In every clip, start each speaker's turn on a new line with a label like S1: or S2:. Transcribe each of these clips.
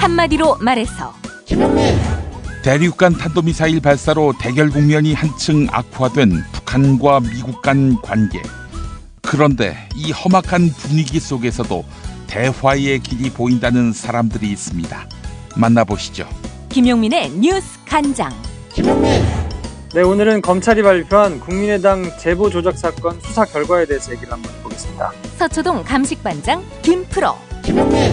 S1: 한마디로 말해서
S2: 김용민.
S3: 대륙간 탄도미사일 발사로 대결 국면이 한층 악화된 북한과 미국 간 관계. 그런데 이 험악한 분위기 속에서도 대화의 길이 보인다는 사람들이 있습니다. 만나보시죠.
S1: 김용민의 뉴스 간장.
S2: 김용민.
S4: 네, 오늘은 검찰이 발표한 국민의당 제보 조작 사건 수사 결과에 대해서 얘기를 한번 해보겠습니다.
S1: 서초동 감식반장 김프로.
S2: 김용민.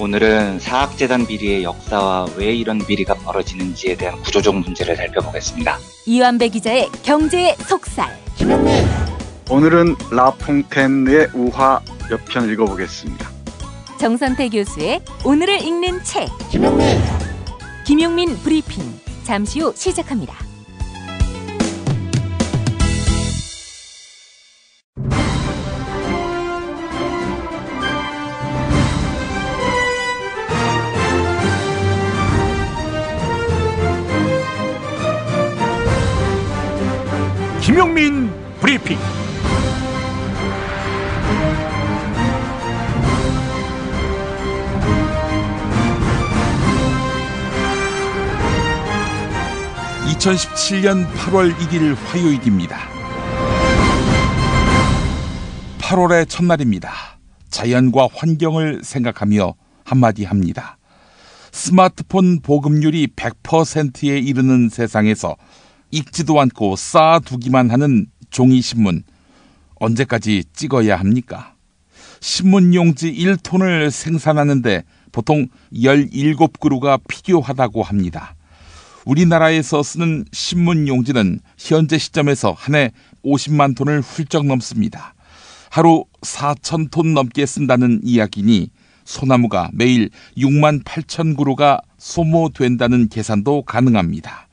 S5: 오늘은 사학재단 비리의 역사와 왜 이런 비리가 벌어지는지에 대한 구조적 문제를 살펴보겠습니다.
S1: 이완배 기자의 경제의 속살.
S2: 김용민.
S6: 오늘은 라퐁텐의 우화 몇 편 읽어보겠습니다.
S1: 정선태 교수의 오늘을 읽는 책.
S2: 김용민.
S1: 김용민 브리핑. 잠시 후 시작합니다.
S7: 김용민 브리핑.
S3: (2017년 8월 1일) 화요일입니다. 8월의 첫날입니다. 자연과 환경을 생각하며 한마디 합니다. 스마트폰 보급률이 100%에 이르는 세상에서 읽지도 않고 쌓아두기만 하는 종이신문, 언제까지 찍어야 합니까? 신문용지 1톤을 생산하는데 보통 17그루가 필요하다고 합니다. 우리나라에서 쓰는 신문용지는 현재 시점에서 한 해 50만 톤을 훌쩍 넘습니다. 하루 4,000톤 넘게 쓴다는 이야기니 소나무가 매일 6만 8천 그루가 소모된다는 계산도 가능합니다.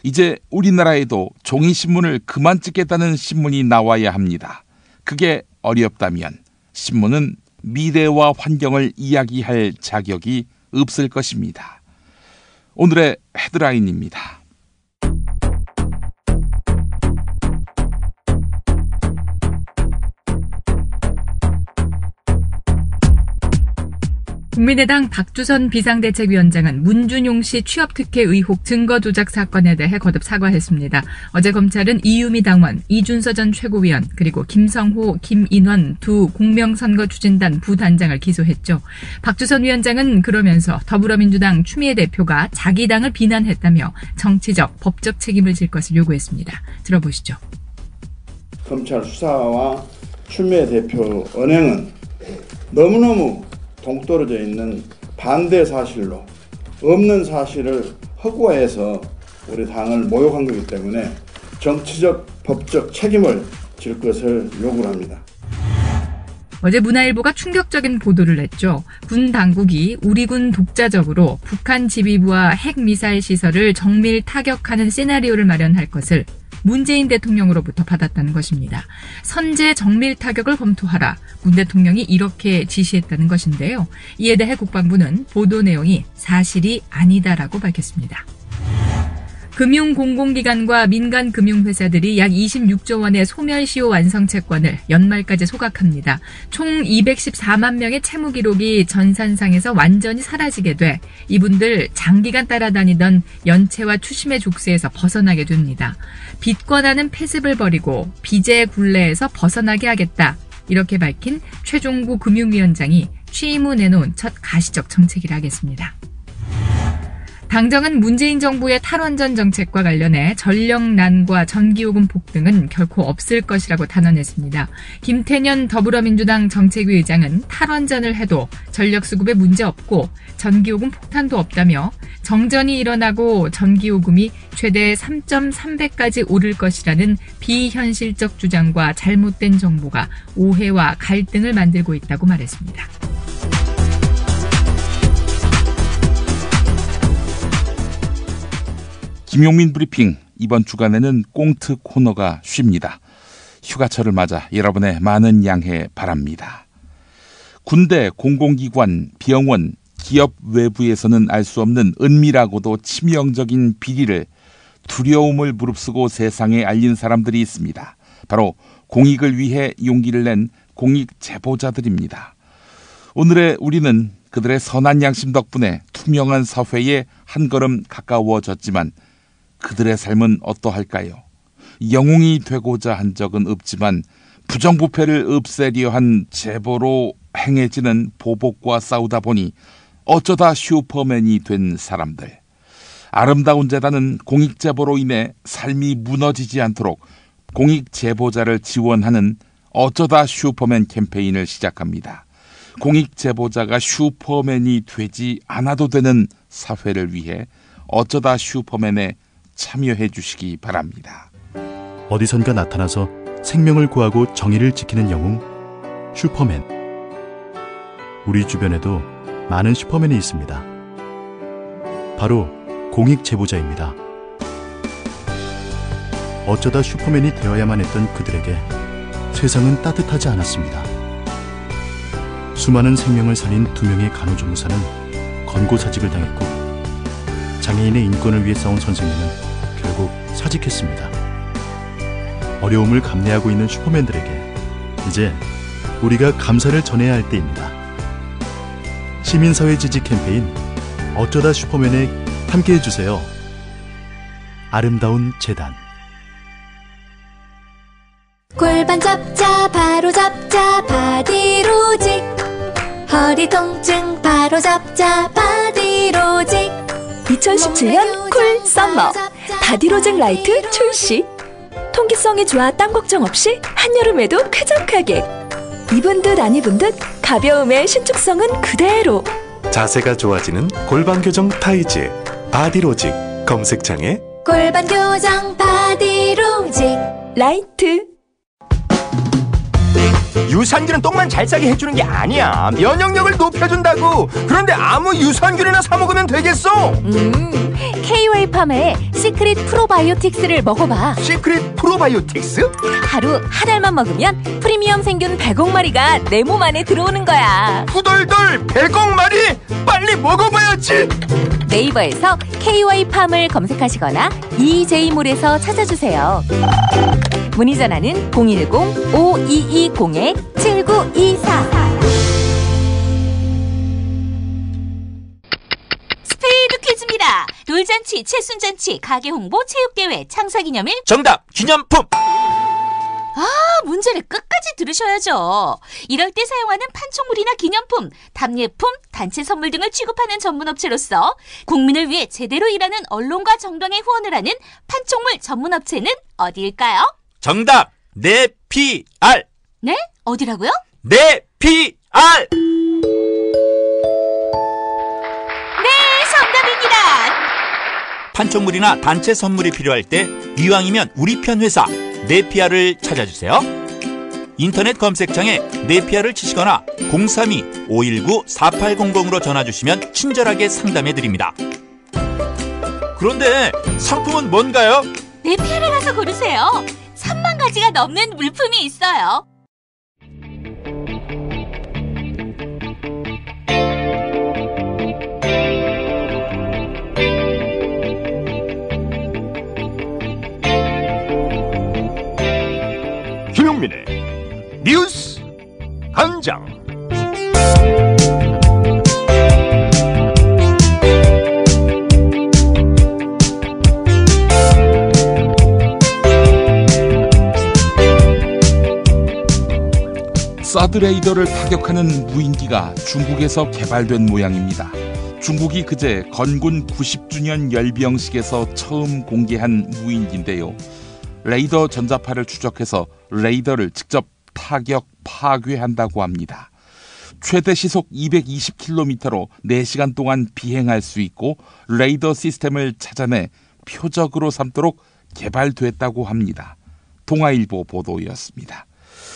S3: 이제 우리나라에도 종이신문을 그만 찍겠다는 신문이 나와야 합니다. 그게 어렵다면 신문은 미래와 환경을 이야기할 자격이 없을 것입니다. 오늘의 헤드라인입니다.
S8: 국민의당 박주선 비상대책위원장은 문준용 씨 취업특혜 의혹 증거 조작 사건에 대해 거듭 사과했습니다. 어제 검찰은 이유미 당원, 이준서 전 최고위원, 그리고 김성호, 김인원 두 공명선거추진단 부단장을 기소했죠. 박주선 위원장은 그러면서 더불어민주당 추미애 대표가 자기 당을 비난했다며 정치적, 법적 책임을 질 것을 요구했습니다. 들어보시죠.
S9: 검찰 수사와 추미애 대표 언행은 너무너무 동떨어져 있는 반대 사실로 없는 사실을 허구해서 우리 당을 모욕한 거기 때문에 정치적, 법적 책임을 질 것을 요구를 합니다.
S8: 어제 문화일보가 충격적인 보도를 냈죠. 군 당국이 우리 군 독자적으로 북한 지휘부와 핵미사일 시설을 정밀 타격하는 시나리오를 마련할 것을 문재인 대통령으로부터 받았다는 것입니다. 선제 정밀 타격을 검토하라. 문 대통령이 이렇게 지시했다는 것인데요. 이에 대해 국방부는 보도 내용이 사실이 아니다라고 밝혔습니다. 금융공공기관과 민간금융회사들이 약 26조 원의 소멸시효 완성채권을 연말까지 소각합니다. 총 214만 명의 채무 기록이 전산상에서 완전히 사라지게 돼 이분들 장기간 따라다니던 연체와 추심의 족쇄에서 벗어나게 됩니다. 빚권하는 폐습을 버리고 빚의 굴레에서 벗어나게 하겠다. 이렇게 밝힌 최종구 금융위원장이 취임 후 내놓은 첫 가시적 정책이라 하겠습니다. 당정은 문재인 정부의 탈원전 정책과 관련해 전력난과 전기요금 폭등은 결코 없을 것이라고 단언했습니다. 김태년 더불어민주당 정책위 의장은 탈원전을 해도 전력수급에 문제 없고 전기요금 폭탄도 없다며 정전이 일어나고 전기요금이 최대 3.3배까지 오를 것이라는 비현실적 주장과 잘못된 정보가 오해와 갈등을 만들고 있다고 말했습니다.
S3: 김용민 브리핑, 이번 주간에는 꽁트 코너가 쉽니다. 휴가철을 맞아 여러분의 많은 양해 바랍니다. 군대, 공공기관, 병원, 기업 외부에서는 알 수 없는 은밀하고도 치명적인 비리를 두려움을 무릅쓰고 세상에 알린 사람들이 있습니다. 바로 공익을 위해 용기를 낸 공익 제보자들입니다. 오늘의 우리는 그들의 선한 양심 덕분에 투명한 사회에 한 걸음 가까워졌지만 그들의 삶은 어떠할까요? 영웅이 되고자 한 적은 없지만 부정부패를 없애려 한 제보로 행해지는 보복과 싸우다 보니 어쩌다 슈퍼맨이 된 사람들. 아름다운 재단은 공익제보로 인해 삶이 무너지지 않도록 공익제보자를 지원하는 어쩌다 슈퍼맨 캠페인을 시작합니다. 공익제보자가 슈퍼맨이 되지 않아도 되는 사회를 위해 어쩌다 슈퍼맨에 참여해 주시기 바랍니다.
S2: 어디선가 나타나서 생명을 구하고 정의를 지키는 영웅, 슈퍼맨. 우리 주변에도 많은 슈퍼맨이 있습니다. 바로 공익제보자입니다. 어쩌다 슈퍼맨이 되어야만 했던 그들에게 세상은 따뜻하지 않았습니다. 수많은 생명을 살린 2명의 간호조무사는 권고사직을 당했고 장애인의 인권을 위해 싸운 선생님은 결국 사직했습니다. 어려움을 감내하고 있는 슈퍼맨들에게 이제 우리가 감사를 전해야 할 때입니다. 시민사회 지지 캠페인 어쩌다 슈퍼맨에 함께해주세요. 아름다운 재단.
S10: 골반 잡자 바로 잡자 바디로직, 허리 통증 바로 잡자 바디로직.
S11: 2017년 쿨 썸머 바디로직 라이트 출시. 통기성이 좋아 땀 걱정 없이 한여름에도 쾌적하게. 입은 듯 안 입은 듯 가벼움의 신축성은 그대로.
S12: 자세가 좋아지는 골반 교정 타이즈 바디로직. 검색창에
S10: 골반 교정 바디로직
S11: 라이트.
S7: 유산균은 똥만 잘 싸게 해주는 게 아니야. 면역력을 높여준다고. 그런데 아무 유산균이나 사 먹으면 되겠어?
S1: KOA팜의 시크릿 프로바이오틱스를 먹어봐.
S7: 시크릿 프로바이오틱스?
S1: 하루 한 알만 먹으면 프리미엄 생균 100억마리가 내 몸 안에 들어오는 거야.
S7: 후덜덜 100억마리? 빨리 먹어봐야지.
S1: 네이버에서 KOA팜을 검색하시거나 EJ몰에서 찾아주세요. 문의 전화는 010-5220-7924.
S13: 스페이드 퀴즈입니다. 돌잔치, 칠순잔치, 가게 홍보, 체육대회, 창사기념일.
S7: 정답! 기념품!
S13: 문제를 끝까지 들으셔야죠. 이럴 때 사용하는 판촉물이나 기념품, 답례품, 단체 선물 등을 취급하는 전문업체로서 국민을 위해 제대로 일하는 언론과 정당에 후원을 하는 판촉물 전문업체는 어디일까요?
S7: 정답! 네피알!
S13: 네? 어디라고요?
S7: 네피알!
S13: 네, 정답입니다.
S14: 판촉물이나 단체 선물이 필요할 때 이왕이면 우리 편 회사 네피알을 찾아주세요. 인터넷 검색창에 네피알을 치시거나 032-519-4800으로 전화주시면 친절하게 상담해드립니다. 그런데 상품은 뭔가요?
S13: 네피알에 가서 고르세요. 3만 가지가 넘는 물품이 있어요.
S7: 김용민의 뉴스 광장.
S3: 사드 레이더를 타격하는 무인기가 중국에서 개발된 모양입니다. 중국이 그제 건군 90주년 열병식에서 처음 공개한 무인기인데요. 레이더 전자파를 추적해서 레이더를 직접 타격, 파괴한다고 합니다. 최대 시속 220km로 4시간 동안 비행할 수 있고 레이더 시스템을 찾아내 표적으로 삼도록 개발됐다고 합니다. 동아일보 보도였습니다.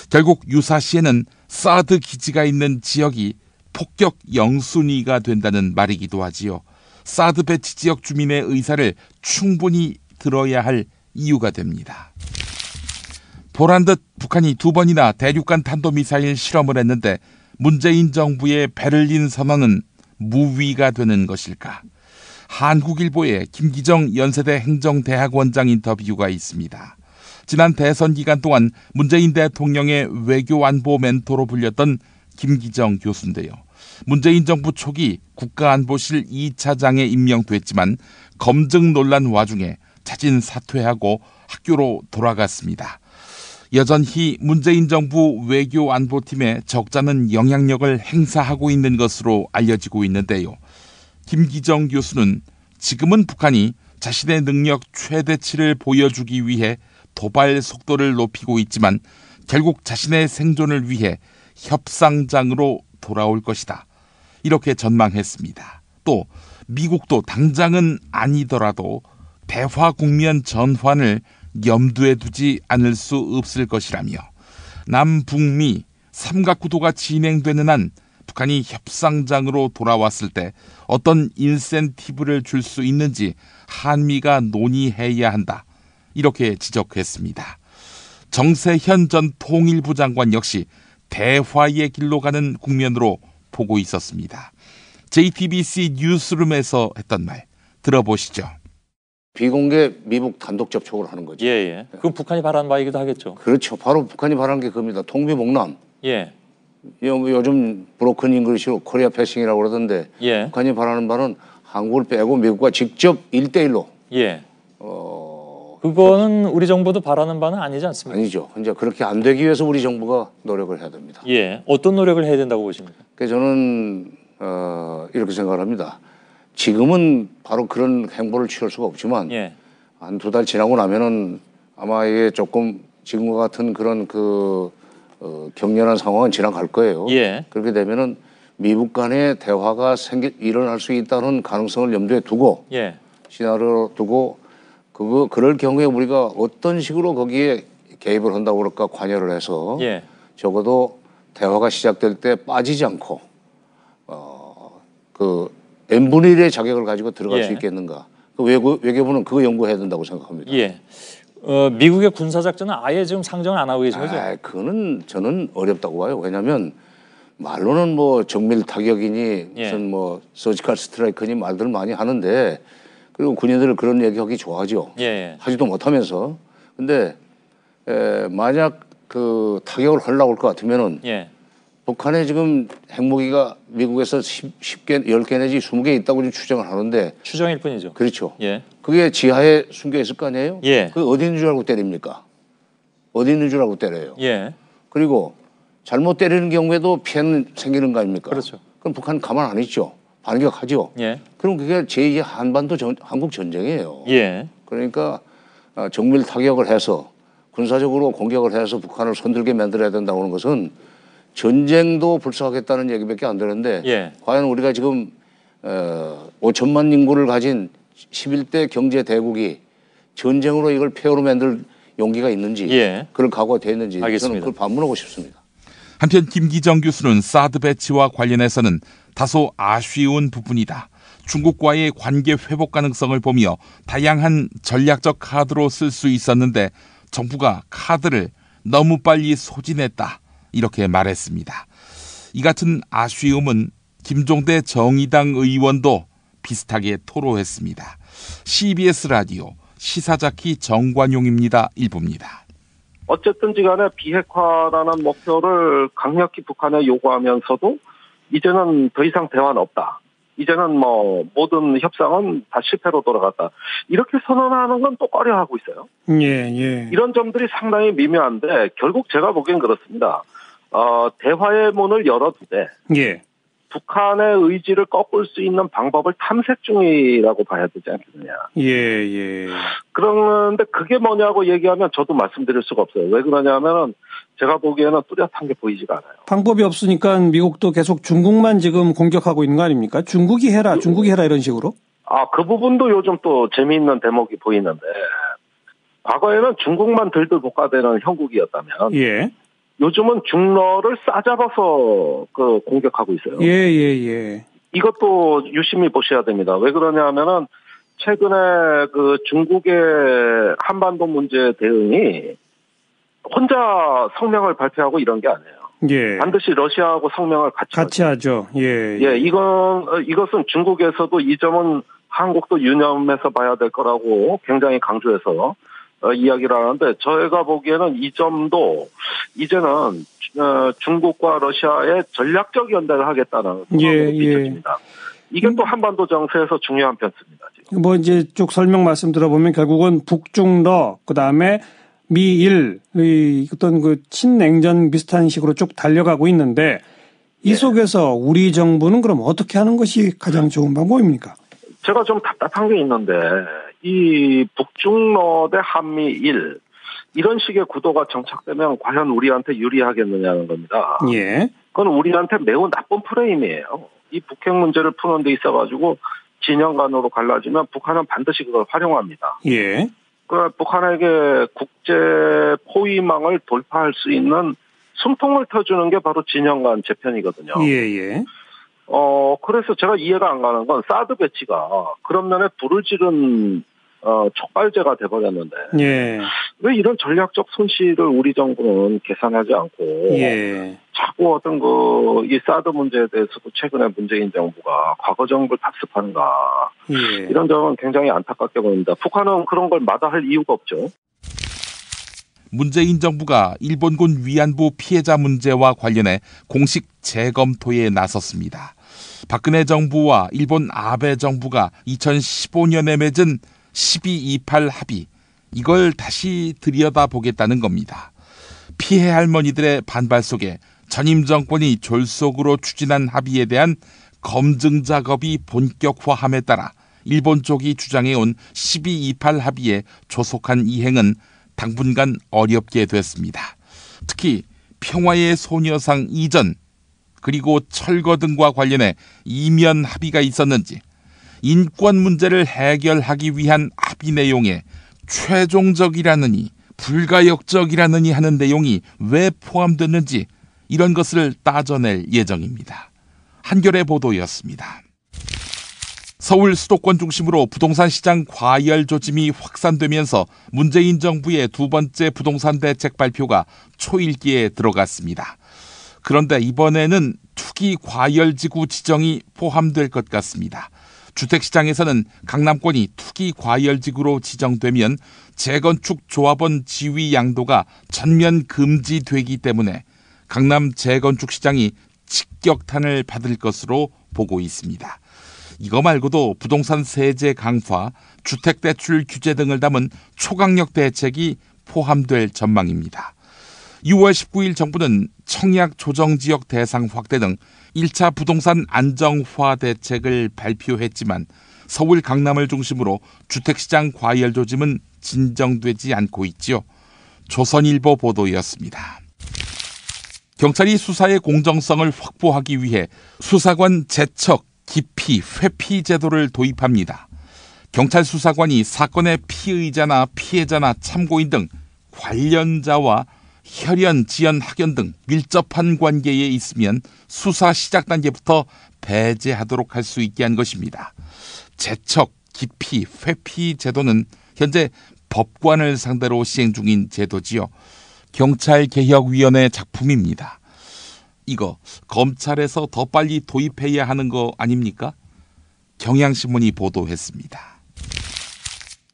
S3: 결국 유사시에는 사드 기지가 있는 지역이 폭격 영순위가 된다는 말이기도 하지요. 사드 배치 지역 주민의 의사를 충분히 들어야 할 이유가 됩니다. 보란듯 북한이 2번이나 대륙간 탄도미사일 실험을 했는데 문재인 정부의 베를린 선언은 무위가 되는 것일까? 한국일보의 김기정 연세대 행정대학원장 인터뷰가 있습니다. 지난 대선 기간 동안 문재인 대통령의 외교안보 멘토로 불렸던 김기정 교수인데요. 문재인 정부 초기 국가안보실 2차장에 임명됐지만 검증 논란 와중에 자진 사퇴하고 학교로 돌아갔습니다. 여전히 문재인 정부 외교안보팀에 적잖은 영향력을 행사하고 있는 것으로 알려지고 있는데요. 김기정 교수는 지금은 북한이 자신의 능력 최대치를 보여주기 위해 도발 속도를 높이고 있지만 결국 자신의 생존을 위해 협상장으로 돌아올 것이다. 이렇게 전망했습니다. 또 미국도 당장은 아니더라도 대화 국면 전환을 염두에 두지 않을 수 없을 것이라며 남북미 삼각구도가 진행되는 한 북한이 협상장으로 돌아왔을 때 어떤 인센티브를 줄 수 있는지 한미가 논의해야 한다. 이렇게 지적했습니다. 정세현 전 통일부 장관 역시 대화의 길로 가는 국면으로 보고 있었습니다. JTBC 뉴스룸에서 했던 말 들어보시죠.
S15: 비공개 미북 단독 접촉을 하는 거죠.
S16: 예. 그럼 북한이 바라는 바이기도 하겠죠.
S15: 그렇죠. 바로 북한이 바라는 게 그겁니다. 통비목남.
S16: 예.
S15: 요즘 브로큰 잉글리시로 코리아 패싱이라고 그러던데
S16: 예.
S15: 북한이 바라는 바는 한국을 빼고 미국과 직접 1대1로.
S16: 예. 그거는 우리 정부도 바라는 바는 아니지 않습니까?
S15: 아니죠. 이제 그렇게 안 되기 위해서 우리 정부가 노력을 해야 됩니다.
S16: 예. 어떤 노력을 해야 된다고 보십니까?
S15: 그래서 저는 이렇게 생각을 합니다. 지금은 바로 그런 행보를 취할 수가 없지만 한 2달 지나고 나면은 아마 이게 조금 지금과 같은 그런 격렬한 상황은 지나갈 거예요. 그렇게 되면은 미국 간의 대화가 일어날 수 있다는 가능성을 염두에 두고 시나리오로 두고 그럴 경우에 우리가 어떤 식으로 거기에 개입을 한다고 그럴까 관여를 해서 적어도 대화가 시작될 때 빠지지 않고 n분의 1의 자격을 가지고 들어갈 수 있겠는가. 외교부는 그거 연구해야 된다고 생각합니다.
S16: 미국의 군사작전은 아예 지금 상정을 안 하고 계신 거죠?
S15: 그거는 저는 어렵다고 봐요. 왜냐하면 말로는 뭐 정밀 타격이니 무슨 뭐 서지컬 스트라이크니 말들 많이 하는데 그리고 군인들은 그런 얘기하기 좋아하죠. 하지도 못하면서. 근데 만약 그 타격을 하려고 할 것 같으면은 북한에 지금 핵무기가 미국에서 10개, 10개 내지 20개 있다고 지금 추정을 하는데.
S16: 추정일 뿐이죠.
S15: 그렇죠. 그게 지하에 숨겨 있을 거 아니에요? 그게 어디 있는 줄 알고 때립니까? 어디 있는 줄 알고 때려요. 그리고 잘못 때리는 경우에도 피해는 생기는 거 아닙니까?
S16: 그렇죠.
S15: 그럼 북한 가만 안 있죠. 반격하죠. 그럼 그게 제2의 한반도 한국 전쟁이에요. 그러니까 정밀 타격을 해서 군사적으로 공격을 해서 북한을 손들게 만들어야 된다고 하는 것은 전쟁도 불사하겠다는 얘기밖에 안 되는데 과연 우리가 지금 5천만 인구를 가진 11대 경제 대국이 전쟁으로 이걸 폐허로 만들 용기가 있는지 그럴 각오가 되어 있는지 저는 그걸 반문하고 싶습니다.
S3: 한편 김기정 교수는 사드 배치와 관련해서는 다소 아쉬운 부분이다. 중국과의 관계 회복 가능성을 보며 다양한 전략적 카드로 쓸 수 있었는데 정부가 카드를 너무 빨리 소진했다. 이렇게 말했습니다. 이 같은 아쉬움은 김종대 정의당 의원도 비슷하게 토로했습니다. CBS 라디오 시사자키 정관용입니다. 1부입니다.
S17: 어쨌든지 간에 비핵화라는 목표를 강력히 북한에 요구하면서도 이제는 더 이상 대화는 없다. 이제는 뭐 모든 협상은 다 실패로 돌아갔다. 이렇게 선언하는 건 또 꺼려하고 있어요. 이런 점들이 상당히 미묘한데 결국 제가 보기엔 그렇습니다. 대화의 문을 열어두되 북한의 의지를 꺾을 수 있는 방법을 탐색 중이라고 봐야 되지 않겠느냐. 그런데 그게 뭐냐고 얘기하면 저도 말씀드릴 수가 없어요. 왜 그러냐면은 제가 보기에는 뚜렷한 게 보이지가 않아요.
S18: 방법이 없으니까 미국도 계속 중국만 지금 공격하고 있는 거 아닙니까? 중국이 해라 이런 식으로?
S17: 그 부분도 요즘 또 재미있는 대목이 보이는데 과거에는 중국만 들들 볶아대는 형국이었다면 요즘은 중러를 싸잡아서 공격하고 있어요. 이것도 유심히 보셔야 됩니다. 왜 그러냐면은 최근에 중국의 한반도 문제 대응이 혼자 성명을 발표하고 이런 게 아니에요. 반드시 러시아하고 성명을 같이
S18: 하죠.
S17: 이것은 중국에서도 이 점은 한국도 유념해서 봐야 될 거라고 굉장히 강조해서 이야기를 하는데 저희가 보기에는 이 점도 이제는 중국과 러시아의 전략적 연대를 하겠다는 그런 비춰집니다. 이게 또 한반도 정세에서 중요한 변수입니다. 지금.
S18: 뭐 이제 쭉 설명 말씀 들어보면 결국은 북중러 그다음에 미일 어떤 그 친냉전 비슷한 식으로 쭉 달려가고 있는데 이 속에서 우리 정부는 그럼 어떻게 하는 것이 가장 좋은 방법입니까?
S17: 제가 좀 답답한 게 있는데 이 북중러 대 한미일 이런 식의 구도가 정착되면 과연 우리한테 유리하겠느냐는 겁니다.
S18: 예.
S17: 그건 우리한테 매우 나쁜 프레임이에요. 이 북핵 문제를 푸는 데 있어가지고 진영 간으로 갈라지면 북한은 반드시 그걸 활용합니다.
S18: 예.
S17: 그 북한에게 국제 포위망을 돌파할 수 있는 숨통을 터주는 게 바로 진영 간 재편이거든요.
S18: 예.
S17: 그래서 제가 이해가 안 가는 건 사드 배치가 그런 면에 불을 지른 촉발제가 돼버렸는데
S18: 예.
S17: 왜 이런 전략적 손실을 우리 정부는 계산하지 않고
S18: 예.
S17: 자꾸 어떤 이 사드 문제에 대해서도 최근에 문재인 정부가 과거 정부를 답습하는가
S18: 예.
S17: 이런 점은 굉장히 안타깝게 보입니다. 북한은 그런 걸 마다할 이유가 없죠.
S3: 문재인 정부가 일본군 위안부 피해자 문제와 관련해 공식 재검토에 나섰습니다. 박근혜 정부와 일본 아베 정부가 2015년에 맺은 1228 합의, 이걸 다시 들여다보겠다는 겁니다. 피해 할머니들의 반발 속에 전임 정권이 졸속으로 추진한 합의에 대한 검증 작업이 본격화함에 따라 일본 쪽이 주장해온 1228 합의의 조속한 이행은 당분간 어렵게 됐습니다. 특히 평화의 소녀상 이전 그리고 철거 등과 관련해 이면 합의가 있었는지 인권 문제를 해결하기 위한 합의 내용에 최종적이라느니 불가역적이라느니 하는 내용이 왜 포함됐는지 이런 것을 따져낼 예정입니다. 한겨레 보도였습니다. 서울 수도권 중심으로 부동산 시장 과열 조짐이 확산되면서 문재인 정부의 두 번째 부동산 대책 발표가 초읽기에 들어갔습니다. 그런데 이번에는 투기 과열지구 지정이 포함될 것 같습니다. 주택시장에서는 강남권이 투기 과열지구로 지정되면 재건축 조합원 지위 양도가 전면 금지되기 때문에 강남 재건축 시장이 직격탄을 받을 것으로 보고 있습니다. 이거 말고도 부동산 세제 강화, 주택대출 규제 등을 담은 초강력 대책이 포함될 전망입니다. 6월 19일 정부는 청약 조정지역 대상 확대 등 1차 부동산 안정화 대책을 발표했지만 서울 강남을 중심으로 주택시장 과열 조짐은 진정되지 않고 있지요. 조선일보 보도였습니다. 경찰이 수사의 공정성을 확보하기 위해 수사관 제척, 기피, 회피 제도를 도입합니다. 경찰 수사관이 사건의 피의자나 피해자나 참고인 등 관련자와 혈연, 지연, 학연 등 밀접한 관계에 있으면 수사 시작 단계부터 배제하도록 할 수 있게 한 것입니다. 제척, 기피, 회피 제도는 현재 법관을 상대로 시행 중인 제도지요. 경찰개혁위원회 작품입니다. 이거 검찰에서 더 빨리 도입해야 하는 거 아닙니까? 경향신문이 보도했습니다.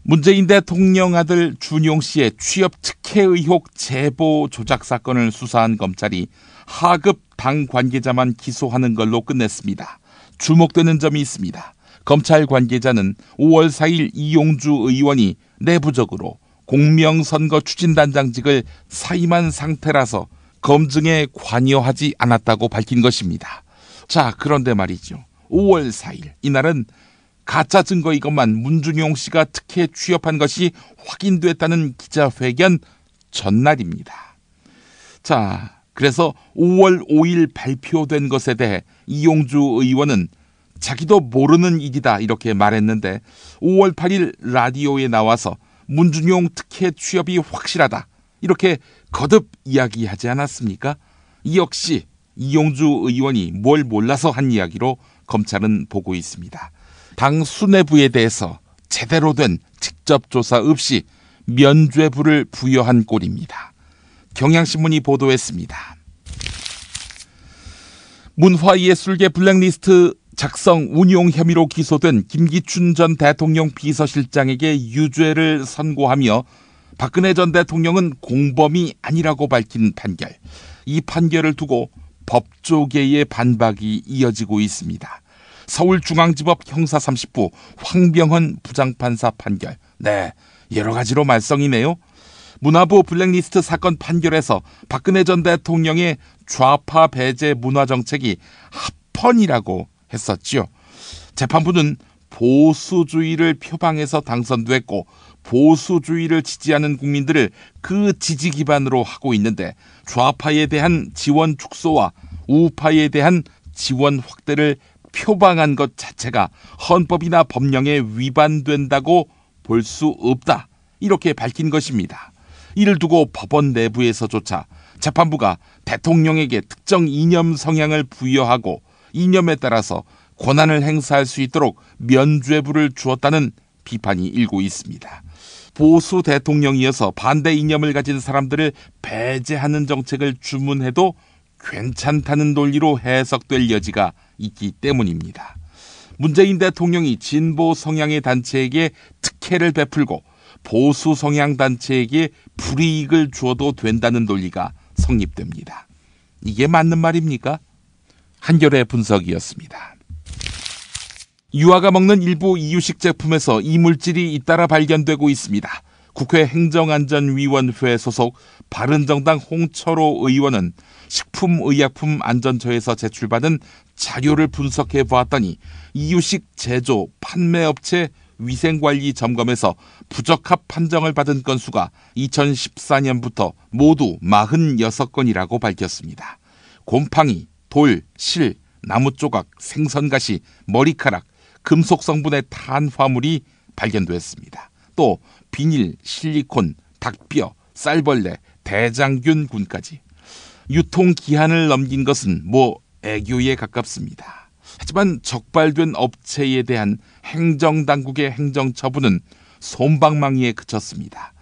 S3: 문재인 대통령 아들 준용 씨의 취업 특혜 의혹 제보 조작 사건을 수사한 검찰이 하급 당 관계자만 기소하는 걸로 끝냈습니다. 주목되는 점이 있습니다. 검찰 관계자는 5월 4일 이용주 의원이 내부적으로 공명선거 추진단장직을 사임한 상태라서 검증에 관여하지 않았다고 밝힌 것입니다. 자, 그런데 말이죠. 5월 4일 이날은 가짜 증거이것만 문준용 씨가 특혜 취업한 것이 확인됐다는 기자회견 전날입니다. 자, 그래서 5월 5일 발표된 것에 대해 이용주 의원은 자기도 모르는 일이다 이렇게 말했는데 5월 8일 라디오에 나와서 문준용 특혜 취업이 확실하다 이렇게 거듭 이야기하지 않았습니까? 이 역시 이용주 의원이 뭘 몰라서 한 이야기로 검찰은 보고 있습니다. 당 수뇌부에 대해서 제대로 된 직접 조사 없이 면죄부를 부여한 꼴입니다. 경향신문이 보도했습니다. 문화예술계 블랙리스트 작성 운용 혐의로 기소된 김기춘 전 대통령 비서실장에게 유죄를 선고하며 박근혜 전 대통령은 공범이 아니라고 밝힌 판결. 이 판결을 두고 법조계의 반박이 이어지고 있습니다. 서울중앙지법 형사 30부 황병헌 부장판사 판결. 네, 여러 가지로 말썽이네요. 문화부 블랙리스트 사건 판결에서 박근혜 전 대통령의 좌파 배제 문화정책이 합헌이라고 했었지요. 재판부는 보수주의를 표방해서 당선됐고 보수주의를 지지하는 국민들을 그 지지 기반으로 하고 있는데 좌파에 대한 지원 축소와 우파에 대한 지원 확대를 표방한 것 자체가 헌법이나 법령에 위반된다고 볼 수 없다. 이렇게 밝힌 것입니다. 이를 두고 법원 내부에서조차 재판부가 대통령에게 특정 이념 성향을 부여하고 이념에 따라서 권한을 행사할 수 있도록 면죄부를 주었다는 비판이 일고 있습니다. 보수 대통령이어서 반대 이념을 가진 사람들을 배제하는 정책을 주문해도 괜찮다는 논리로 해석될 여지가 있기 때문입니다. 문재인 대통령이 진보 성향의 단체에게 특혜를 베풀고 보수 성향 단체에게 불이익을 주어도 된다는 논리가 성립됩니다. 이게 맞는 말입니까? 한겨레 분석이었습니다. 유아가 먹는 일부 이유식 제품에서 이물질이 잇따라 발견되고 있습니다. 국회 행정안전위원회 소속 바른정당 홍철호 의원은 식품의약품안전처에서 제출받은 자료를 분석해 보았더니 이유식 제조, 판매업체 위생관리 점검에서 부적합 판정을 받은 건수가 2014년부터 모두 46건이라고 밝혔습니다. 곰팡이, 돌, 실, 나무조각, 생선가시, 머리카락, 금속 성분의 탄화물이 발견됐습니다. 또 비닐, 실리콘, 닭뼈, 쌀벌레, 대장균군까지. 유통기한을 넘긴 것은 애교에 가깝습니다. 하지만 적발된 업체에 대한 행정당국의 행정처분은 솜방망이에 그쳤습니다.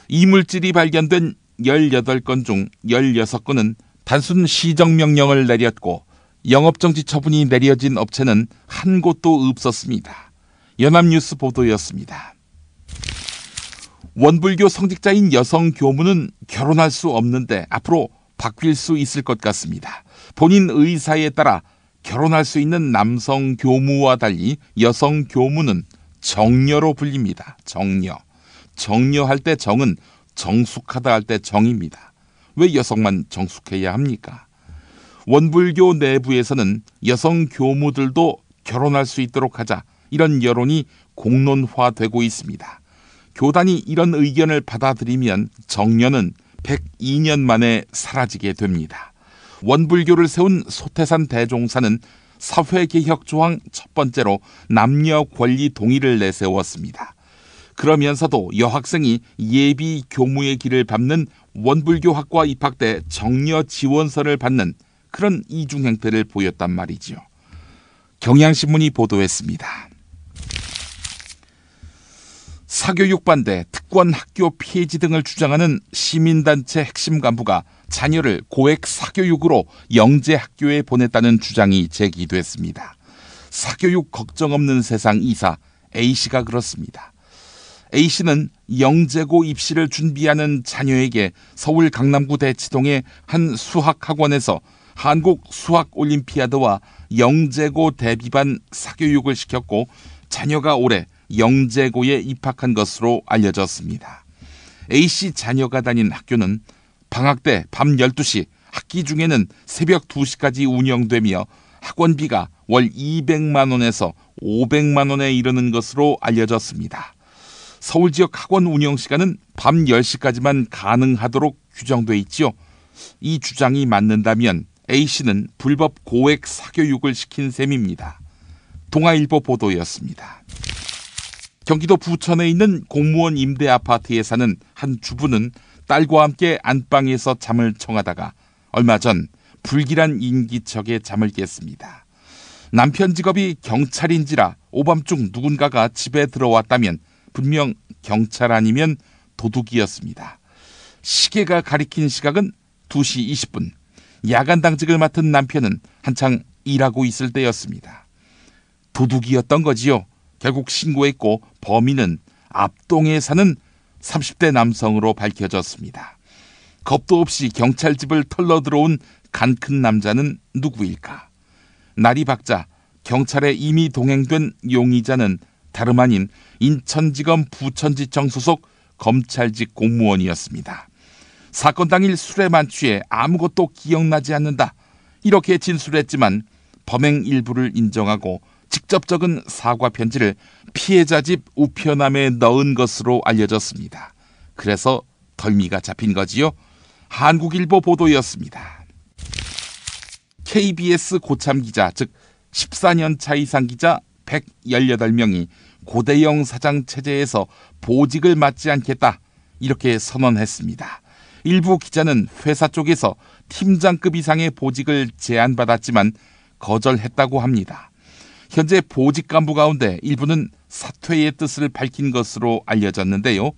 S3: 이물질이 발견된 18건 중 16건은 단순 시정명령을 내렸고 영업정지 처분이 내려진 업체는 한 곳도 없었습니다. 연합뉴스 보도였습니다. 원불교 성직자인 여성 교무는 결혼할 수 없는데 앞으로 바뀔 수 있을 것 같습니다. 본인 의사에 따라 결혼할 수 있는 남성 교무와 달리 여성 교무는 정녀로 불립니다. 정녀. 정녀할 때 정은 정숙하다 할 때 정입니다. 왜 여성만 정숙해야 합니까? 원불교 내부에서는 여성 교무들도 결혼할 수 있도록 하자, 이런 여론이 공론화되고 있습니다. 교단이 이런 의견을 받아들이면 정녀는 102년 만에 사라지게 됩니다. 원불교를 세운 소태산 대종사는 사회개혁 조항 첫 번째로 남녀 권리 동의를 내세웠습니다. 그러면서도 여학생이 예비 교무의 길을 밟는 원불교학과 입학 때 정녀 지원서를 받는 그런 이중 행태를 보였단 말이죠. 경향신문이 보도했습니다. 사교육 반대, 특권 학교 폐지 등을 주장하는 시민단체 핵심 간부가 자녀를 고액 사교육으로 영재 학교에 보냈다는 주장이 제기됐습니다. 사교육 걱정 없는 세상 이사 A씨가 그렇습니다. A씨는 영재고 입시를 준비하는 자녀에게 서울 강남구 대치동의 한 수학학원에서 한국 수학올림피아드와 영재고 대비반 사교육을 시켰고 자녀가 올해 영재고에 입학한 것으로 알려졌습니다. A씨 자녀가 다닌 학교는 방학 때 밤 12시, 학기 중에는 새벽 2시까지 운영되며 학원비가 월 200만 원에서 500만 원에 이르는 것으로 알려졌습니다. 서울 지역 학원 운영 시간은 밤 10시까지만 가능하도록 규정돼 있지요. 이 주장이 맞는다면 A씨는 불법 고액 사교육을 시킨 셈입니다. 동아일보 보도였습니다. 경기도 부천에 있는 공무원 임대 아파트에 사는 한 주부는 딸과 함께 안방에서 잠을 청하다가 얼마 전 불길한 인기척에 잠을 깼습니다. 남편 직업이 경찰인지라 오밤중 누군가가 집에 들어왔다면 분명 경찰 아니면 도둑이었습니다. 시계가 가리킨 시각은 2시 20분. 야간 당직을 맡은 남편은 한창 일하고 있을 때였습니다. 도둑이었던 거지요. 결국 신고했고 범인은 앞동에 사는 30대 남성으로 밝혀졌습니다. 겁도 없이 경찰 집을 털러 들어온 간 큰 남자는 누구일까? 날이 밝자 경찰에 이미 동행된 용의자는 다름 아닌 인천지검 부천지청 소속 검찰직 공무원이었습니다. 사건 당일 술에 만취해 아무것도 기억나지 않는다. 이렇게 진술했지만 범행 일부를 인정하고 직접 적은 사과 편지를 피해자 집 우편함에 넣은 것으로 알려졌습니다. 그래서 덜미가 잡힌 거지요. 한국일보 보도였습니다. KBS 고참 기자, 즉 14년 차 이상 기자 118명이 고대영 사장 체제에서 보직을 맡지 않겠다, 이렇게 선언했습니다. 일부 기자는 회사 쪽에서 팀장급 이상의 보직을 제안받았지만 거절했다고 합니다. 현재 보직 간부 가운데 일부는 사퇴의 뜻을 밝힌 것으로 알려졌는데요.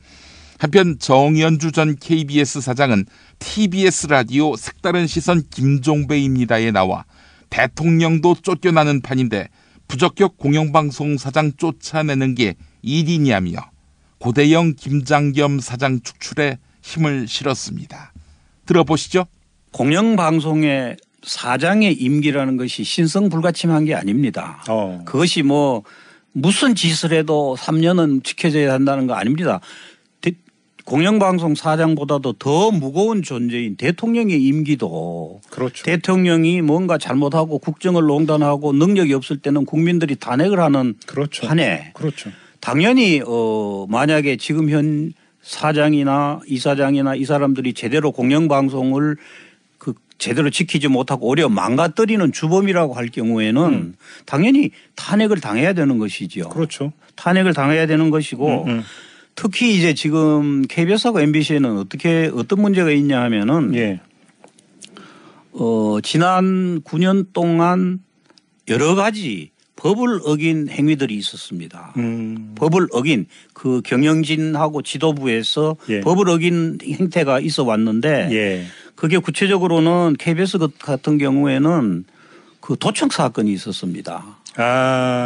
S3: 한편 정연주 전 KBS 사장은 TBS 라디오 색다른 시선 김종배입니다에 나와 대통령도 쫓겨나는 판인데 부적격 공영방송 사장 쫓아내는 게 일이냐며 고대영 김장겸 사장 축출에 힘을 실었습니다. 들어보시죠.
S19: 공영방송의 사장의 임기라는 것이 신성불가침한 게 아닙니다. 그것이 뭐 무슨 짓을 해도 3년은 지켜져야 한다는 거 아닙니다. 공영방송 사장보다도 더 무거운 존재인 대통령의 임기도, 그렇죠. 대통령이 뭔가 잘못하고 국정을 농단하고 능력이 없을 때는 국민들이 탄핵을 하는, 그렇죠. 판에, 그렇죠. 당연히 만약에 지금 현 사장이나 이사장이나 이 사람들이 제대로 공영방송을 제대로 지키지 못하고 오히려 망가뜨리는 주범이라고 할 경우에는 당연히 탄핵을 당해야 되는 것이지요. 그렇죠. 탄핵을 당해야 되는 것이고 특히 이제 지금 KBS하고 MBC에는 어떤 문제가 있냐 하면은 지난 9년 동안 여러 가지 법을 어긴 행위들이 있었습니다. 법을 어긴 그 경영진하고 지도부에서 법을 어긴 행태가 있어 왔는데 그게 구체적으로는 KBS 같은 경우에는 그 도청 사건이 있었습니다.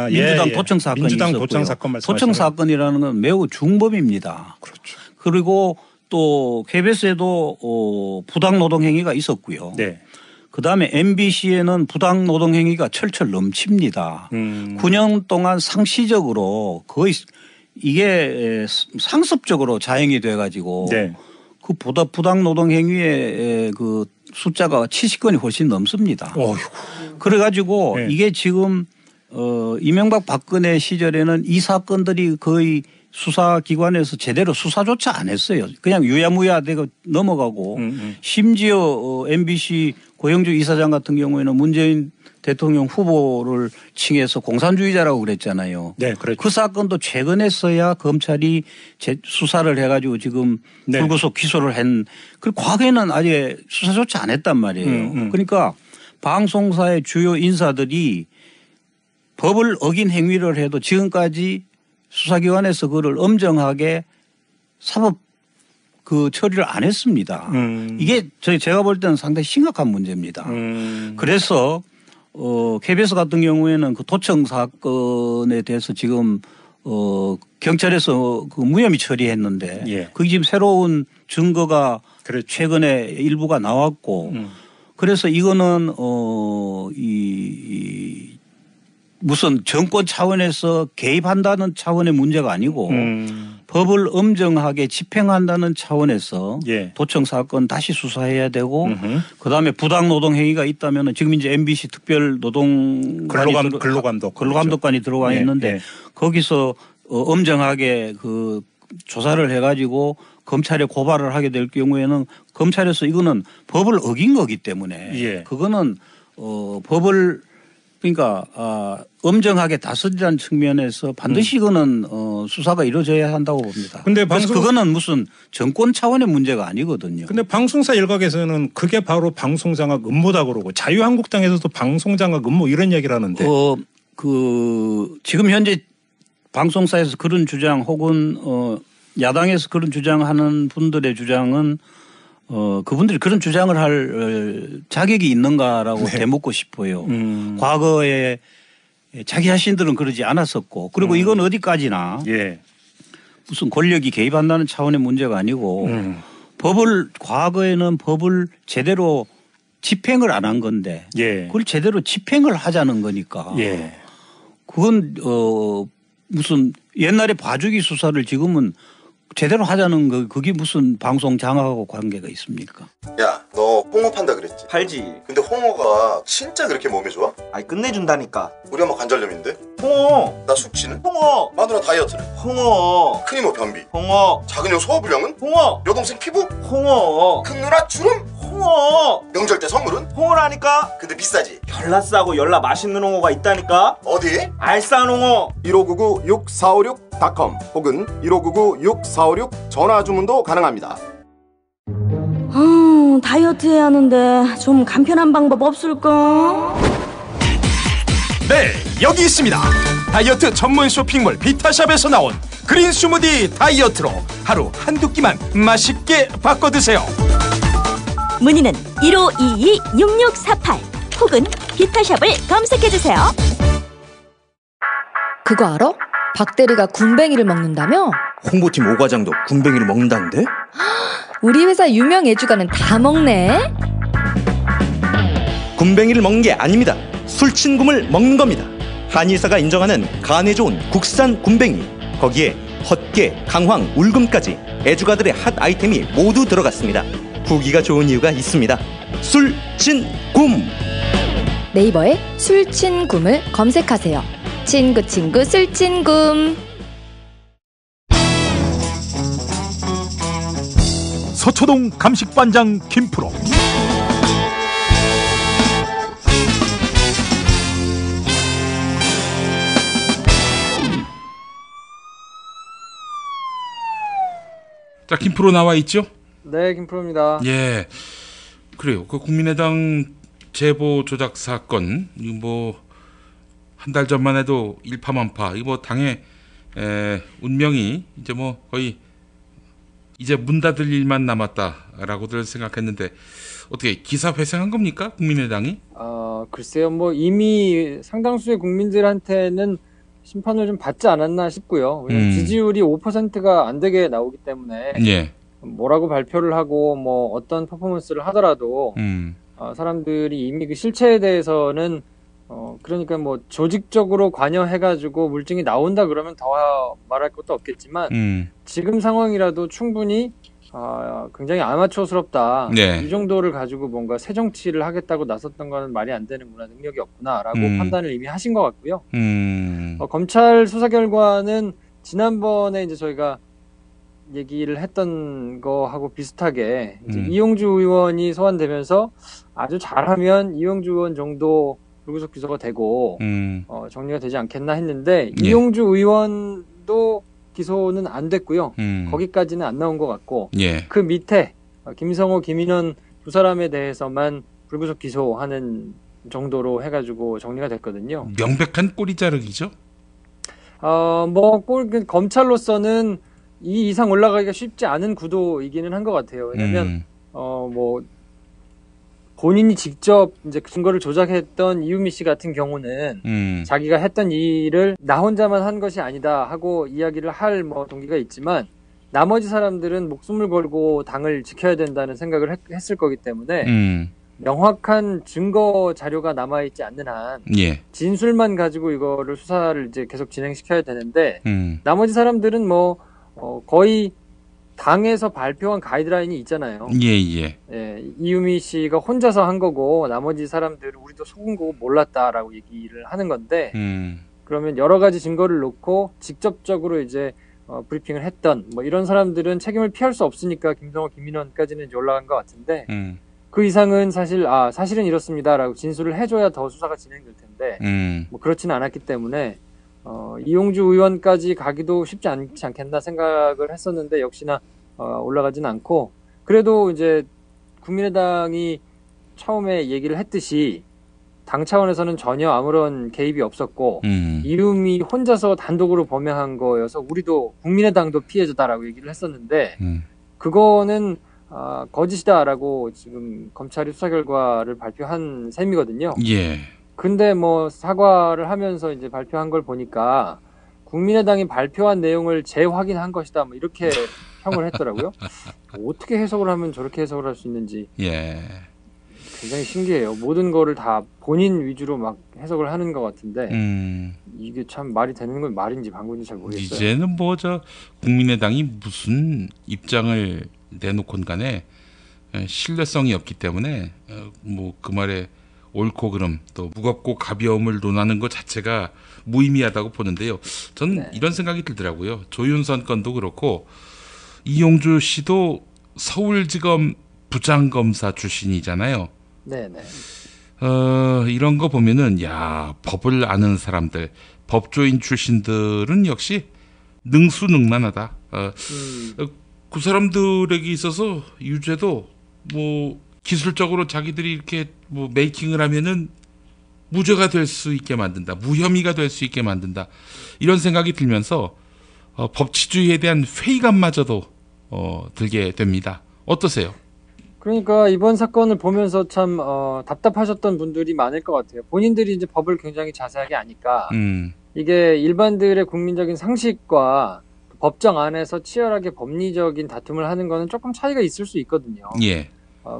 S19: 민주당 도청 사건이 민주당 있었고요. 도청 사건 말씀하시는 도청 사건이라는 건 매우 중범입니다. 그렇죠. 그리고 또 KBS에도 부당 노동 행위가 있었고요. 그다음에 MBC에는 부당 노동 행위가 철철 넘칩니다. 9년 동안 상시적으로 거의 이게 상습적으로 자행이 돼 가지고 그 부당 노동 행위의 그 숫자가 70건이 훨씬 넘습니다. 그래 가지고 이게 지금 이명박 박근혜 시절에는 이 사건들이 거의 수사기관에서 제대로 수사조차 안 했어요. 그냥 유야무야되고 넘어가고 심지어 MBC 고영주 이사장 같은 경우에는 문재인 대통령 후보를 칭해서 공산주의자라고 그랬잖아요. 그렇죠. 그 사건도 최근에서야 검찰이 수사를 해가지고 지금 불구속 기소를 그리고 과거에는 아예 수사조차 안 했단 말이에요. 그러니까 방송사의 주요 인사들이 법을 어긴 행위를 해도 지금까지 수사기관에서 그걸 엄정하게 사법 처리를 안 했습니다. 이게 제가 볼 때는 상당히 심각한 문제입니다. 그래서 KBS 같은 경우에는 그 도청 사건에 대해서 지금 경찰에서 그 무혐의 처리했는데 그게 지금 새로운 증거가 최근에 일부가 나왔고 그래서 이거는 무슨 정권 차원에서 개입한다는 차원의 문제가 아니고 법을 엄정하게 집행한다는 차원에서 도청 사건 다시 수사해야 되고 그다음에 부당 노동 행위가 있다면 지금 이제 MBC 특별 노동 근로감독관이 들어와 있는데 거기서 엄정하게 그 조사를 해가지고 검찰에 고발을 하게 될 경우에는 검찰에서 이거는 법을 어긴 거기 때문에 그거는 법을 그러니까 엄정하게 다스리라는 측면에서 반드시 이거는 수사가 이루어져야 한다고 봅니다. 근데 그래서 그거는 무슨 정권 차원의 문제가 아니거든요.
S20: 근데 방송사 일각에서는 그게 바로 방송장악 음모다 그러고 자유한국당에서도 방송장악 음모 이런 얘기를 하는데
S19: 지금 현재 방송사에서 그런 주장 혹은 야당에서 그런 주장하는 분들의 주장은 그분들이 그런 주장을 할 자격이 있는가라고 되묻고 싶어요. 과거에 자기 자신들은 그러지 않았었고 그리고 이건 어디까지나 무슨 권력이 개입한다는 차원의 문제가 아니고 과거에는 법을 제대로 집행을 안 한 건데 그걸 제대로 집행을 하자는 거니까 그건 무슨 옛날에 봐주기 수사를 지금은 제대로 하자는 거 그게 무슨 방송 장악하고 관계가 있습니까?
S21: 야, 너 홍어 판다 그랬지? 팔지. 근데 홍어가 진짜 그렇게 몸에 좋아? 아니 끝내준다니까. 우리 엄마 관절염인데? 홍어. 나 숙취는? 홍어. 마누라 다이어트는? 홍어. 큰 이모 변비? 홍어. 작은 형 소화불량은? 홍어. 여동생 피부? 홍어. 큰 누나 주름? 홍어. 명절 때 선물은? 홍어라니까. 근데 비싸지? 열나 싸고 열나 맛있는 홍어가 있다니까. 어디? 알싸한 홍어.
S22: 1599-6456.com 혹은 1599-6456 전화 주문도 가능합니다.
S23: 다이어트 해야 하는데 좀 간편한 방법 없을까?
S7: 네, 여기 있습니다. 다이어트 전문 쇼핑몰 비타샵에서 나온 그린 스무디 다이어트로 하루 한두 끼만 맛있게 바꿔 드세요.
S11: 문의는 1522-6648 혹은 비타샵을 검색해주세요.
S24: 그거 알아? 박대리가 군뱅이를 먹는다며?
S25: 홍보팀 오과장도 군뱅이를 먹는다는데?
S24: 우리 회사 유명 애주가는 다 먹네.
S25: 군뱅이를 먹는 게 아닙니다. 술친굼을 먹는 겁니다. 한의사가 인정하는 간에 좋은 국산 군뱅이, 거기에 헛개, 강황, 울금까지 애주가들의 핫 아이템이 모두 들어갔습니다. 후기가 좋은 이유가 있습니다. 술친굼.
S24: 네이버에 술친굼을 검색하세요. 친구 술친굼.
S26: 서초동 감식반장 김프로.
S3: 자, 김프로 나와 있죠?
S4: 네, 김프로입니다.
S3: 예, 그래요. 그 국민의당 제보 조작 사건, 이거 뭐 한 달 전만 해도 일파만파, 이거 뭐 당의 운명이 이제 뭐 거의 이제 문 닫을 일만 남았다라고들 생각했는데 어떻게 기사 회생한 겁니까, 국민의당이?
S4: 글쎄요, 뭐 이미 상당수의 국민들한테는 심판을 좀 받지 않았나 싶고요. 왜냐면 지지율이 5%가 안 되게 나오기 때문에 뭐라고 발표를 하고 뭐 어떤 퍼포먼스를 하더라도 사람들이 이미 그 실체에 대해서는 그러니까 뭐 조직적으로 관여해가지고 물증이 나온다 그러면 더 말할 것도 없겠지만 지금 상황이라도 충분히 굉장히 아마추어스럽다. 이 정도를 가지고 뭔가 새 정치를 하겠다고 나섰던 거는 말이 안 되는구나, 능력이 없구나라고 판단을 이미 하신 것 같고요. 검찰 수사 결과는 지난번에 이제 저희가 얘기를 했던 거하고 비슷하게 이제 이용주 의원이 소환되면서 아주 잘하면 이용주 의원 정도 불구속 기소가 되고 정리가 되지 않겠나 했는데 이용주 의원도 기소는 안 됐고요. 거기까지는 안 나온 것 같고 그 밑에 김성호, 김인원 두 사람에 대해서만 불구속 기소하는 정도로 해가지고 정리가 됐거든요.
S3: 명백한 꼬리 자르기죠?
S4: 검찰로서는 이 이상 올라가기가 쉽지 않은 구도이기는 한 것 같아요. 왜냐면 뭐 본인이 직접 이제 증거를 조작했던 이유미 씨 같은 경우는 자기가 했던 일을 나 혼자만 한 것이 아니다 하고 이야기를 할 뭐 동기가 있지만 나머지 사람들은 목숨을 걸고 당을 지켜야 된다는 생각을 했을 거기 때문에 명확한 증거 자료가 남아있지 않는 한 진술만 가지고 이거를 수사를 이제 계속 진행시켜야 되는데 나머지 사람들은 뭐 거의 당에서 발표한 가이드라인이 있잖아요. 이유미 씨가 혼자서 한 거고 나머지 사람들은 우리도 속은 거고 몰랐다라고 얘기를 하는 건데 그러면 여러 가지 증거를 놓고 직접적으로 이제 브리핑을 했던 뭐 이런 사람들은 책임을 피할 수 없으니까 김성호, 김인원까지는 이제 올라간 것 같은데 그 이상은 사실은 이렇습니다라고 진술을 해줘야 더 수사가 진행될 텐데 뭐 그렇지는 않았기 때문에 이용주 의원까지 가기도 쉽지 않지 않겠나 생각을 했었는데 역시나 올라가진 않고 그래도 이제 국민의당이 처음에 얘기를 했듯이 당 차원에서는 전혀 아무런 개입이 없었고 이유미 혼자서 단독으로 범행한 거여서 우리도 국민의당도 피해자다라고 얘기를 했었는데 그거는 거짓이다라고 지금 검찰이 수사 결과를 발표한 셈이거든요. 근데 뭐 사과를 하면서 이제 발표한 걸 보니까 국민의당이 발표한 내용을 재확인한 것이다. 뭐 이렇게 평을 했더라고요. 어떻게 해석을 하면 저렇게 해석을 할 수 있는지.
S3: 예.
S4: 굉장히 신기해요. 모든 거를 다 본인 위주로 막 해석을 하는 것 같은데 이게 참 말이 되는 건 말인지 방구인지 잘 모르겠어요.
S3: 이제는 뭐 저 국민의당이 무슨 입장을 내놓건 간에 신뢰성이 없기 때문에 뭐 그 말에 옳고 그름 또 무겁고 가벼움을 논하는 것 자체가 무의미하다고 보는데요. 저는 이런 생각이 들더라고요. 조윤선 건도 그렇고 이용주 씨도 서울지검 부장검사 출신이잖아요.
S4: 네네.
S3: 이런 거 보면은 야 법을 아는 사람들, 법조인 출신들은 역시 능수능란하다. 그 사람들에게 있어서 유죄도 뭐 기술적으로 자기들이 이렇게 뭐 메이킹을 하면은 무죄가 될 수 있게 만든다, 무혐의가 될 수 있게 만든다 이런 생각이 들면서 법치주의에 대한 회의감마저도 들게 됩니다. 어떠세요?
S4: 그러니까 이번 사건을 보면서 참 답답하셨던 분들이 많을 것 같아요. 본인들이 이제 법을 굉장히 자세하게 아니까 이게 일반들의 국민적인 상식과 법정 안에서 치열하게 법리적인 다툼을 하는 거는 조금 차이가 있을 수 있거든요.
S3: 예.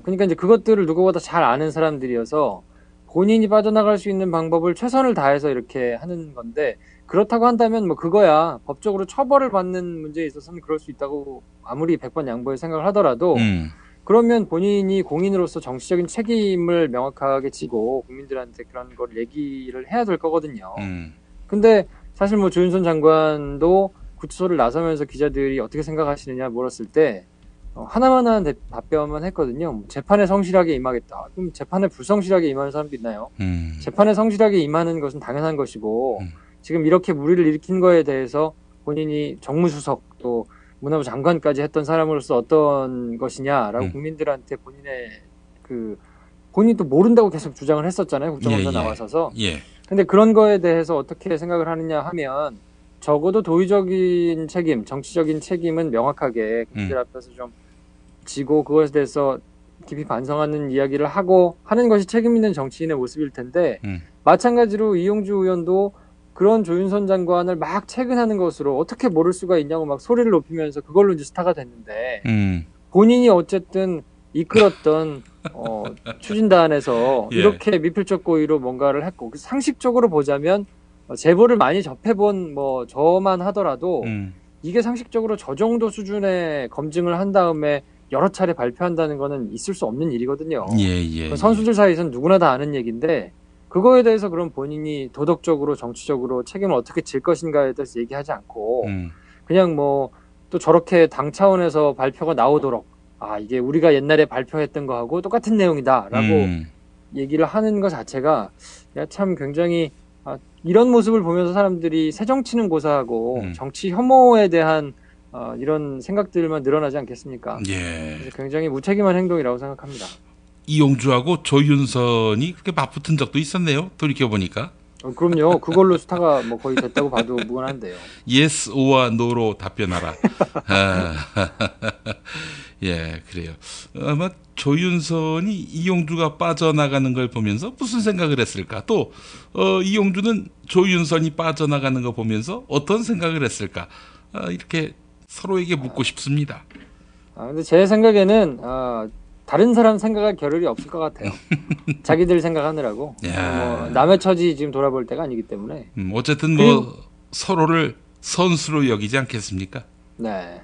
S4: 그러니까 이제 그것들을 누구보다 잘 아는 사람들이어서 본인이 빠져나갈 수 있는 방법을 최선을 다해서 이렇게 하는 건데 그렇다고 한다면 뭐 그거야 법적으로 처벌을 받는 문제에 있어서는 그럴 수 있다고 아무리 100번 양보의 생각을 하더라도 그러면 본인이 공인으로서 정치적인 책임을 명확하게 지고 국민들한테 그런 걸 얘기를 해야 될 거거든요. 근데 사실 뭐 조윤선 장관도 구치소를 나서면서 기자들이 어떻게 생각하시느냐 물었을 때 하나만한 답변만 했거든요. 재판에 성실하게 임하겠다. 그럼 재판에 불성실하게 임하는 사람도 있나요? 재판에 성실하게 임하는 것은 당연한 것이고 지금 이렇게 무리를 일으킨 거에 대해서 본인이 정무수석 또 문화부 장관까지 했던 사람으로서 어떤 것이냐라고 국민들한테 본인이 또 모른다고 계속 주장을 했었잖아요. 국정원에 나와서서. 근데 그런 거에 대해서 어떻게 생각을 하느냐 하면 적어도 도의적인 책임, 정치적인 책임은 명확하게 국민들 앞에서 좀 지고 그것에 대해서 깊이 반성하는 이야기를 하고 하는 것이 책임 있는 정치인의 모습일 텐데 마찬가지로 이용주 의원도 그런 조윤선 장관을 막 체근하는 것으로 어떻게 모를 수가 있냐고 막 소리를 높이면서 그걸로 이제 스타가 됐는데 본인이 어쨌든 이끌었던 추진단에서 이렇게 미필적 고의로 뭔가를 했고 상식적으로 보자면 제보를 많이 접해본 뭐 저만 하더라도 이게 상식적으로 저 정도 수준의 검증을 한 다음에 여러 차례 발표한다는 거는 있을 수 없는 일이거든요. 선수들 사이에서는 누구나 다 아는 얘기인데 그거에 대해서 그럼 본인이 도덕적으로 정치적으로 책임을 어떻게 질 것인가에 대해서 얘기하지 않고 그냥 뭐 또 저렇게 당 차원에서 발표가 나오도록 이게 우리가 옛날에 발표했던 거하고 똑같은 내용이다라고 얘기를 하는 것 자체가 참 굉장히 이런 모습을 보면서 사람들이 새정치는 고사하고 정치 혐오에 대한 이런 생각들만 늘어나지 않겠습니까? 그래서 굉장히 무책임한 행동이라고 생각합니다.
S3: 이용주하고 조윤선이 그렇게 맞붙은 적도 있었네요. 돌이켜보니까.
S4: 그럼요. 그걸로 스타가 뭐 거의 됐다고 봐도 무관한데요.
S3: Yes, O와 No로 답변하라. 예, 그래요. 아마 조윤선이 이용주가 빠져나가는 걸 보면서 무슨 생각을 했을까? 또 이용주는 조윤선이 빠져나가는 거 보면서 어떤 생각을 했을까? 이렇게 서로에게 묻고 싶습니다.
S4: 근데 제 생각에는 다른 사람 생각할 겨를이 없을 것 같아요. 자기들 생각하느라고. 뭐 남의 처지 지금 돌아볼 때가 아니기 때문에.
S3: 어쨌든 뭐 서로를 선수로 여기지 않겠습니까?
S4: 네.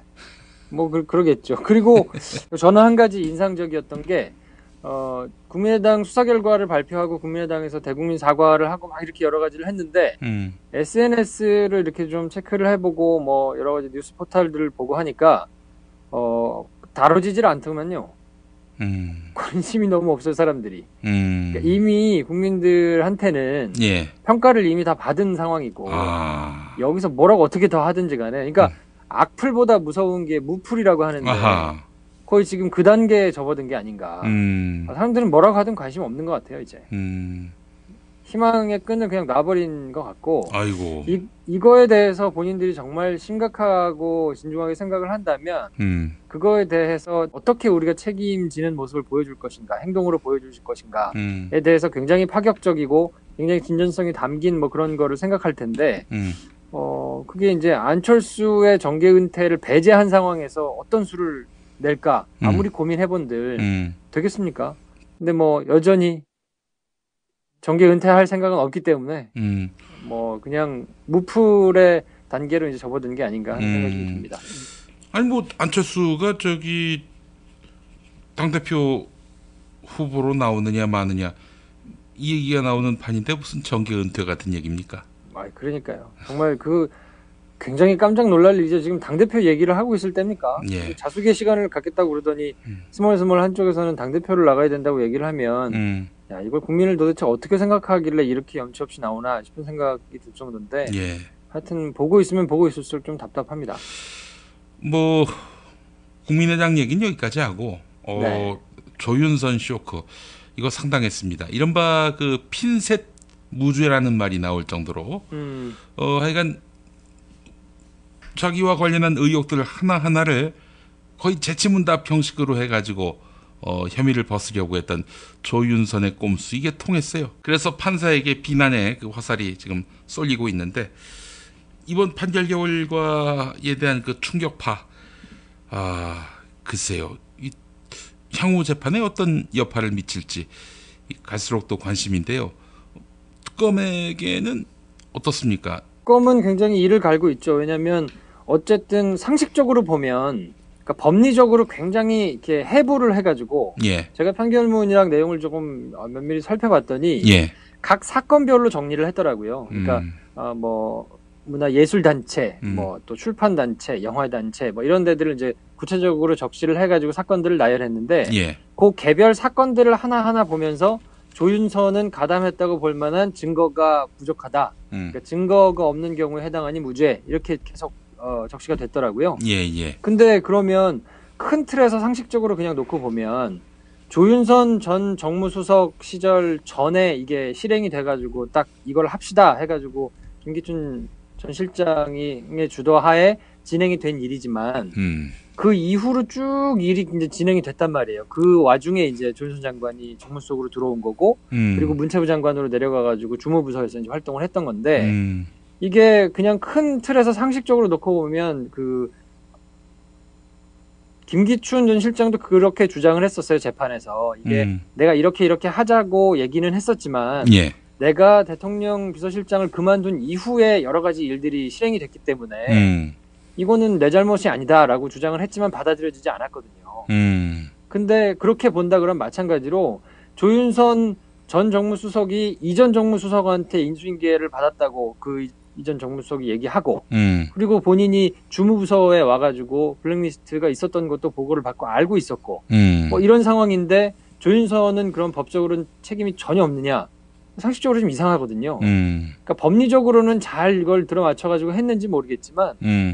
S4: 뭐 그러겠죠. 그리고 저는 한 가지 인상적이었던 게 국민의당 수사 결과를 발표하고 국민의당에서 대국민 사과를 하고 막 이렇게 여러 가지를 했는데 SNS를 이렇게 좀 체크를 해보고 뭐 여러 가지 뉴스 포털들을 보고 하니까 다뤄지질 않더만요. 관심이 너무 없어요, 사람들이. 그러니까 이미 국민들한테는 평가를 이미 다 받은 상황이고 여기서 뭐라고 어떻게 더 하든지 간에 그러니까 악플보다 무서운 게 무플이라고 하는데 거의 지금 그 단계에 접어든 게 아닌가. 사람들은 뭐라고 하든 관심 없는 것 같아요, 이제. 희망의 끈을 그냥 놔버린 것 같고
S3: 아이고.
S4: 이거에 대해서 본인들이 정말 심각하고 진중하게 생각을 한다면 그거에 대해서 어떻게 우리가 책임지는 모습을 보여줄 것인가, 행동으로 보여줄 것인가에 대해서 굉장히 파격적이고 굉장히 진전성이 담긴 뭐 그런 거를 생각할 텐데 그게 이제 안철수의 정계 은퇴를 배제한 상황에서 어떤 수를 낼까 아무리 고민해본들 되겠습니까? 근데 뭐 여전히 정계 은퇴할 생각은 없기 때문에 뭐 그냥 무풀의 단계로 이제 접어든 게 아닌가 하는 생각이 듭니다.
S3: 아니 뭐 안철수가 저기 당대표 후보로 나오느냐 마느냐 이 얘기가 나오는 판인데 무슨 정계 은퇴 같은 얘기입니까?
S4: 그러니까요. 정말 굉장히 깜짝 놀랄 일이죠. 지금 당대표 얘기를 하고 있을 때입니까?
S3: 예.
S4: 자숙의 시간을 갖겠다고 그러더니 스멀스멀 한쪽에서는 당대표를 나가야 된다고 얘기를 하면 야, 이걸 국민을 도대체 어떻게 생각하길래 이렇게 염치 없이 나오나 싶은 생각이 들 정도인데
S3: 예.
S4: 하여튼 보고 있으면 보고 있을수록 좀 답답합니다.
S3: 뭐 국민의당 얘기는 여기까지 하고
S4: 네.
S3: 조윤선 쇼크 이거 상당했습니다. 이른바 그 핀셋 무죄라는 말이 나올 정도로 하여간 자기와 관련한 의혹들 하나하나를 거의 재치문답 형식으로 해가지고 혐의를 벗으려고 했던 조윤선의 꼼수 이게 통했어요. 그래서 판사에게 비난의 그 화살이 지금 쏠리고 있는데 이번 판결 결과에 대한 그 충격파 글쎄요. 이 향후 재판에 어떤 여파를 미칠지 갈수록 또 관심인데요. 특검에게는 어떻습니까?
S4: 특검은 굉장히 이를 갈고 있죠. 왜냐하면 어쨌든 상식적으로 보면 그러니까 법리적으로 굉장히 이렇게 해부를 해가지고
S3: 예.
S4: 제가 판결문이랑 내용을 조금 면밀히 살펴봤더니
S3: 예.
S4: 각 사건별로 정리를 했더라고요. 그러니까 뭐 문화예술단체, 뭐 또 출판단체, 영화단체 뭐 이런 데들을 이제 구체적으로 적시를 해가지고 사건들을 나열했는데
S3: 예.
S4: 그 개별 사건들을 하나하나 보면서 조윤선은 가담했다고 볼 만한 증거가 부족하다. 그러니까 증거가 없는 경우에 해당하니 무죄 이렇게 계속 적시가 됐더라고요.
S3: 예.
S4: 근데 그러면 큰 틀에서 상식적으로 그냥 놓고 보면 조윤선 전 정무수석 시절 전에 이게 실행이 돼가지고 딱 이걸 합시다 해가지고 김기춘 전 실장의 주도하에 진행이 된 일이지만 그 이후로 쭉 일이 이제 진행이 됐단 말이에요. 그 와중에 이제 조윤선 장관이 정무수석으로 들어온 거고 그리고 문체부 장관으로 내려가가지고 주무부서에서 이제 활동을 했던 건데 이게 그냥 큰 틀에서 상식적으로 놓고 보면 그 김기춘 전 실장도 그렇게 주장을 했었어요. 재판에서 이게 내가 이렇게 하자고 얘기는 했었지만
S3: 예.
S4: 내가 대통령 비서실장을 그만둔 이후에 여러 가지 일들이 실행이 됐기 때문에 이거는 내 잘못이 아니다라고 주장을 했지만 받아들여지지 않았거든요. 근데 그렇게 본다 그러면 마찬가지로 조윤선 전 정무수석이 이전 정무수석한테 인수인계를 받았다고 그 이전 정무수석이 얘기하고 그리고 본인이 주무부서에 와가지고 블랙리스트가 있었던 것도 보고를 받고 알고 있었고 뭐 이런 상황인데 조윤선은 그런 법적으로는 책임이 전혀 없느냐 상식적으로 좀 이상하거든요. 그러니까 법리적으로는 잘 이걸 들어맞춰가지고 했는지 모르겠지만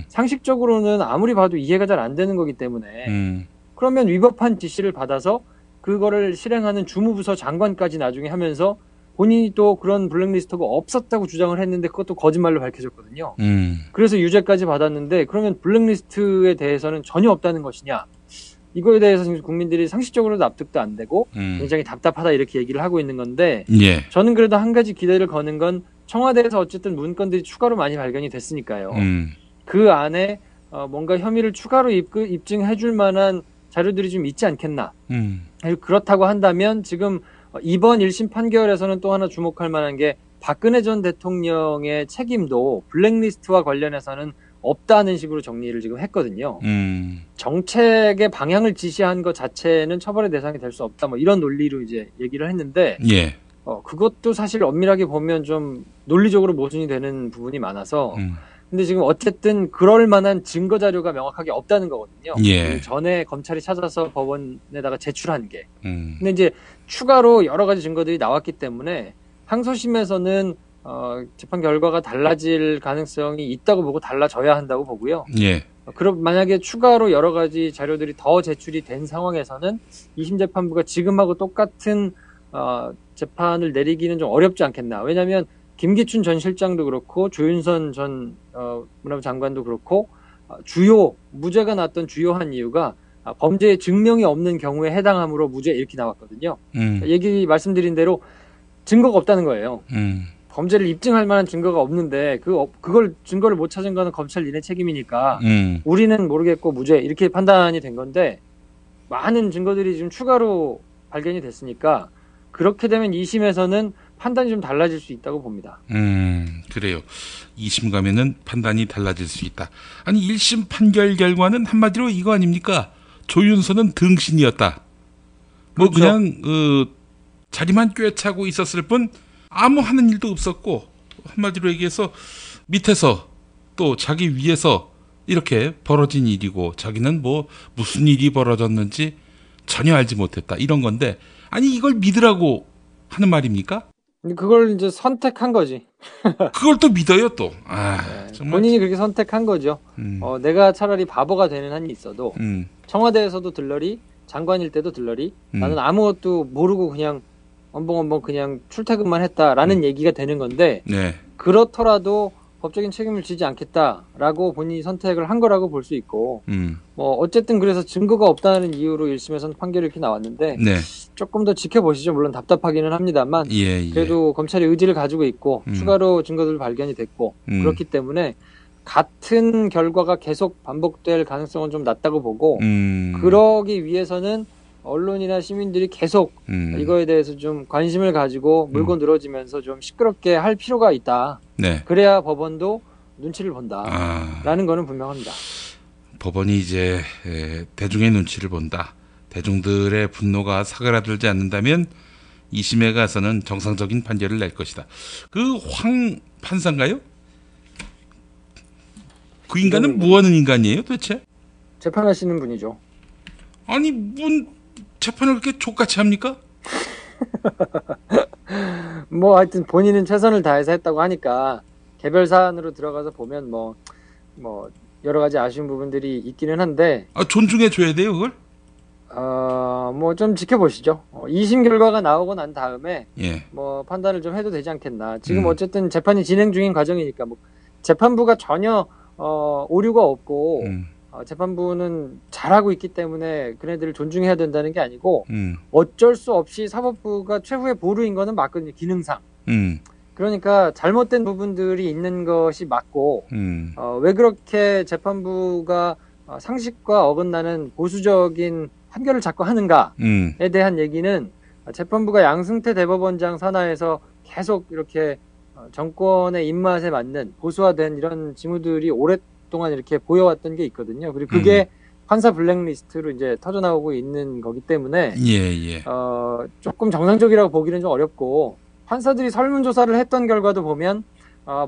S4: 상식적으로는 아무리 봐도 이해가 잘 안 되는 거기 때문에 그러면 위법한 지시를 받아서 그거를 실행하는 주무부서 장관까지 나중에 하면서 본인이 또 그런 블랙리스트가 없었다고 주장을 했는데 그것도 거짓말로 밝혀졌거든요. 그래서 유죄까지 받았는데 그러면 블랙리스트에 대해서는 전혀 없다는 것이냐. 이거에 대해서 국민들이 상식적으로 납득도 안 되고 굉장히 답답하다 이렇게 얘기를 하고 있는 건데
S3: 예.
S4: 저는 그래도 한 가지 기대를 거는 건 청와대에서 어쨌든 문건들이 추가로 많이 발견이 됐으니까요. 그 안에 뭔가 혐의를 추가로 입증해 줄 만한 자료들이 좀 있지 않겠나. 그렇다고 한다면 지금 이번 1심 판결에서는 또 하나 주목할 만한 게 박근혜 전 대통령의 책임도 블랙리스트와 관련해서는 없다는 식으로 정리를 지금 했거든요. 정책의 방향을 지시한 것 자체는 처벌의 대상이 될 수 없다. 뭐 이런 논리로 이제 얘기를 했는데,
S3: 예.
S4: 그것도 사실 엄밀하게 보면 좀 논리적으로 모순이 되는 부분이 많아서. 근데 지금 어쨌든 그럴 만한 증거 자료가 명확하게 없다는 거거든요.
S3: 예.
S4: 전에 검찰이 찾아서 법원에다가 제출한 게. 근데 이제 추가로 여러 가지 증거들이 나왔기 때문에 항소심에서는 재판 결과가 달라질 가능성이 있다고 보고 달라져야 한다고 보고요.
S3: 예.
S4: 그럼 만약에 추가로 여러 가지 자료들이 더 제출이 된 상황에서는 2심 재판부가 지금하고 똑같은 재판을 내리기는 좀 어렵지 않겠나. 왜냐하면 김기춘 전 실장도 그렇고 조윤선 전 문화부 장관도 그렇고 무죄가 났던 주요한 이유가 범죄의 증명이 없는 경우에 해당함으로 무죄 이렇게 나왔거든요. 얘기 말씀드린 대로 증거가 없다는 거예요. 범죄를 입증할 만한 증거가 없는데 그걸 증거를 못 찾은 거는 검찰 니네 책임이니까 우리는 모르겠고 무죄 이렇게 판단이 된 건데 많은 증거들이 지금 추가로 발견이 됐으니까 그렇게 되면 2심에서는 판단이 좀 달라질 수 있다고 봅니다.
S3: 그래요. 2심 가면은 판단이 달라질 수 있다. 아니 1심 판결 결과는 한마디로 이거 아닙니까? 조윤선은 등신이었다. 뭐
S4: 그렇죠.
S3: 그냥 자리만 꿰차고 있었을 뿐 아무 하는 일도 없었고 한마디로 얘기해서 밑에서 또 자기 위에서 이렇게 벌어진 일이고 자기는 뭐 무슨 일이 벌어졌는지 전혀 알지 못했다 이런 건데 아니 이걸 믿으라고 하는 말입니까?
S4: 그걸 이제 선택한 거지.
S3: 그걸 또 믿어요 또. 정말.
S4: 본인이 그렇게 선택한 거죠. 내가 차라리 바보가 되는 한이 있어도 청와대에서도 들러리 장관일 때도 들러리 나는 아무것도 모르고 그냥 엄벙엄벙 그냥 출퇴근만 했다라는 얘기가 되는 건데
S3: 네.
S4: 그렇더라도 법적인 책임을 지지 않겠다라고 본인이 선택을 한 거라고 볼 수 있고 뭐 어쨌든 그래서 증거가 없다는 이유로 1심에서는 판결이 이렇게 나왔는데
S3: 네.
S4: 조금 더 지켜보시죠. 물론 답답하기는 합니다만 그래도 검찰이 의지를 가지고 있고 추가로 증거들 발견이 됐고 그렇기 때문에 같은 결과가 계속 반복될 가능성은 좀 낮다고 보고 그러기 위해서는 언론이나 시민들이 계속 이거에 대해서 좀 관심을 가지고 물고 늘어지면서 좀 시끄럽게 할 필요가 있다.
S3: 네.
S4: 그래야 법원도 눈치를 본다라는 거는 분명합니다.
S3: 법원이 이제 대중의 눈치를 본다. 대중들의 분노가 사그라들지 않는다면 2심에 가서는 정상적인 판결을 낼 것이다. 그 황 판사인가요? 그 인간은 뭐 하는 인간이에요 도대체?
S4: 재판하시는 분이죠.
S3: 아니 뭔 재판을 그렇게 족같이 합니까?
S4: 뭐 하여튼 본인은 최선을 다해서 했다고 하니까 개별 사안으로 들어가서 보면 뭐 여러 가지 아쉬운 부분들이 있기는 한데
S3: 존중해 줘야 돼요 그걸?
S4: 뭐 좀 지켜보시죠. 2심 결과가 나오고 난 다음에
S3: 예.
S4: 뭐 판단을 좀 해도 되지 않겠나. 지금 어쨌든 재판이 진행 중인 과정이니까 뭐 재판부가 전혀 오류가 없고 재판부는 잘하고 있기 때문에 그네들을 존중해야 된다는 게 아니고 어쩔 수 없이 사법부가 최후의 보루인 거는 맞거든요. 기능상. 그러니까 잘못된 부분들이 있는 것이 맞고 왜 그렇게 재판부가 상식과 어긋나는 보수적인 판결을 자꾸 하는가에 대한 얘기는 재판부가 양승태 대법원장 산하에서 계속 이렇게 정권의 입맛에 맞는 보수화된 이런 징후들이 오랫동안 이렇게 보여왔던 게 있거든요. 그리고 그게 판사 블랙리스트로 이제 터져나오고 있는 거기 때문에 조금 정상적이라고 보기는 좀 어렵고 판사들이 설문조사를 했던 결과도 보면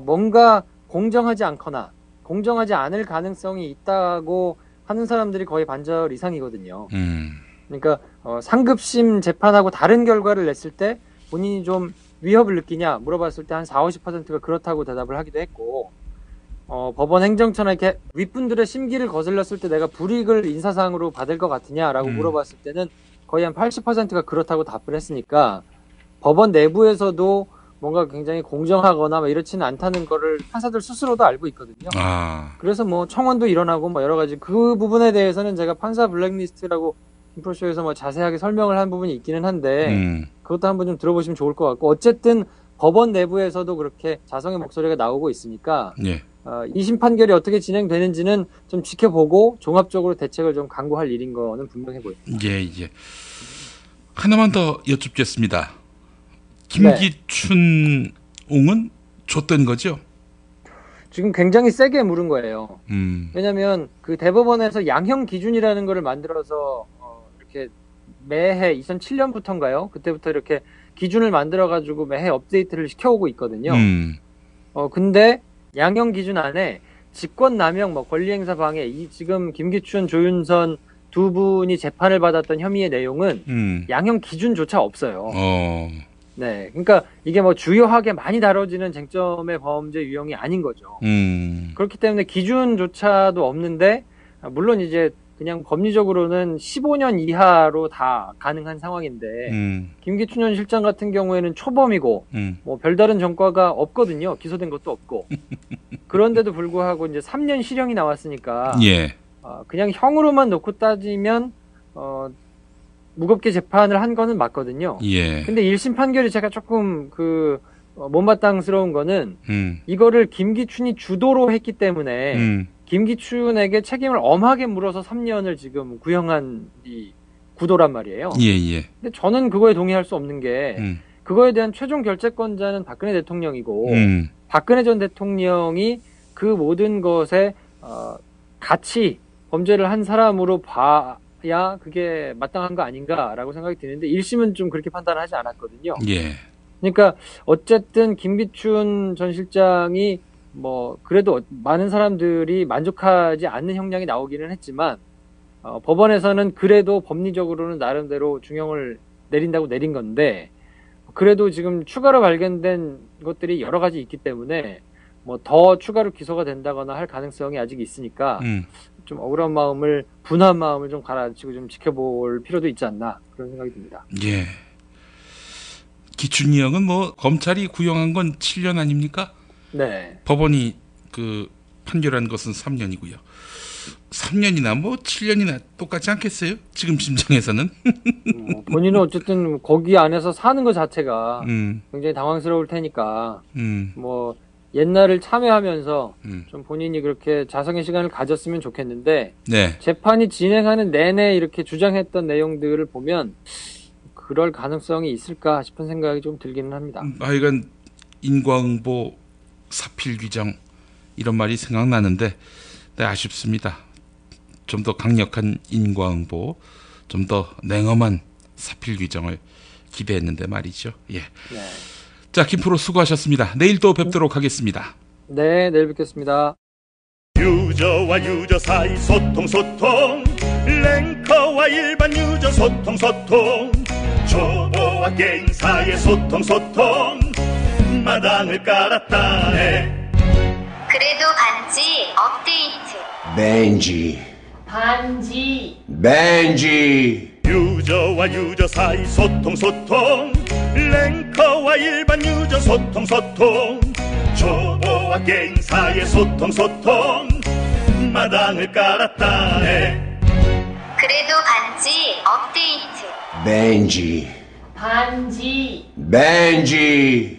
S4: 뭔가 공정하지 않거나 공정하지 않을 가능성이 있다고 하는 사람들이 거의 반절 이상이거든요. 그러니까 상급심 재판하고 다른 결과를 냈을 때 본인이 좀 위협을 느끼냐 물어봤을 때 한 40-50%가 그렇다고 대답을 하기도 했고 법원 행정처나 이렇게 윗분들의 심기를 거슬렸을 때 내가 불이익을 인사상으로 받을 것 같으냐라고 물어봤을 때는 거의 한 80%가 그렇다고 답을 했으니까 법원 내부에서도 뭔가 굉장히 공정하거나 뭐 이렇지는 않다는 거를 판사들 스스로도 알고 있거든요. 그래서 뭐 청원도 일어나고 뭐 여러 가지 그 부분에 대해서는 제가 판사 블랙리스트라고 김프로쇼에서 뭐 자세하게 설명을 한 부분이 있기는 한데 그것도 한번 좀 들어보시면 좋을 것 같고 어쨌든 법원 내부에서도 그렇게 자성의 목소리가 나오고 있으니까 2심 판결이 어떻게 진행되는지는 좀 지켜보고 종합적으로 대책을 좀 강구할 일인 거는 분명해 보입니다.
S3: 예. 하나만 더 여쭙겠습니다. 김기춘 옹은 줬던 거죠?
S4: 지금 굉장히 세게 물은 거예요. 왜냐하면 그 대법원에서 양형 기준이라는 거를 만들어서 이렇게 매해 2007년부터인가요? 그때부터 이렇게 기준을 만들어가지고 매해 업데이트를 시켜오고 있거든요. 근데 양형 기준 안에 직권남용, 뭐 권리행사 방해, 이 지금 김기춘, 조윤선 두 분이 재판을 받았던 혐의의 내용은 양형 기준조차 없어요. 네, 그러니까 이게 뭐 주요하게 많이 다뤄지는 쟁점의 범죄 유형이 아닌 거죠. 그렇기 때문에 기준조차도 없는데 물론 이제 그냥 법리적으로는 15년 이하로 다 가능한 상황인데 김기춘 전 실장 같은 경우에는 초범이고 뭐 별다른 전과가 없거든요. 기소된 것도 없고 그런데도 불구하고 이제 3년 실형이 나왔으니까 그냥 형으로만 놓고 따지면 무겁게 재판을 한 거는 맞거든요. 근데 1심 판결이 제가 조금 못마땅스러운 거는 이거를 김기춘이 주도로 했기 때문에 김기춘에게 책임을 엄하게 물어서 3년을 지금 구형한 이 구도란 말이에요.
S3: 예.
S4: 근데 저는 그거에 동의할 수 없는 게 그거에 대한 최종 결재권자는 박근혜 대통령이고 박근혜 전 대통령이 그 모든 것에 같이 범죄를 한 사람으로 봐야 그게 마땅한 거 아닌가라고 생각이 드는데 1심은 좀 그렇게 판단하지 않았거든요.
S3: 예.
S4: 그러니까 어쨌든 김기춘 전 실장이 뭐 그래도 많은 사람들이 만족하지 않는 형량이 나오기는 했지만 법원에서는 그래도 법리적으로는 나름대로 중형을 내린다고 내린 건데 그래도 지금 추가로 발견된 것들이 여러 가지 있기 때문에 뭐 더 추가로 기소가 된다거나 할 가능성이 아직 있으니까 좀 억울한 마음을 분한 마음을 좀 가라앉히고 좀 지켜볼 필요도 있지 않나 그런 생각이 듭니다.
S3: 예. 기춘이 형은 뭐 검찰이 구형한 건 7년 아닙니까?
S4: 네.
S3: 법원이 그 판결한 것은 3년이고요. 3년이나 뭐 7년이나 똑같지 않겠어요? 지금 심정에서는.
S4: 본인은 어쨌든 거기 안에서 사는 것 자체가 굉장히 당황스러울 테니까 뭐 옛날을 참여하면서 좀 본인이 그렇게 자성의 시간을 가졌으면 좋겠는데
S3: 네.
S4: 재판이 진행하는 내내 이렇게 주장했던 내용들을 보면 그럴 가능성이 있을까 싶은 생각이 좀 들기는 합니다.
S3: 하여간 인과응보, 사필 규정 이런 말이 생각나는데 네, 아쉽습니다. 좀 더 강력한 인과응보, 좀 더 냉엄한 사필 규정을 기대했는데 말이죠. 예.
S4: 네.
S3: 자, 김프로 수고하셨습니다. 내일 또 뵙도록 하겠습니다.
S4: 네, 내일 뵙겠습니다.
S2: 유저와 유저 사이 소통 랭커와 일반 유저 소통 초보와 게임 사이의 소통 마당을 깔았다네.
S5: 그래도 반지 업데이트
S2: 벤지 유저와 유저 사이 소통 랭커와 일반 유저 소통 초보와 게임 사이의 소통 마당을 깔았다네.
S5: 그래도 반지 업데이트
S2: 벤지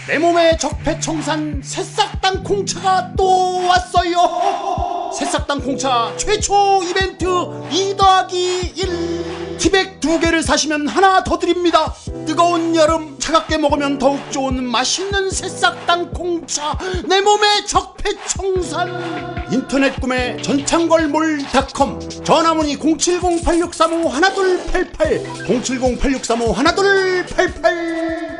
S6: 내 몸에 적폐청산 새싹당 콩차가 또 왔어요. 새싹당 콩차 최초 이벤트 2+1 티백 2개를 사시면 하나 더 드립니다. 뜨거운 여름 차갑게 먹으면 더욱 좋은 맛있는 새싹당 콩차 내 몸에 적폐청산. 인터넷 구매 전창걸몰닷컴 전화문의 070-8635-1288 070-8635-1288.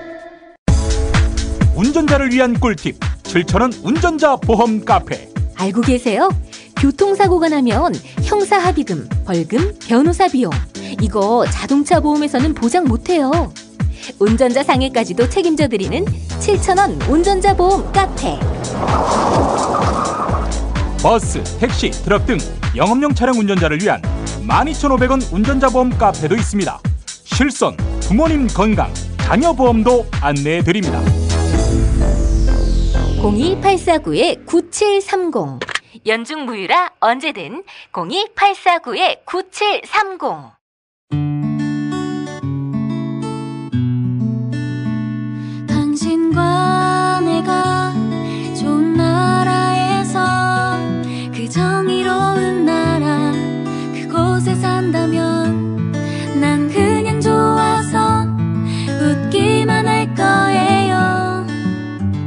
S26: 운전자를 위한 꿀팁 7,000원 운전자 보험 카페.
S1: 알고 계세요? 교통사고가 나면 형사합의금, 벌금, 변호사 비용 이거 자동차 보험에서는 보장 못해요. 운전자 상해까지도 책임져드리는 7,000원 운전자 보험 카페.
S26: 버스, 택시, 트럭 등 영업용 차량 운전자를 위한 12,500원 운전자 보험 카페도 있습니다. 실손, 부모님 건강, 자녀 보험도 안내해드립니다.
S1: 02849-9730 연중 무휴라 언제든 02849-9730.
S10: 당신과 내가 좋은 나라에서 그 정의로운 나라 그곳에 산다면 난 그냥 좋아서 웃기만 할 거예요.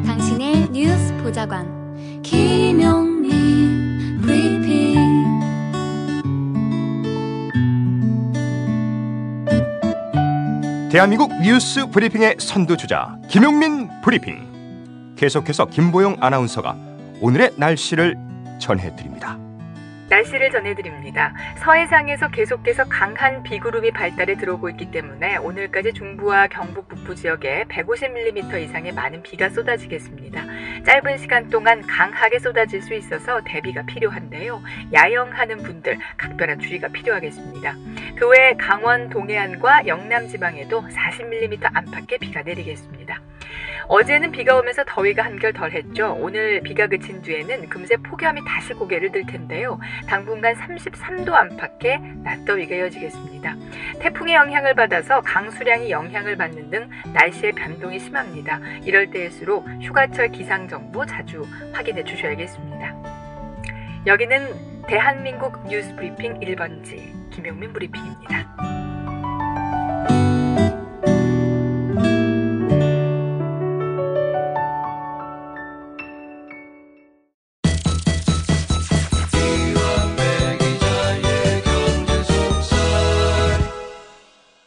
S10: 당신의 뉴스 보좌관 김용민 브리핑.
S7: 대한민국 뉴스 브리핑의 선두주자 김용민 브리핑. 계속해서 김보영 아나운서가 오늘의 날씨를 전해드립니다.
S8: 날씨를 전해드립니다. 서해상에서 계속해서 강한 비구름이 발달해 들어오고 있기 때문에 오늘까지 중부와 경북 북부 지역에 150mm 이상의 많은 비가 쏟아지겠습니다. 짧은 시간 동안 강하게 쏟아질 수 있어서 대비가 필요한데요. 야영하는 분들 각별한 주의가 필요하겠습니다. 그 외에 강원 동해안과 영남 지방에도 40mm 안팎의 비가 내리겠습니다. 어제는 비가 오면서 더위가 한결 덜했죠. 오늘 비가 그친 뒤에는 금세 폭염이 다시 고개를 들 텐데요. 당분간 33도 안팎의 낮더위가 이어지겠습니다. 태풍의 영향을 받아서 강수량이 영향을 받는 등 날씨의 변동이 심합니다. 이럴 때일수록 휴가철 기상정보 자주 확인해 주셔야겠습니다. 여기는 대한민국 뉴스 브리핑 1번지 김용민 브리핑입니다.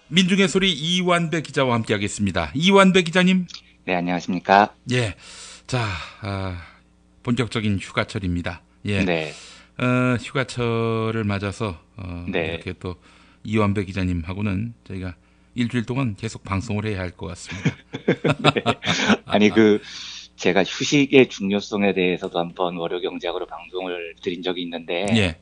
S3: 민중의 소리 이완배 기자와 함께하겠습니다. 이완배 기자님.
S9: 네, 안녕하십니까.
S3: 예, 자 본격적인 휴가철입니다. 예,
S9: 네.
S3: 휴가철을 맞아서
S9: 네.
S3: 이렇게 또 이완배 기자님하고는 저희가 일주일 동안 계속 방송을 해야 할 것 같습니다.
S9: 네. 아니 제가 휴식의 중요성에 대해서도 한번 월요경제학으로 방송을 드린 적이 있는데.
S3: 예.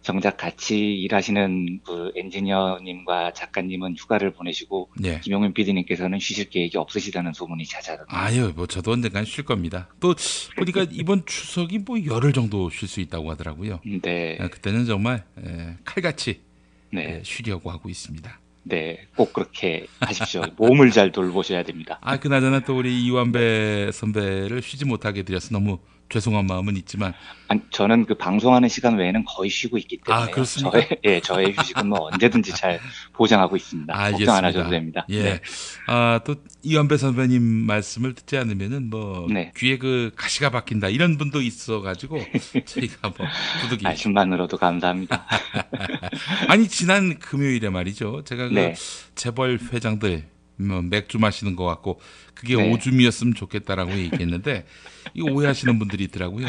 S9: 정작 같이 일하시는 그 엔지니어님과 작가님은 휴가를 보내시고
S3: 네.
S9: 김용민 PD님께서는 쉬실 계획이 없으시다는 소문이 자자하던데.
S3: 아유, 뭐 저도 언젠간 쉴 겁니다. 또 보니까 이번 추석이 뭐 열흘 정도 쉴 수 있다고 하더라고요.
S9: 네.
S3: 그때는 정말 칼같이
S9: 네.
S3: 쉬려고 하고 있습니다.
S9: 네, 꼭 그렇게 하십시오. 몸을 잘 돌보셔야 됩니다.
S3: 그나저나 또 우리 이완배 선배를 쉬지 못하게 드려서 너무 죄송한 마음은 있지만.
S9: 아니, 저는 그 방송하는 시간 외에는 거의 쉬고 있기 때문에.
S3: 그렇습니까?
S9: 저의 휴식은 뭐 언제든지 잘 보장하고 있습니다.
S3: 알겠습니다.
S9: 걱정 안 하셔도 됩니다.
S3: 예.
S9: 네.
S3: 또 이완배 선배님 말씀을 듣지 않으면은 뭐
S9: 네.
S3: 귀에 그 가시가 박힌다 이런 분도 있어가지고 저희가 뭐 부득이.
S9: 말씀만으로도 감사합니다.
S3: 아니 지난 금요일에 말이죠. 제가 그
S9: 네.
S3: 재벌 회장들 맥주 마시는 것 같고 그게
S9: 네.
S3: 오줌이었으면 좋겠다라고 얘기했는데 이거 오해하시는 분들이 있더라고요.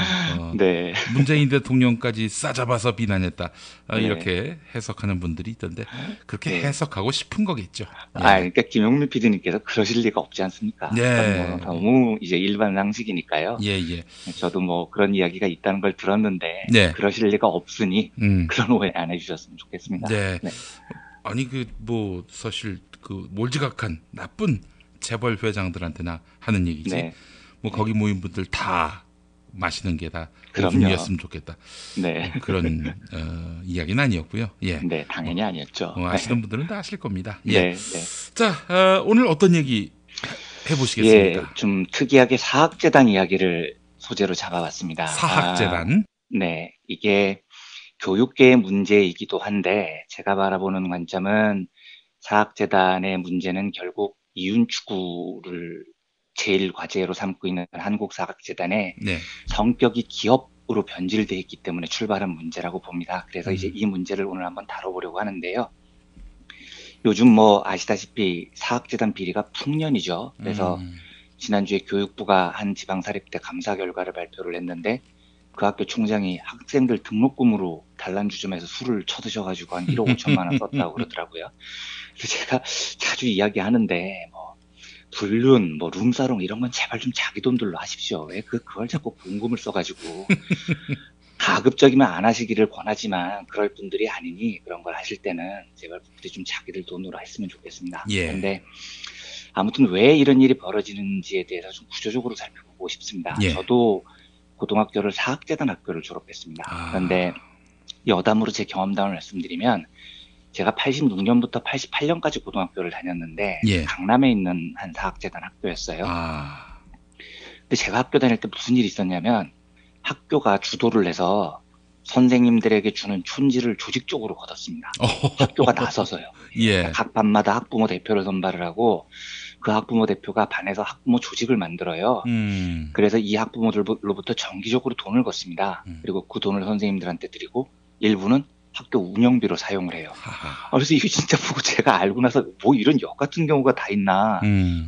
S9: 네.
S3: 문재인 대통령까지 싸잡아서 비난했다.
S9: 네.
S3: 이렇게 해석하는 분들이 있던데 그렇게
S9: 네.
S3: 해석하고 싶은 거겠죠. 예.
S9: 그러니까 김용민 PD님께서 그러실 리가 없지 않습니까?
S3: 네.
S9: 뭐 너무 이제 일반 상식이니까요.
S3: 예.
S9: 저도 뭐 그런 이야기가 있다는 걸 들었는데
S3: 네.
S9: 그러실 리가 없으니 그런 오해 안 해주셨으면 좋겠습니다.
S3: 네.
S9: 네.
S3: 아니 뭐 사실 몰지각한 나쁜 재벌 회장들한테나 하는 얘기지.
S9: 네.
S3: 뭐 거기 모인 분들 다 마시는 게 다
S9: 그럼요.
S3: 오줌이었으면 좋겠다.
S9: 네.
S3: 그런 이야기는 아니었고요. 예.
S9: 네, 당연히 아니었죠.
S3: 아시는 분들은 다 아실 겁니다.
S9: 네.
S3: 예. 자, 오늘 어떤 얘기 해보시겠습니까?
S9: 예, 좀 특이하게 사학재단 이야기를 소재로 잡아봤습니다.
S3: 사학재단?
S9: 네, 이게 교육계의 문제이기도 한데 제가 바라보는 관점은 사학재단의 문제는 결국 이윤추구를 제일 과제로 삼고 있는 한국사학재단의
S3: 네.
S9: 성격이 기업으로 변질되어 있기 때문에 출발한 문제라고 봅니다. 그래서 이제 이 문제를 오늘 한번 다뤄보려고 하는데요. 요즘 뭐 아시다시피 사학재단 비리가 풍년이죠. 그래서 지난주에 교육부가 한 지방사립대 감사 결과를 발표를 했는데 그 학교 총장이 학생들 등록금으로 단란주점에서 술을 쳐드셔가지고 한 1억 5천만 원 썼다고 그러더라고요. 그래서 제가 자주 이야기하는데 뭐 불륜, 뭐 룸사롱 이런 건 제발 좀 자기 돈들로 하십시오. 왜 그걸 자꾸 보험금을 써가지고 가급적이면 안 하시기를 권하지만 그럴 분들이 아니니 그런 걸 하실 때는 제발 부디 좀 자기들 돈으로 했으면 좋겠습니다.
S3: 예.
S9: 그런데 아무튼 왜 이런 일이 벌어지는지에 대해서 좀 구조적으로 살펴보고 싶습니다.
S3: 예.
S9: 저도 고등학교를 사학재단 학교를 졸업했습니다. 그런데 여담으로 제 경험담을 말씀드리면 제가 86년부터 88년까지 고등학교를 다녔는데
S3: 예.
S9: 강남에 있는 한 사학재단 학교였어요. 근데 제가 학교 다닐 때 무슨 일이 있었냐면 학교가 주도를 해서 선생님들에게 주는 촌지를 조직적으로 걷었습니다. 학교가 나서서요.
S3: 예.
S9: 각 반마다 학부모 대표를 선발을 하고 그 학부모 대표가 반에서 학부모 조직을 만들어요. 그래서 이 학부모들로부터 정기적으로 돈을 걷습니다. 그리고 그 돈을 선생님들한테 드리고 일부는 학교 운영비로 사용을 해요. 그래서 이거 진짜 보고 제가 알고 나서 뭐 이런 역 같은 경우가 다 있나.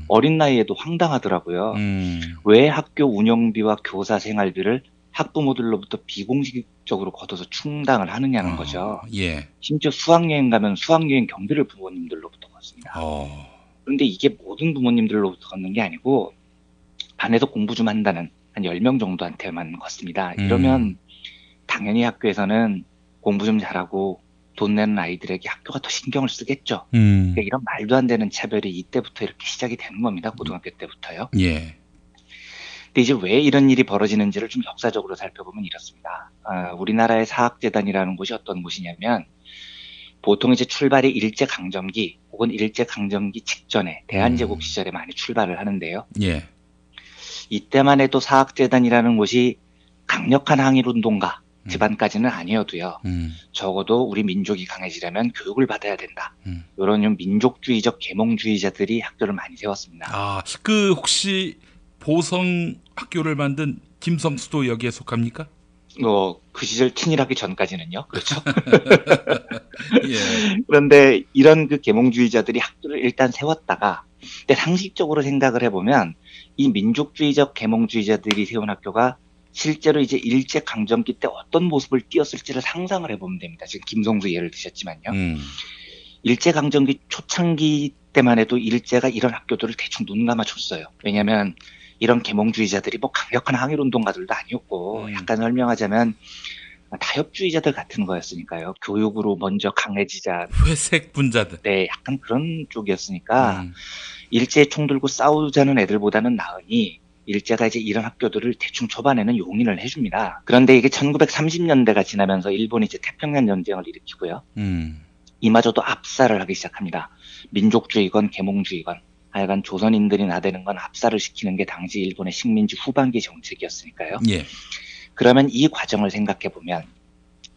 S9: 어린 나이에도 황당하더라고요. 왜 학교 운영비와 교사 생활비를 학부모들로부터 비공식적으로 걷어서 충당을 하느냐는 거죠.
S3: 예.
S9: 심지어 수학여행 가면 수학여행 경비를 부모님들로부터 걷습니다. 그런데 이게 모든 부모님들로부터 걷는 게 아니고 반에서 공부 좀 한다는 한 10명 정도한테만 걷습니다. 이러면 당연히 학교에서는 공부 좀 잘하고 돈 내는 아이들에게 학교가 더 신경을 쓰겠죠. 그러니까 이런 말도 안 되는 차별이 이때부터 이렇게 시작이 되는 겁니다. 고등학교 때부터요.
S3: 예.
S9: 근데 이제 왜 이런 일이 벌어지는지를 좀 역사적으로 살펴보면 이렇습니다. 우리나라의 사학재단이라는 곳이 어떤 곳이냐면 보통 이제 출발이 일제강점기 혹은 일제강점기 직전에 대한제국 시절에 많이 출발을 하는데요.
S3: 예.
S9: 이때만 해도 사학재단이라는 곳이 강력한 항일운동가 집안까지는 아니어도요. 적어도 우리 민족이 강해지려면 교육을 받아야 된다. 이런 좀 민족주의적 계몽주의자들이 학교를 많이 세웠습니다.
S3: 아, 그 혹시 보성 학교를 만든 김성수도 여기에 속합니까?
S9: 그 시절 친일하기 전까지는요. 그렇죠.
S3: 예.
S9: 그런데 이런 그 계몽주의자들이 학교를 일단 세웠다가, 근데 상식적으로 생각을 해보면 이 민족주의적 계몽주의자들이 세운 학교가 실제로 이제 일제강점기 때 어떤 모습을 띄었을지를 상상을 해보면 됩니다. 지금 김성수 예를 드셨지만요. 일제강점기 초창기 때만 해도 일제가 이런 학교들을 대충 눈 감아줬어요. 왜냐하면 이런 계몽주의자들이 뭐 강력한 항일운동가들도 아니었고 약간 설명하자면 타협주의자들 같은 거였으니까요. 교육으로 먼저 강해지자.
S3: 회색 분자들.
S9: 네, 약간 그런 쪽이었으니까 일제에 총 들고 싸우자는 애들보다는 나으니 일제가 이제 이런 학교들을 대충 초반에는 용인을 해줍니다. 그런데 이게 1930년대가 지나면서 일본이 이제 태평양 전쟁을 일으키고요. 이마저도 압살을 하기 시작합니다. 민족주의건 계몽주의건 하여간 조선인들이 나대는 건 압살을 시키는 게 당시 일본의 식민지 후반기 정책이었으니까요.
S3: 예.
S9: 그러면 이 과정을 생각해 보면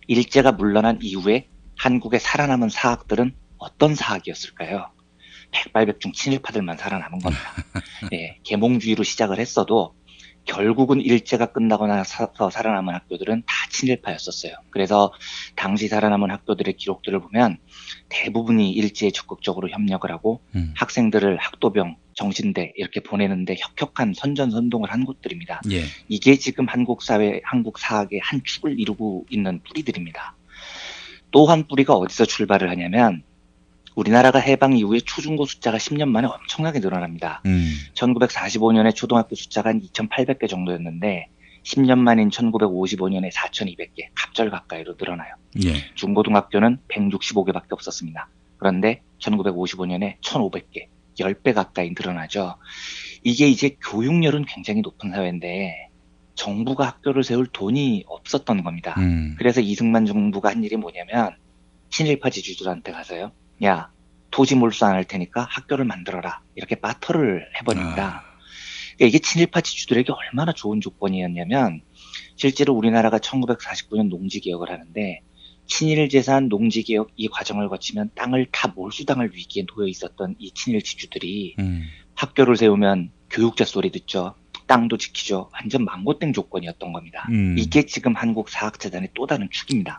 S9: 일제가 물러난 이후에 한국에 살아남은 사학들은 어떤 사학이었을까요? 백발백중 친일파들만 살아남은 겁니다. 예, 계몽주의로 시작을 했어도 결국은 일제가 끝나고 나서 살아남은 학교들은 다 친일파였었어요. 그래서 당시 살아남은 학교들의 기록들을 보면 대부분이 일제에 적극적으로 협력을 하고 학생들을 학도병, 정신대 이렇게 보내는데 혁혁한 선전선동을 한 곳들입니다.
S3: 예.
S9: 이게 지금 한국 사회, 한국 사학의 한 축을 이루고 있는 뿌리들입니다. 또 한 뿌리가 어디서 출발을 하냐면 우리나라가 해방 이후에 초중고 숫자가 10년 만에 엄청나게 늘어납니다. 1945년에 초등학교 숫자가 한 2,800개 정도였는데 10년 만인 1955년에 4,200개, 갑절 가까이로 늘어나요.
S3: 예.
S9: 중고등학교는 165개밖에 없었습니다. 그런데 1955년에 1,500개, 10배 가까이 늘어나죠. 이게 이제 교육열은 굉장히 높은 사회인데 정부가 학교를 세울 돈이 없었던 겁니다. 그래서 이승만 정부가 한 일이 뭐냐면 친일파 지주들한테 가서요. 야, 토지 몰수 안 할 테니까 학교를 만들어라. 이렇게 바터를 해버립니다. 그러니까 이게 친일파 지주들에게 얼마나 좋은 조건이었냐면 실제로 우리나라가 1949년 농지개혁을 하는데 친일 재산 농지개혁 이 과정을 거치면 땅을 다 몰수당할 위기에 놓여 있었던 이 친일 지주들이 학교를 세우면 교육자 소리 듣죠. 땅도 지키죠. 완전 망고땡 조건이었던 겁니다. 이게 지금 한국 사학재단의 또 다른 축입니다.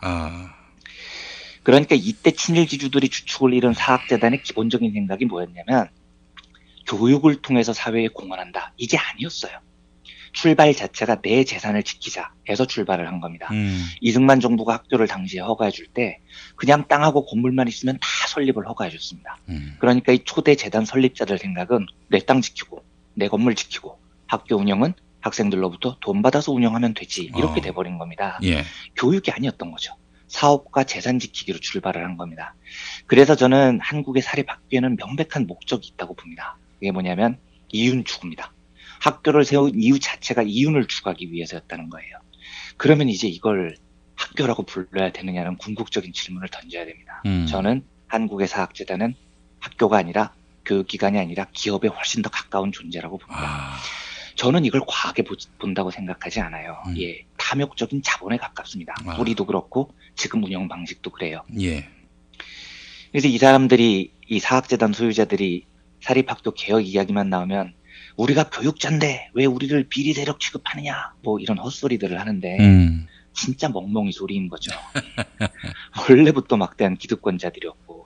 S9: 그러니까 이때 친일 지주들이 주축을 이룬 사학재단의 기본적인 생각이 뭐였냐면 교육을 통해서 사회에 공헌한다. 이게 아니었어요. 출발 자체가 내 재산을 지키자 해서 출발을 한 겁니다. 이승만 정부가 학교를 당시에 허가해 줄 때 그냥 땅하고 건물만 있으면 다 설립을 허가해 줬습니다. 그러니까 이 초대 재단 설립자들 생각은 내 땅 지키고 내 건물 지키고 학교 운영은 학생들로부터 돈 받아서 운영하면 되지 이렇게 돼버린 겁니다.
S3: 예.
S9: 교육이 아니었던 거죠. 사업과 재산 지키기로 출발을 한 겁니다. 그래서 저는 한국의 사립학교에는 명백한 목적이 있다고 봅니다. 그게 뭐냐면 이윤 추구입니다. 학교를 세운 이유 자체가 이윤을 추구하기 위해서였다는 거예요. 그러면 이제 이걸 학교라고 불러야 되느냐는 궁극적인 질문을 던져야 됩니다. 저는 한국의 사학재단은 학교가 아니라 교육기관이 아니라 기업에 훨씬 더 가까운 존재라고 봅니다. 저는 이걸 과하게 본다고 생각하지 않아요. 예, 탐욕적인 자본에 가깝습니다. 우리도 그렇고 지금 운영 방식도 그래요.
S3: 예.
S9: 그래서 이 사람들이 이 사학재단 소유자들이 사립학교 개혁 이야기만 나오면 우리가 교육자인데 왜 우리를 비리 세력 취급하느냐 뭐 이런 헛소리들을 하는데 진짜 멍멍이 소리인 거죠. 원래부터 막대한 기득권자들이었고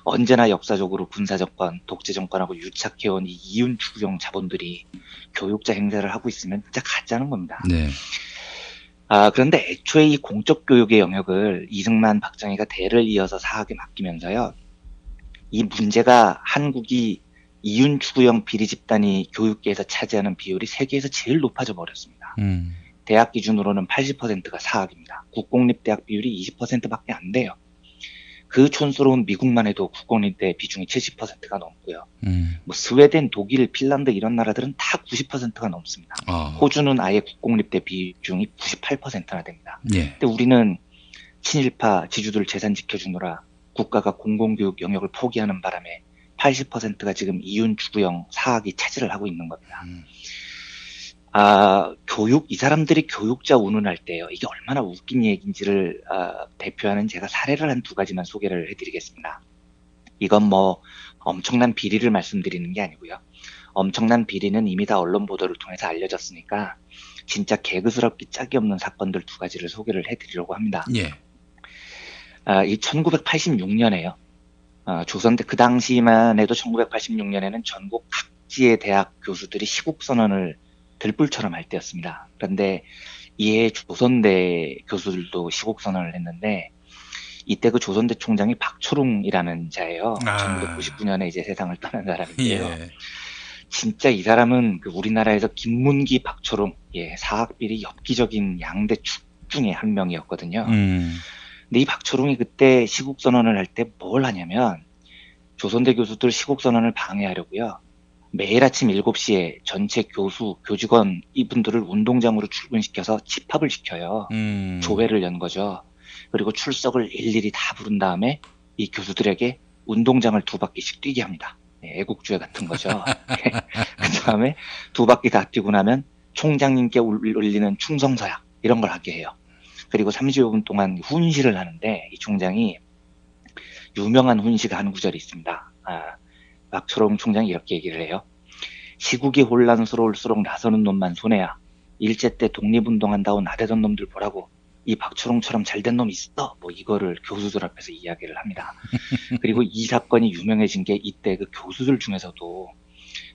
S9: 언제나 역사적으로 군사정권, 독재정권하고 유착해온 이 이윤 추구형 자본들이 교육자 행세를 하고 있으면 진짜 가짜는 겁니다.
S3: 네.
S9: 그런데 애초에 이 공적 교육의 영역을 이승만, 박정희가 대를 이어서 사학에 맡기면서요. 이 문제가 한국이 이윤 추구형 비리 집단이 교육계에서 차지하는 비율이 세계에서 제일 높아져 버렸습니다. 대학 기준으로는 80%가 사학입니다. 국공립대학 비율이 20%밖에 안 돼요. 그 촌스러운 미국만 해도 국공립대 비중이 70%가 넘고요. 뭐 스웨덴, 독일, 핀란드 이런 나라들은 다 90%가 넘습니다. 호주는 아예 국공립대 비중이 98%나 됩니다.
S3: 예.
S9: 근데 우리는 친일파 지주들 재산 지켜주느라 국가가 공공교육 영역을 포기하는 바람에 80%가 지금 이윤 추구형 사학이 차지를 하고 있는 겁니다. 이 사람들이 교육자 운운할 때요. 이게 얼마나 웃긴 얘기인지를 대표하는 제가 사례를 한 2가지만 소개를 해드리겠습니다. 이건 뭐 엄청난 비리를 말씀드리는 게 아니고요. 엄청난 비리는 이미 다 언론 보도를 통해서 알려졌으니까 진짜 개그스럽기 짝이 없는 사건들 2가지를 소개를 해드리려고 합니다.
S3: 예.
S9: 이 1986년에요. 조선대 그 당시만 해도 1986년에는 전국 각지의 대학 교수들이 시국선언을 들불처럼 할 때였습니다. 그런데 이에 조선대 교수들도 시국선언을 했는데 이때 그 조선대 총장이 박초롱이라는 자예요. 1999년에 이제 세상을 떠난 사람인데요.
S3: 예.
S9: 진짜 이 사람은 그 우리나라에서 김문기, 박초롱, 사학비리 엽기적인 양대 축 중에 한 명이었거든요. 근데 이 박초롱이 그때 시국선언을 할 때 뭘 하냐면 조선대 교수들 시국선언을 방해하려고요. 매일 아침 7시에 전체 교수, 교직원 이분들을 운동장으로 출근시켜서 집합을 시켜요. 조회를 연 거죠. 그리고 출석을 일일이 다 부른 다음에 이 교수들에게 운동장을 2바퀴씩 뛰게 합니다. 애국주의 같은 거죠. 그 다음에 2바퀴 다 뛰고 나면 총장님께 울리는 충성서약 이런 걸 하게 해요. 그리고 35분 동안 훈시를 하는데 이 총장이 유명한 훈시가 한 구절이 있습니다. 박초롱 총장이 이렇게 얘기를 해요. 시국이 혼란스러울수록 나서는 놈만 손해야. 일제 때 독립운동한다고 나대던 놈들 보라고. 이 박초롱처럼 잘된 놈 있어? 뭐 이거를 교수들 앞에서 이야기를 합니다. 그리고 이 사건이 유명해진 게 이때 그 교수들 중에서도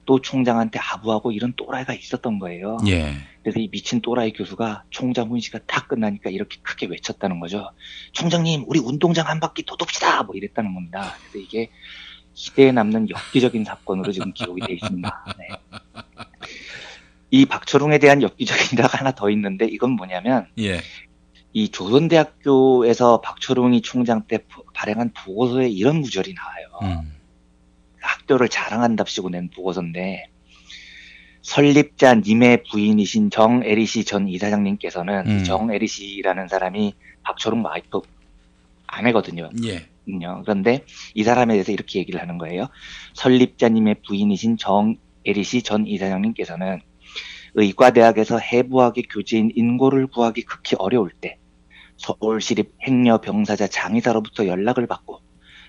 S9: 또 총장한테 아부하고 이런 또라이가 있었던 거예요.
S3: 예.
S9: 그래서 이 미친 또라이 교수가 총장 훈시가 다 끝나니까 이렇게 크게 외쳤다는 거죠. 총장님, 우리 운동장 한 바퀴 더 돕시다! 뭐 이랬다는 겁니다. 그래서 이게 시대에 남는 엽기적인 사건으로 지금 기록이 되어 있습니다. 네. 이 박초롱에 대한 엽기적인 일화가 하나 더 있는데 이건 뭐냐면 이 조선대학교에서 박초롱이 총장 때 발행한 보고서에 이런 구절이 나와요. 학교를 자랑한답시고 낸 보고서인데 설립자 님의 부인이신 정애리 씨 전 이사장님께서는 정애리 씨라는 사람이 박초롱 와이프 아내거든요. 그런데 이 사람에 대해서 이렇게 얘기를 하는 거예요. 설립자님의 부인이신 정애리 씨 전 이사장님께서는 의과대학에서 해부학의 교재인 인고를 구하기 극히 어려울 때 서울시립 행여병사자 장의사로부터 연락을 받고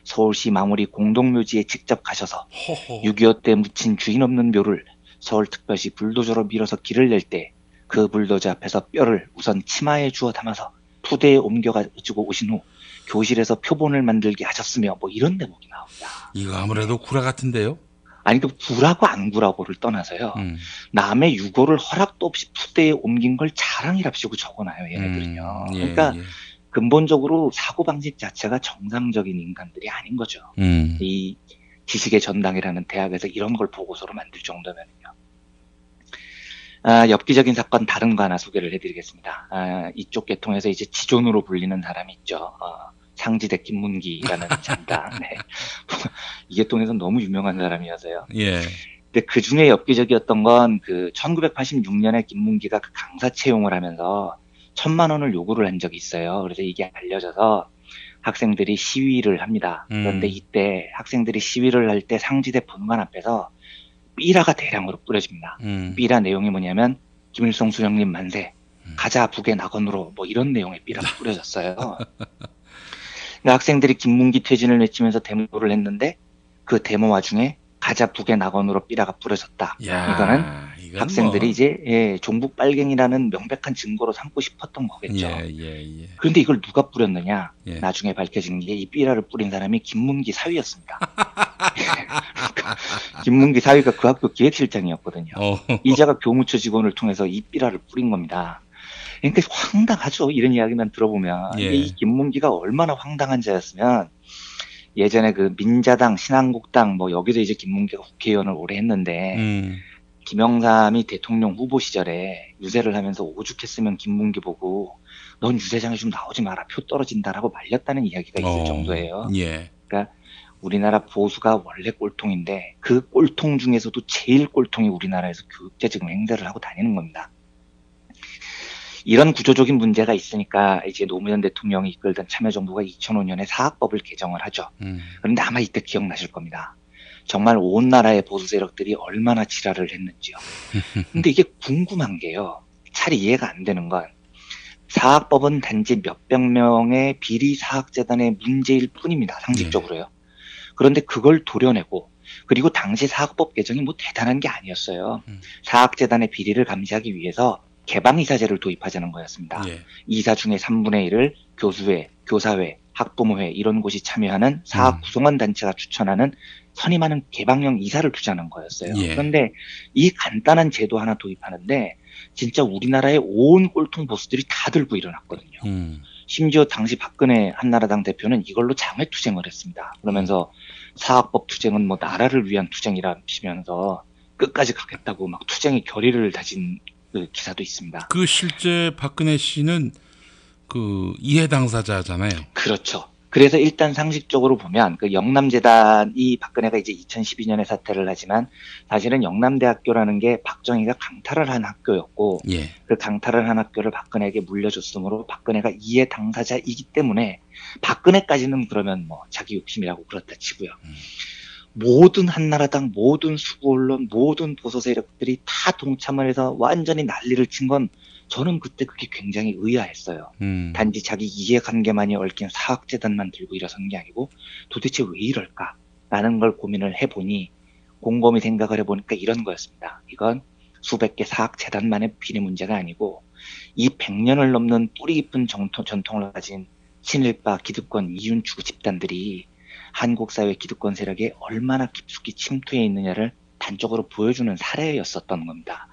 S9: 서울시 마무리 공동묘지에 직접 가셔서 6.25 때 묻힌 주인 없는 묘를 서울특별시 불도저로 밀어서 길을 낼 때 그 불도저 앞에서 뼈를 우선 치마에 주워 담아서 푸대에 옮겨가지고 오신 후 교실에서 표본을 만들게 하셨으며 뭐 이런 대목이 나옵니다.
S3: 이거 아무래도 구라 같은데요?
S9: 아니 그 구라고 안 구라고를 떠나서요. 남의 유고를 허락도 없이 푸대에 옮긴 걸 자랑이랍시고 적어놔요. 얘네들은요. 그러니까 근본적으로 사고방식 자체가 정상적인 인간들이 아닌 거죠. 이 지식의 전당이라는 대학에서 이런 걸 보고서로 만들 정도면요. 엽기적인 사건 다른 거 하나 소개를 해드리겠습니다. 이쪽 계통에서 이제 지존으로 불리는 사람이 있죠. 상지대 김문기라는 자입니다. 네. 이 계통에서 너무 유명한 사람이어서요. 근데 그 중에 엽기적이었던 건 그 1986년에 김문기가 그 강사 채용을 하면서 1,000만 원을 요구를 한 적이 있어요. 그래서 이게 알려져서 학생들이 시위를 합니다. 그런데 이때 학생들이 시위를 할 때 상지대 본관 앞에서 삐라가 대량으로 뿌려집니다. 삐라 내용이 뭐냐면 김일성 수령님 만세, 가자 북의 낙원으로 뭐 이런 내용의 삐라가 뿌려졌어요. 그러니까 학생들이 김문기 퇴진을 외치면서 데모를 했는데 그 데모 와중에 가자 북의 낙원으로 삐라가 뿌려졌다. 이거는 학생들이 이제 종북 빨갱이라는 명백한 증거로 삼고 싶었던 거겠죠. 그런데 이걸 누가 뿌렸느냐? 나중에 밝혀진 게 이 삐라를 뿌린 사람이 김문기 사위였습니다. 김문기 사위가 그 학교 기획실장이었거든요. 이자가 교무처 직원을 통해서 이 삐라를 뿌린 겁니다. 그러니까 황당하죠. 이런 이야기만 들어보면 이 김문기가 얼마나 황당한 자였으면 예전에 그 민자당, 신한국당 뭐 여기서 이제 김문기가 국회의원을 오래 했는데 김영삼이 대통령 후보 시절에 유세를 하면서 오죽했으면 김문기 보고 넌 유세장에 좀 나오지 마라 표 떨어진다라고 말렸다는 이야기가 있을 정도예요.
S3: 예.
S9: 그러니까 우리나라 보수가 원래 꼴통인데 그 꼴통 중에서도 제일 꼴통이 우리나라에서 교육자지금 행세를 하고 다니는 겁니다. 이런 구조적인 문제가 있으니까 이제 노무현 대통령이 이끌던 참여정부가 2005년에 사학법을 개정을 하죠. 그런데 아마 이때 기억나실 겁니다. 정말 온 나라의 보수 세력들이 얼마나 지랄을 했는지요. 근데 이게 궁금한 게요. 잘 이해가 안 되는 건 사학법은 단지 몇백 명의 비리 사학재단의 문제일 뿐입니다. 상식적으로요. 그런데 그걸 도려내고 그리고 당시 사학법 개정이 뭐 대단한 게 아니었어요. 사학재단의 비리를 감시하기 위해서 개방이사제를 도입하자는 거였습니다. 이사 중에 3분의 1을 교수회, 교사회, 학부모회 이런 곳이 참여하는 사학 구성원 단체가 추천하는 선임하는 개방형 이사를 두자는 거였어요. 그런데 이 간단한 제도 하나 도입하는데 진짜 우리나라의 온 꼴통 보수들이 다 들고 일어났거든요. 심지어 당시 박근혜 한나라당 대표는 이걸로 장외투쟁을 했습니다. 그러면서 사학법 투쟁은 뭐 나라를 위한 투쟁이라면서 끝까지 가겠다고 막 투쟁의 결의를 다진 그 기사도 있습니다.
S3: 그 실제 박근혜 씨는 그 이해 당사자잖아요.
S9: 그렇죠. 그래서 일단 상식적으로 보면 그 영남재단이 박근혜가 이제 2012년에 사퇴를 하지만 사실은 영남대학교라는 게 박정희가 강탈을 한 학교였고 그 강탈을 한 학교를 박근혜에게 물려줬으므로 박근혜가 이해 당사자이기 때문에 박근혜까지는 그러면 뭐 자기 욕심이라고 그렇다 치고요. 모든 한나라당, 모든 수구 언론, 모든 보수 세력들이 다 동참을 해서 완전히 난리를 친 건 저는 그때 그게 굉장히 의아했어요. 단지 자기 이해관계만이 얽힌 사학재단만 들고 일어선 게 아니고 도대체 왜 이럴까라는 걸 고민을 해보니 곰곰이 생각을 해보니까 이런 거였습니다. 이건 수백 개 사학재단만의 비리 문제가 아니고 이 100년을 넘는 뿌리 깊은 전통을 가진 친일파 기득권 이윤추구 집단들이 한국 사회 기득권 세력에 얼마나 깊숙이 침투해 있느냐를 단적으로 보여주는 사례였었던 겁니다.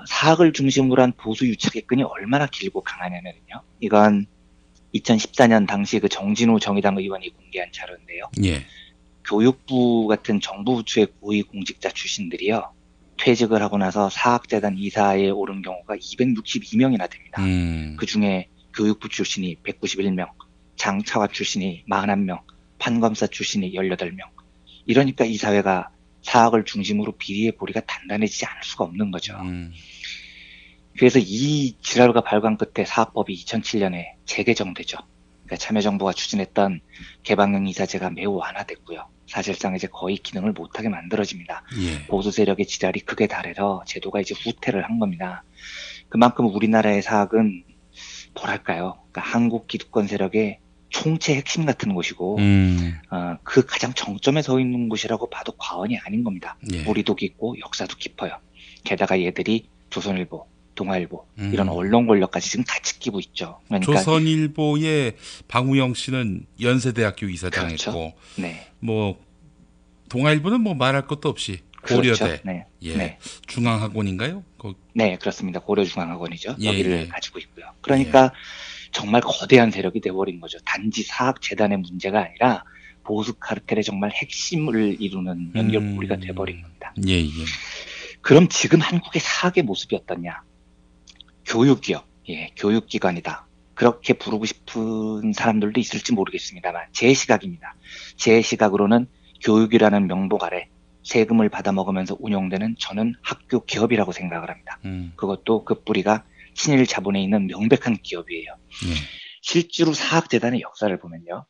S9: 사학을 중심으로 한 보수 유착의 끈이 얼마나 길고 강하냐면요. 이건 2014년 당시 그 정진우 정의당 의원이 공개한 자료인데요. 교육부 같은 정부 부처의 고위 공직자 출신들이요. 퇴직을 하고 나서 사학재단 이사에 오른 경우가 262명이나 됩니다. 그 중에 교육부 출신이 191명, 장차관 출신이 41명, 판검사 출신이 18명. 이러니까 이 사회가 사학을 중심으로 비리의 보리가 단단해지지 않을 수가 없는 거죠. 그래서 이 지랄과 발광 끝에 사학법이 2007년에 재개정되죠. 그러니까 참여정부가 추진했던 개방형 이사제가 매우 완화됐고요. 사실상 이제 거의 기능을 못하게 만들어집니다. 보수 세력의 지랄이 극에 달해서 제도가 이제 후퇴를 한 겁니다. 그만큼 우리나라의 사학은 뭐랄까요? 그러니까 한국 기득권 세력의 총체 핵심 같은 곳이고 그 가장 정점에 서 있는 곳이라고 봐도 과언이 아닌 겁니다. 뿌리도 깊고 역사도 깊어요. 게다가 얘들이 조선일보, 동아일보 이런 언론 권력까지 지금 다 지키고 있죠. 그러니까
S3: 조선일보의 방우영 씨는 연세대학교 이사장했고
S9: 그렇죠. 네.
S3: 뭐 동아일보는 뭐 말할 것도 없이 고려대,
S9: 그렇죠.
S3: 중앙학원인가요?
S9: 네, 그렇습니다. 고려중앙학원이죠. 여기를 가지고 있고요. 그러니까 정말 거대한 세력이 돼버린 거죠. 단지 사학재단의 문제가 아니라 보수 카르텔의 정말 핵심을 이루는 연결고리가 돼버린 겁니다. 그럼 지금 한국의 사학의 모습이 어떻냐? 교육이요. 교육기관이다. 그렇게 부르고 싶은 사람들도 있을지 모르겠습니다만 제 시각입니다. 제 시각으로는 교육이라는 명목 아래 세금을 받아먹으면서 운영되는 저는 학교 기업이라고 생각을 합니다. 그것도 그 뿌리가 친일 자본에 있는 명백한 기업이에요. 실제로 사학재단의 역사를 보면요.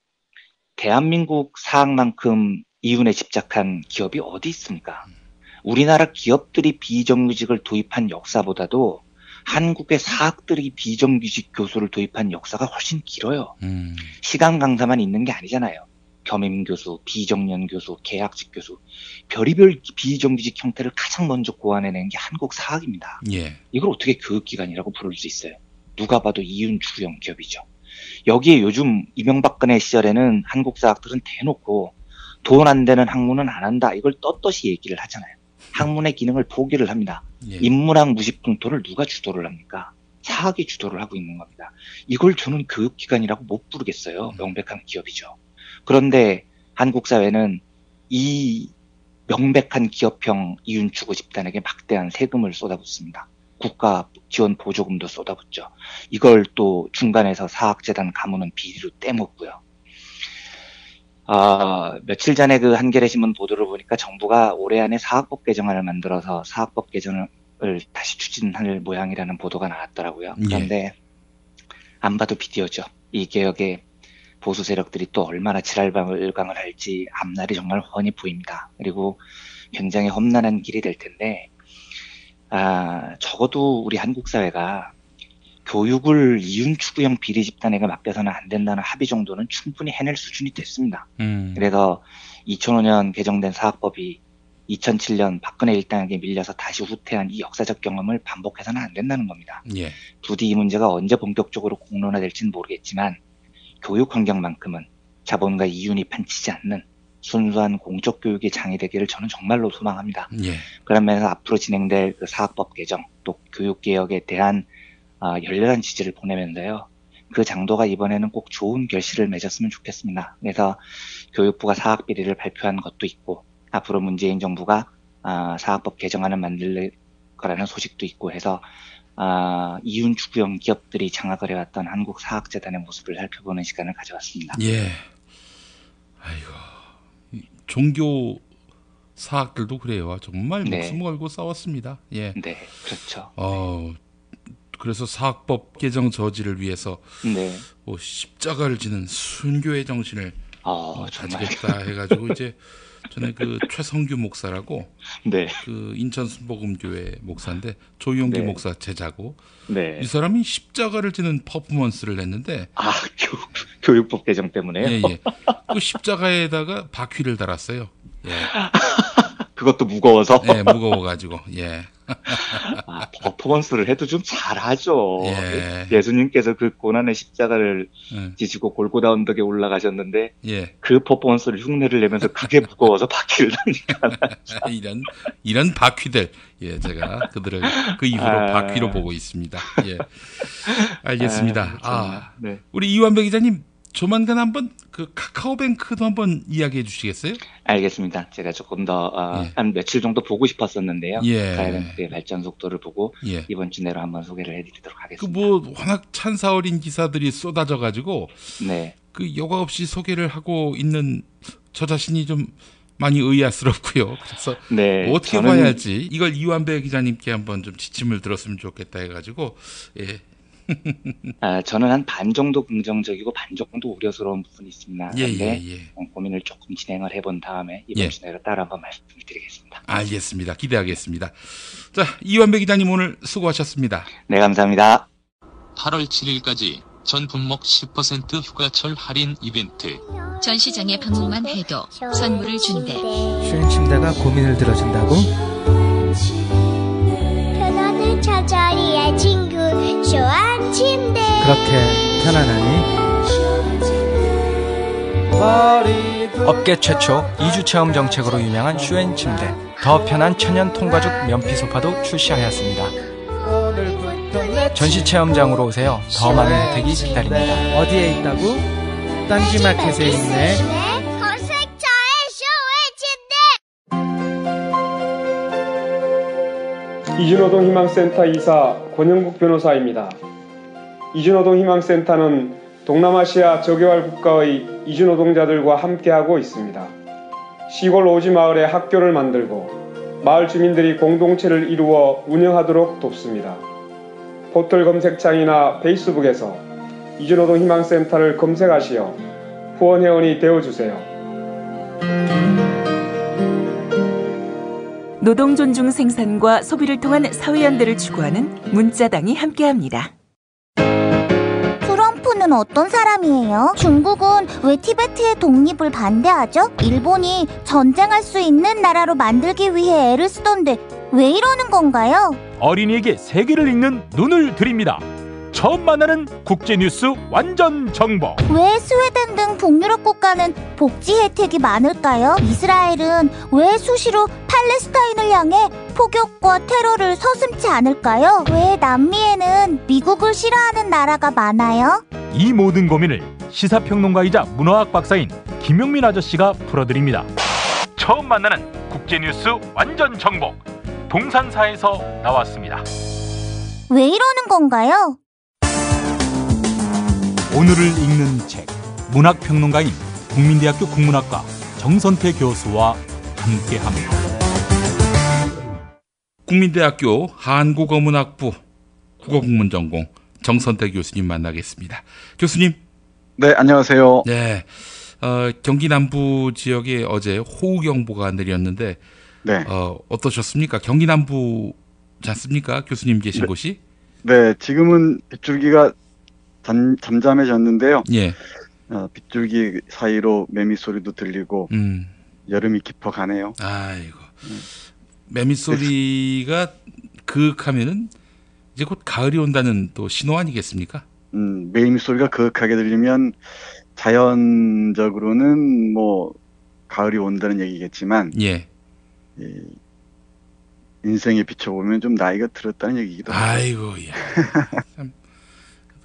S9: 대한민국 사학만큼 이윤에 집착한 기업이 어디 있습니까? 우리나라 기업들이 비정규직을 도입한 역사보다도 한국의 사학들이 비정규직 교수를 도입한 역사가 훨씬 길어요. 시간 강사만 있는 게 아니잖아요. 겸임 교수, 비정년 교수, 계약직 교수, 별의별 비정규직 형태를 가장 먼저 고안해낸 게 한국 사학입니다. 이걸 어떻게 교육기관이라고 부를 수 있어요? 누가 봐도 이윤주형 기업이죠. 여기에 요즘 이명박근혜 시절에는 한국 사학들은 대놓고 돈 안 되는 학문은 안 한다. 이걸 떳떳이 얘기를 하잖아요. 학문의 기능을 포기를 합니다. 인문학 무식풍토를 누가 주도를 합니까? 사학이 주도를 하고 있는 겁니다. 이걸 저는 교육기관이라고 못 부르겠어요. 명백한 기업이죠. 그런데 한국 사회는 이 명백한 기업형 이윤 추구 집단에게 막대한 세금을 쏟아붓습니다. 국가 지원 보조금도 쏟아붓죠. 이걸 또 중간에서 사학재단 가문은 비리로 떼먹고요. 며칠 전에 그 한겨레 신문 보도를 보니까 정부가 올해 안에 사학법 개정안을 만들어서 사학법 개정을 다시 추진할 모양이라는 보도가 나왔더라고요. 그런데 안 봐도 비디오죠. 이 개혁에 보수 세력들이 또 얼마나 지랄방을강을 할지 앞날이 정말 훤히 보입니다. 그리고 굉장히 험난한 길이 될 텐데 적어도 우리 한국 사회가 교육을 이윤 추구형 비리 집단에게 맡겨서는 안 된다는 합의 정도는 충분히 해낼 수준이 됐습니다. 그래서 2005년 개정된 사학법이 2007년 박근혜 일당에게 밀려서 다시 후퇴한 이 역사적 경험을 반복해서는 안 된다는 겁니다.
S3: 예.
S9: 부디 이 문제가 언제 본격적으로 공론화될지는 모르겠지만 교육 환경만큼은 자본과 이윤이 판치지 않는 순수한 공적 교육의 장이 되기를 저는 정말로 소망합니다.
S3: 예.
S9: 그런 면에서 앞으로 진행될 그 사학법 개정 또 교육 개혁에 대한 열렬한 지지를 보내면서요. 그 장도가 이번에는 꼭 좋은 결실을 맺었으면 좋겠습니다. 그래서 교육부가 사학 비리를 발표한 것도 있고 앞으로 문재인 정부가 사학법 개정안을 만들 거라는 소식도 있고 해서 이윤 추구형 기업들이 장악을 해왔던 한국 사학재단의 모습을 살펴보는 시간을 가져왔습니다.
S3: 예. 아이고, 종교 사학들도 그래요. 정말 목숨 걸고 싸웠습니다. 예.
S9: 네, 그렇죠.
S3: 그래서 사학법 개정 저지를 위해서 십자가를 지는 순교의 정신을 가지겠다 해가지고 이제 전에 그 최성규 목사라고 그 인천 순복음교회 목사인데 조용기 목사 제자고 이 사람이 십자가를 지는 퍼포먼스를 냈는데
S9: 교육법 개정 때문에요?
S3: 예. 그 십자가에다가 바퀴를 달았어요. 예.
S9: 그것도 무거워서?
S3: 네, 무거워가지고, 예.
S9: 퍼포먼스를 해도 좀 잘하죠. 예수님께서 그 고난의 십자가를 지시고 골고다 언덕에 올라가셨는데, 그 퍼포먼스를 흉내를 내면서 그게 무거워서 바퀴를 다니까.
S3: 이런 바퀴들, 제가 그들을 그 이후로 바퀴로 보고 있습니다. 예. 알겠습니다. 우리 이완배 기자님, 조만간 한번 그 카카오뱅크도 한번 이야기해 주시겠어요?
S9: 알겠습니다. 제가 조금 더 한 며칠 정도 보고 싶었었는데요. 카카오뱅크의 발전 속도를 보고 이번 주 내로 한번 소개를 해드리도록 하겠습니다.
S3: 워낙 찬사 어린 기사들이 쏟아져 가지고 그 여과 없이 소개를 하고 있는 저 자신이 좀 많이 의아스럽고요. 그래서 어떻게 봐야 할지 이걸 이완배 기자님께 한번 좀 지침을 들었으면 좋겠다 해가지고
S9: 저는 한 반 정도 긍정적이고 반 정도 우려스러운 부분이 있습니다. 그런데 고민을 조금 진행을 해본 다음에 이번 주 내로 따로 한번 말씀을 드리겠습니다.
S3: 알겠습니다. 기대하겠습니다. 자, 이완배 기자님 오늘 수고하셨습니다.
S9: 네, 감사합니다.
S12: 8월 7일까지 전 품목 10% 휴가철 할인 이벤트.
S13: 전시장에 방문만 해도 선물을 준대.
S14: 슈앤침대가 고민을 들어준다고?
S15: 편안한 저자리의 친구 슈앤침대.
S14: 그렇게 편안하니? 업계 최초 2주 체험 정책으로 유명한 슈앤침대. 더 편한 천연 통가죽 면피 소파도 출시하였습니다. 전시 체험장으로 오세요. 더 많은 혜택이 기다립니다. 어디에 있다고? 딴지마켓에 있네.
S16: 이주노동 희망센터 이사 권영국 변호사입니다. 이주노동 희망센터는 동남아시아 저개발 국가의 이주노동자들과 함께하고 있습니다. 시골 오지 마을에 학교를 만들고 마을 주민들이 공동체를 이루어 운영하도록 돕습니다. 포털 검색창이나 페이스북에서 이주노동 희망센터를 검색하시어 후원회원이 되어주세요.
S18: 노동 존중 생산과 소비를 통한 사회연대를 추구하는 문자당이 함께합니다.
S15: 트럼프는 어떤 사람이에요? 중국은 왜 티베트의 독립을 반대하죠? 일본이 전쟁할 수 있는 나라로 만들기 위해 애를 쓰던데 왜 이러는 건가요?
S26: 어린이에게 세계를 읽는 눈을 드립니다. 처음 만나는 국제뉴스 완전 정보.
S15: 왜 스웨덴 등 북유럽 국가는 복지 혜택이 많을까요? 이스라엘은 왜 수시로 팔레스타인을 향해 폭격과 테러를 서슴지 않을까요? 왜 남미에는 미국을 싫어하는 나라가 많아요?
S26: 이 모든 고민을 시사평론가이자 문화학 박사인 김용민 아저씨가 풀어드립니다. 처음 만나는 국제뉴스 완전 정복 동산사에서 나왔습니다.
S15: 왜 이러는 건가요?
S26: 오늘을 읽는 책 문학평론가인 국민대학교 국문학과 정선태 교수와 함께합니다.
S3: 국민대학교 한국어문학부 국어국문전공 정선태 교수님 만나겠습니다. 교수님.
S17: 네, 안녕하세요.
S3: 네, 경기 남부 지역에 어제 호우경보가 내렸는데
S17: 네.
S3: 어떠셨습니까? 경기 남부지 않습니까? 교수님 계신 곳이?
S17: 네, 지금은 빗줄기가 잠잠해졌는데요.
S3: 예.
S17: 빗줄기 사이로 매미 소리도 들리고 여름이 깊어가네요.
S3: 아이고. 매미 소리가 그윽하면은 이제 곧 가을이 온다는 또 신호 아니겠습니까?
S17: 매미 소리가 그윽하게 들리면 자연적으로는 뭐 가을이 온다는 얘기겠지만,
S3: 예.
S17: 인생에 비춰보면 좀 나이가 들었다는 얘기기도 하고.
S3: 아이고, 야. 참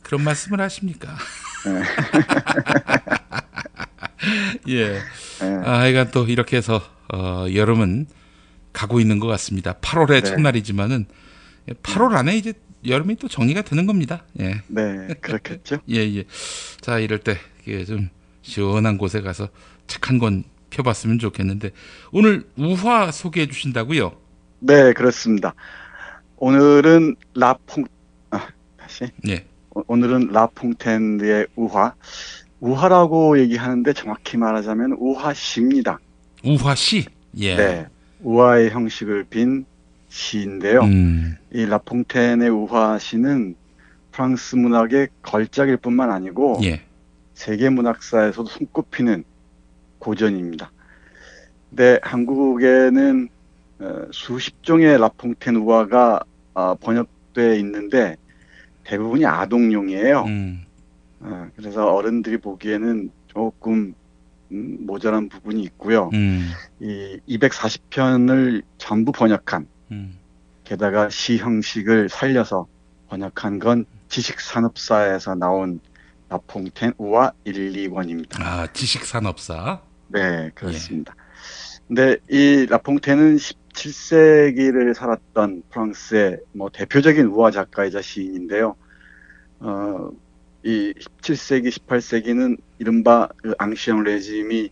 S3: 그런 말씀을 하십니까? 예. 하여간 또 이렇게 해서 여름은 가고 있는 것 같습니다. 8월의 첫날이지만은 8월 안에 이제 여름이 또 정리가 되는 겁니다. 예.
S17: 네, 그렇겠죠.
S3: 예. 자, 이럴 때 좀 시원한 곳에 가서 책 한 권 펴봤으면 좋겠는데 오늘 우화 소개해 주신다고요?
S17: 네, 그렇습니다. 오늘은 오늘은 라퐁텐의 우화. 우화라고 얘기하는데 정확히 말하자면 우화시입니다.
S3: 우화시? 예.
S17: 네. 우화의 형식을 빈 시인데요. 이 라퐁텐의 우화시는 프랑스 문학의 걸작일 뿐만 아니고 세계 문학사에서도 손꼽히는 고전입니다. 근데 한국에는 수십 종의 라퐁텐 우화가 번역되어 있는데 대부분이 아동용이에요. 그래서 어른들이 보기에는 조금 모자란 부분이 있고요. 이 240편을 전부 번역한 게다가 시 형식을 살려서 번역한 건 지식산업사에서 나온 라퐁텐 우화 1, 2권입니다.
S3: 아, 지식산업사?
S17: 네, 그렇습니다. 근데 이 라퐁텐은 17세기를 살았던 프랑스의 뭐 대표적인 우화 작가이자 시인인데요. 이 17세기, 18세기는 이른바 그 앙시앙 레짐이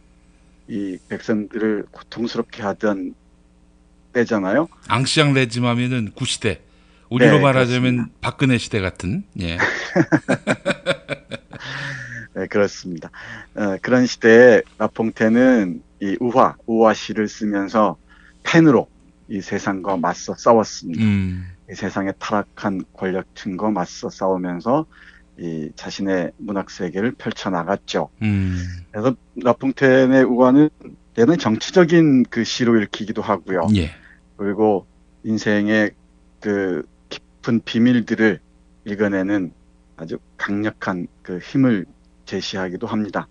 S17: 이 백성들을 고통스럽게 하던 때잖아요.
S3: 앙시앙 레짐 하면은 구시대. 우리로 말하자면 그렇습니다. 박근혜 시대 같은. 예.
S17: 네, 그렇습니다. 그런 시대에 라퐁텐은 이 우화시를 쓰면서 펜으로 이 세상과 맞서 싸웠습니다. 이 세상의 타락한 권력층과 맞서 싸우면서 이 자신의 문학 세계를 펼쳐나갔죠. 그래서 라퐁텐의 우화는 대단히 정치적인 그 시로 읽히기도 하고요.
S3: 예.
S17: 그리고 인생의 그 깊은 비밀들을 읽어내는 아주 강력한 그 힘을 제시하기도 합니다.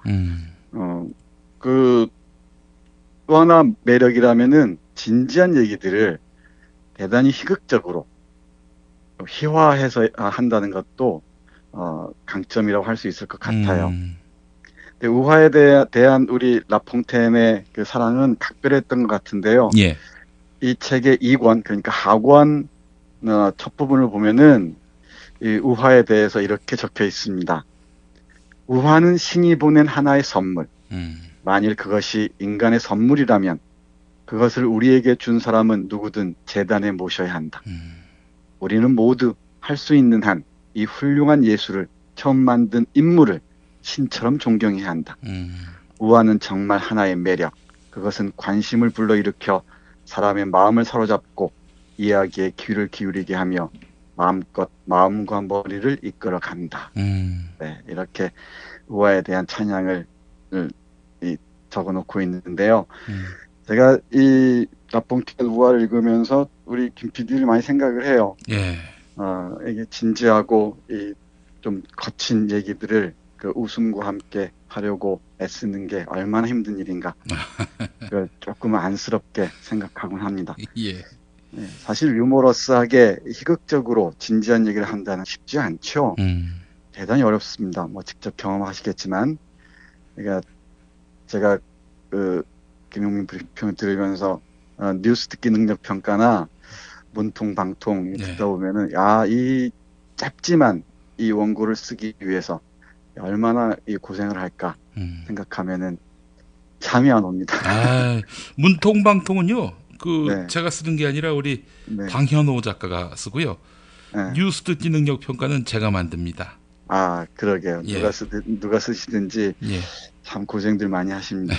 S17: 또 하나 매력이라면은 진지한 얘기들을 대단히 희극적으로 희화해서 한다는 것도 강점이라고 할 수 있을 것 같아요. 근데 우화에 대한 우리 라퐁텐의 그 사랑은 각별했던 것 같은데요.
S3: 예.
S17: 이 책의 2권, 그러니까 하권 첫 부분을 보면은 이 우화에 대해서 이렇게 적혀 있습니다. 우화는 신이 보낸 하나의 선물. 만일 그것이 인간의 선물이라면 그것을 우리에게 준 사람은 누구든 제단에 모셔야 한다. 우리는 모두 할 수 있는 한 이 훌륭한 예술을 처음 만든 인물을 신처럼 존경해야 한다. 우화는 정말 하나의 매력. 그것은 관심을 불러일으켜 사람의 마음을 사로잡고 이야기에 귀를 기울이게 하며 마음껏 마음과 머리를 이끌어 간다. 네, 이렇게 우화에 대한 찬양을 적어놓고 있는데요. 제가 이 라퐁텐 우화를 읽으면서 우리 김 PD를 많이 생각을 해요.
S3: 예.
S17: 이게 진지하고 좀 거친 얘기들을 그 웃음과 함께 하려고 애쓰는 게 얼마나 힘든 일인가. 조금 안쓰럽게 생각하곤 합니다.
S3: 예.
S17: 네, 사실 유머러스하게 희극적으로 진지한 얘기를 한다는 쉽지 않죠. 대단히 어렵습니다. 뭐 직접 경험하시겠지만, 그러니까 제가 그 김용민 브리핑을 들으면서 뉴스 듣기 능력 평가나 문통방통 듣다 보면은 이 짧지만 이 원고를 쓰기 위해서 얼마나 이 고생을 할까 생각하면은 잠이 안 옵니다.
S3: 문통방통은요. 제가 쓰는 게 아니라 우리 방현호 작가가 쓰고요. 뉴스 듣기 능력 평가는 제가 만듭니다.
S17: 그러게요. 누가 쓰시든지 참 고생들 많이 하십니다.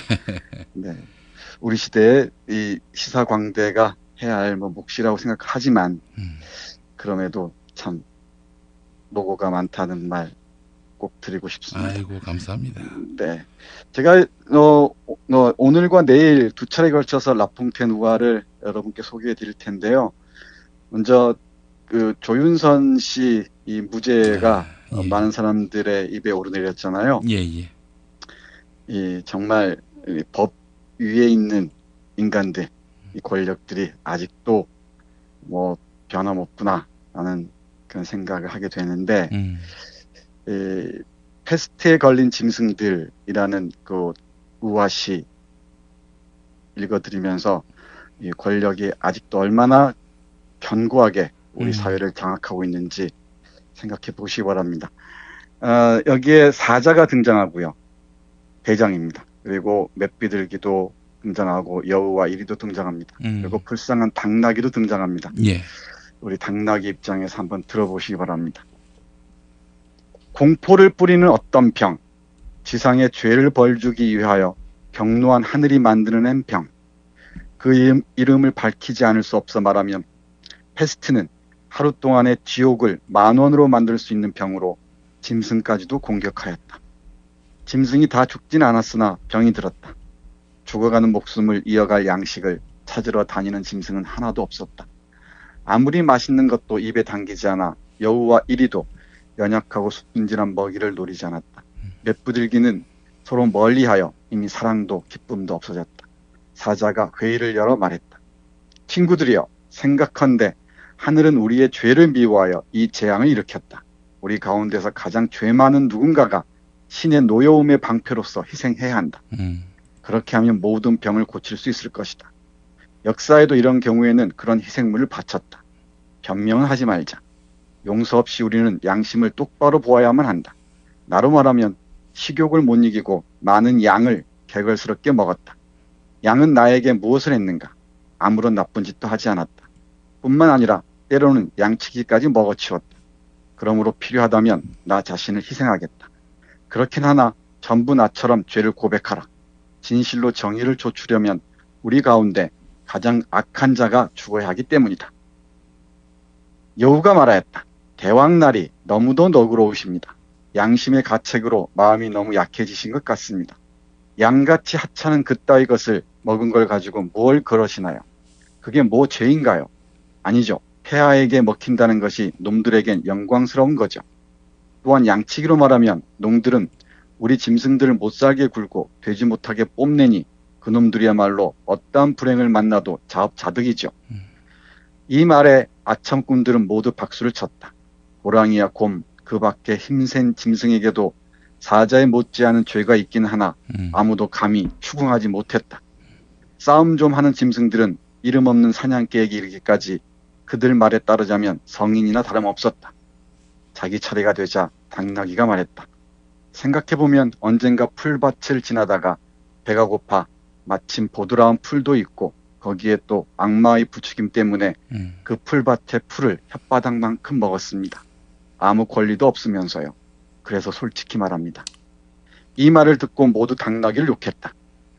S17: 네. 우리 시대에 이 시사 광대가 해야 할 몫이라고 생각하지만 그럼에도 참 노고가 많다는 말 꼭 드리고 싶습니다.
S3: 아이고 감사합니다.
S17: 네, 제가 오늘과 내일 두 차례에 걸쳐서 라퐁텐 우화를 여러분께 소개해 드릴 텐데요. 먼저 그 조윤선 씨 이 무죄가 많은 사람들의 입에 오르내렸잖아요. 이 정말 법 위에 있는 인간들, 이 권력들이 아직도 변함없구나라는 그런 생각을 하게 되는데, 패스트에 걸린 짐승들이라는 그 우화시 읽어드리면서 이 권력이 아직도 얼마나 견고하게 우리 사회를 장악하고 있는지 생각해 보시기 바랍니다. 여기에 사자가 등장하고요. 대장입니다. 그리고 맷비들기도 등장하고 여우와 이리도 등장합니다. 그리고 불쌍한 당나귀도 등장합니다. 우리 당나귀 입장에서 한번 들어보시기 바랍니다. 공포를 뿌리는 어떤 병, 지상에 죄를 벌주기 위하여 경노한 하늘이 만들어낸 병, 그 이름을 밝히지 않을 수 없어 말하면 패스트는 하루 동안의 지옥을 10,000원으로 만들 수 있는 병으로 짐승까지도 공격하였다. 짐승이 다 죽진 않았으나 병이 들었다. 죽어가는 목숨을 이어갈 양식을 찾으러 다니는 짐승은 하나도 없었다. 아무리 맛있는 것도 입에 당기지 않아 여우와 이리도 연약하고 순진한 먹이를 노리지 않았다. 맷부들기는 서로 멀리하여 이미 사랑도 기쁨도 없어졌다. 사자가 회의를 열어 말했다. 친구들이여, 생각한데 하늘은 우리의 죄를 미워하여 이 재앙을 일으켰다. 우리 가운데서 가장 죄 많은 누군가가 신의 노여움의 방패로서 희생해야 한다. 그렇게 하면 모든 병을 고칠 수 있을 것이다. 역사에도 이런 경우에는 그런 희생물을 바쳤다. 변명은 하지 말자. 용서 없이 우리는 양심을 똑바로 보아야만 한다. 나로 말하면 식욕을 못 이기고 많은 양을 개걸스럽게 먹었다. 양은 나에게 무엇을 했는가? 아무런 나쁜 짓도 하지 않았다. 뿐만 아니라 때로는 양치기까지 먹어치웠다. 그러므로 필요하다면 나 자신을 희생하겠다. 그렇긴 하나 전부 나처럼 죄를 고백하라. 진실로 정의를 좇으려면 우리 가운데 가장 악한 자가 죽어야 하기 때문이다. 여우가 말하였다. 대왕날이 너무도 너그러우십니다. 양심의 가책으로 마음이 너무 약해지신 것 같습니다. 양같이 하찮은 그따위 것을 먹은 걸 가지고 뭘 그러시나요? 그게 뭐 죄인가요? 아니죠. 폐하에게 먹힌다는 것이 놈들에겐 영광스러운 거죠. 또한 양치기로 말하면 놈들은 우리 짐승들을 못살게 굴고 되지 못하게 뽐내니 그놈들이야말로 어떠한 불행을 만나도 자업자득이죠. 이 말에 아첨꾼들은 모두 박수를 쳤다. 호랑이와 곰, 그 밖에 힘센 짐승에게도 사자에 못지않은 죄가 있긴 하나 아무도 감히 추궁하지 못했다. 싸움 좀 하는 짐승들은 이름 없는 사냥개에게 이르기까지 그들 말에 따르자면 성인이나 다름없었다. 자기 차례가 되자 당나귀가 말했다. 생각해보면 언젠가 풀밭을 지나다가 배가 고파 마침 보드라운 풀도 있고 거기에 또 악마의 부추김 때문에 그 풀밭의 풀을 혓바닥만큼 먹었습니다. 아무 권리도 없으면서요. 그래서 솔직히 말합니다. 이 말을 듣고 모두 당나귀를 욕했다.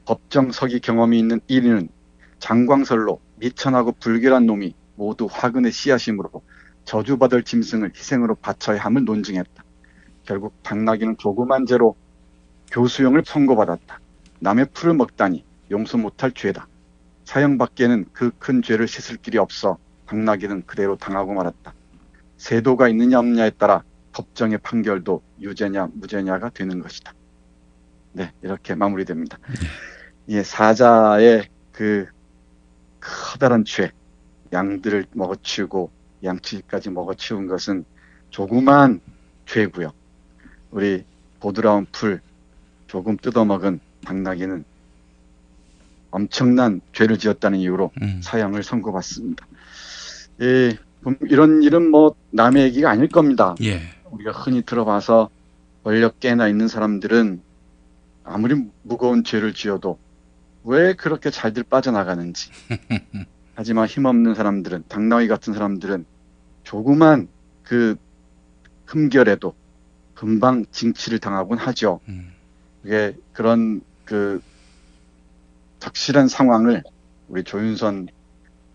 S17: 법정서기 경험이 있는 1인은 장광설로 미천하고 불결한 놈이 모두 화근의 씨앗이므로 저주받을 짐승을 희생으로 바쳐야 함을 논증했다. 결국 당나귀는 조그만 죄로 교수형을 선고받았다. 남의 풀을 먹다니 용서 못할 죄다. 사형밖에는 그 큰 죄를 씻을 길이 없어 당나귀는 그대로 당하고 말았다. 세도가 있느냐 없느냐에 따라 법정의 판결도 유죄냐 무죄냐가 되는 것이다. 네, 이렇게 마무리됩니다. 예, 사자의 그 커다란 죄, 양들을 먹어치우고 양치기까지 먹어치운 것은 조그만 죄고요. 우리 보드라운 풀 조금 뜯어먹은 당나귀는 엄청난 죄를 지었다는 이유로 사형을 선고받습니다. 예, 이런 일은 뭐 남의 얘기가 아닐 겁니다.
S3: 예.
S17: 우리가 흔히 들어봐서 권력계나 있는 사람들은 아무리 무거운 죄를 지어도 왜 그렇게 잘들 빠져나가는지. 하지만 힘없는 사람들은, 당나귀 같은 사람들은 조그만 그 흠결에도 금방 징치를 당하곤 하죠. 그게 그런 그 적실한 상황을 우리 조윤선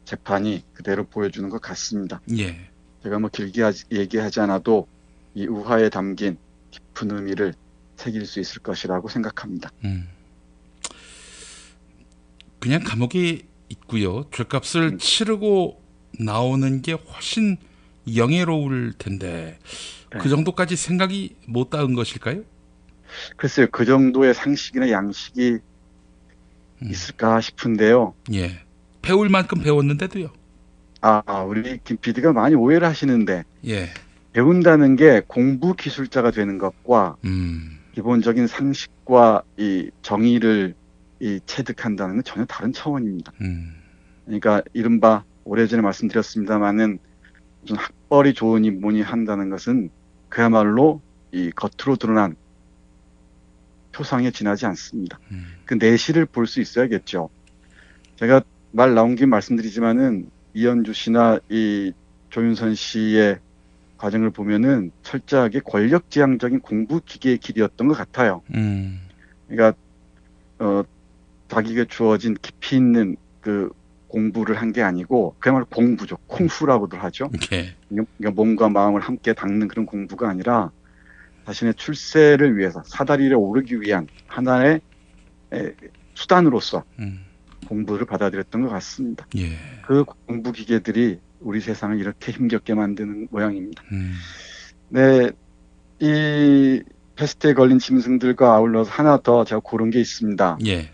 S17: 재판이 그대로 보여주는 것 같습니다.
S3: 예.
S17: 제가 뭐 길게 얘기하지 않아도 이 우화에 담긴 깊은 의미를 새길 수 있을 것이라고 생각합니다.
S3: 그냥 감옥에 있고요. 죄값을 치르고 나오는 게 훨씬 영예로울 텐데 그 정도까지 생각이 못 닿은 것일까요?
S17: 글쎄요. 그 정도의 상식이나 양식이 있을까 싶은데요.
S3: 예. 배울 만큼 배웠는데도요.
S17: 우리 김 PD가 많이 오해를 하시는데
S3: 예.
S17: 배운다는 게 공부 기술자가 되는 것과 기본적인 상식과 이 정의를 체득한다는 건 전혀 다른 차원입니다. 그러니까 이른바 오래전에 말씀드렸습니다마는 무슨 학벌이 좋으니 뭐니 한다는 것은 그야말로 이 겉으로 드러난 표상에 지나지 않습니다. 그 내실을 볼 수 있어야겠죠. 제가 말 나온 김에 말씀드리지만은 이현주 씨나 이 조윤선 씨의 과정을 보면은 철저하게 권력지향적인 공부 기계의 길이었던 것 같아요. 그러니까 자기에게 주어진 깊이 있는 그 공부를 한 게 아니고 그야말로 공부죠. 쿵푸라고들 하죠. 그러니까 몸과 마음을 함께 닦는 그런 공부가 아니라 자신의 출세를 위해서 사다리를 오르기 위한 하나의 수단으로서 공부를 받아들였던 것 같습니다.
S3: 예.
S17: 그 공부 기계들이 우리 세상을 이렇게 힘겹게 만드는 모양입니다. 네, 이 패스트에 걸린 짐승들과 아울러서 하나 더 제가 고른 게 있습니다.
S3: 예.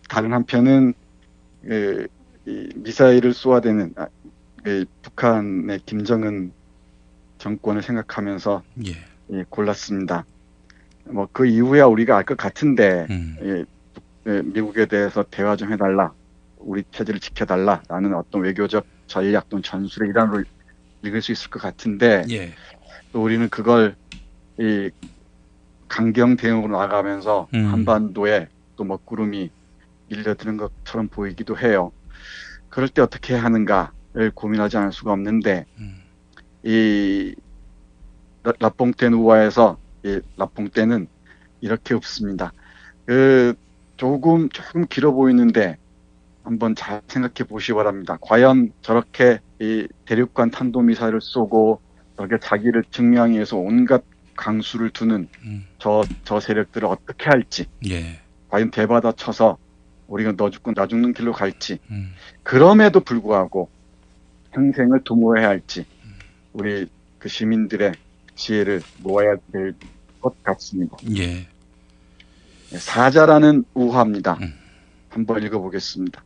S17: 다른 한편은 이 미사일을 쏘아대는 북한의 김정은 정권을 생각하면서 골랐습니다. 뭐 그 이후야 우리가 알 것 같은데 미국에 대해서 대화 좀 해달라, 우리 체제를 지켜달라라는 어떤 외교적 전략 또는 전술의 일환으로 읽을 수 있을 것 같은데 또 우리는 그걸 이 강경 대응으로 나가면서 한반도에 또 먹구름이 밀려드는 것처럼 보이기도 해요. 그럴 때 어떻게 해야 하는가를 고민하지 않을 수가 없는데 이 라퐁텐 우화에서 이 라퐁텐은 이렇게 읊습니다. 조금 길어 보이는데 한번 잘 생각해 보시기 바랍니다. 과연 저렇게 이 대륙간 탄도미사일을 쏘고 저렇게 자기를 증명하기 위해서 온갖 강수를 두는 저 세력들을 어떻게 할지, 과연 대받아 쳐서 우리가 너 죽고 나 죽는 길로 갈지, 그럼에도 불구하고 평생을 도모해야 할지 우리 그 시민들의 지혜를 모아야 될 것 같습니다.
S3: 예.
S17: 사자라는 우화입니다. 한번 읽어보겠습니다.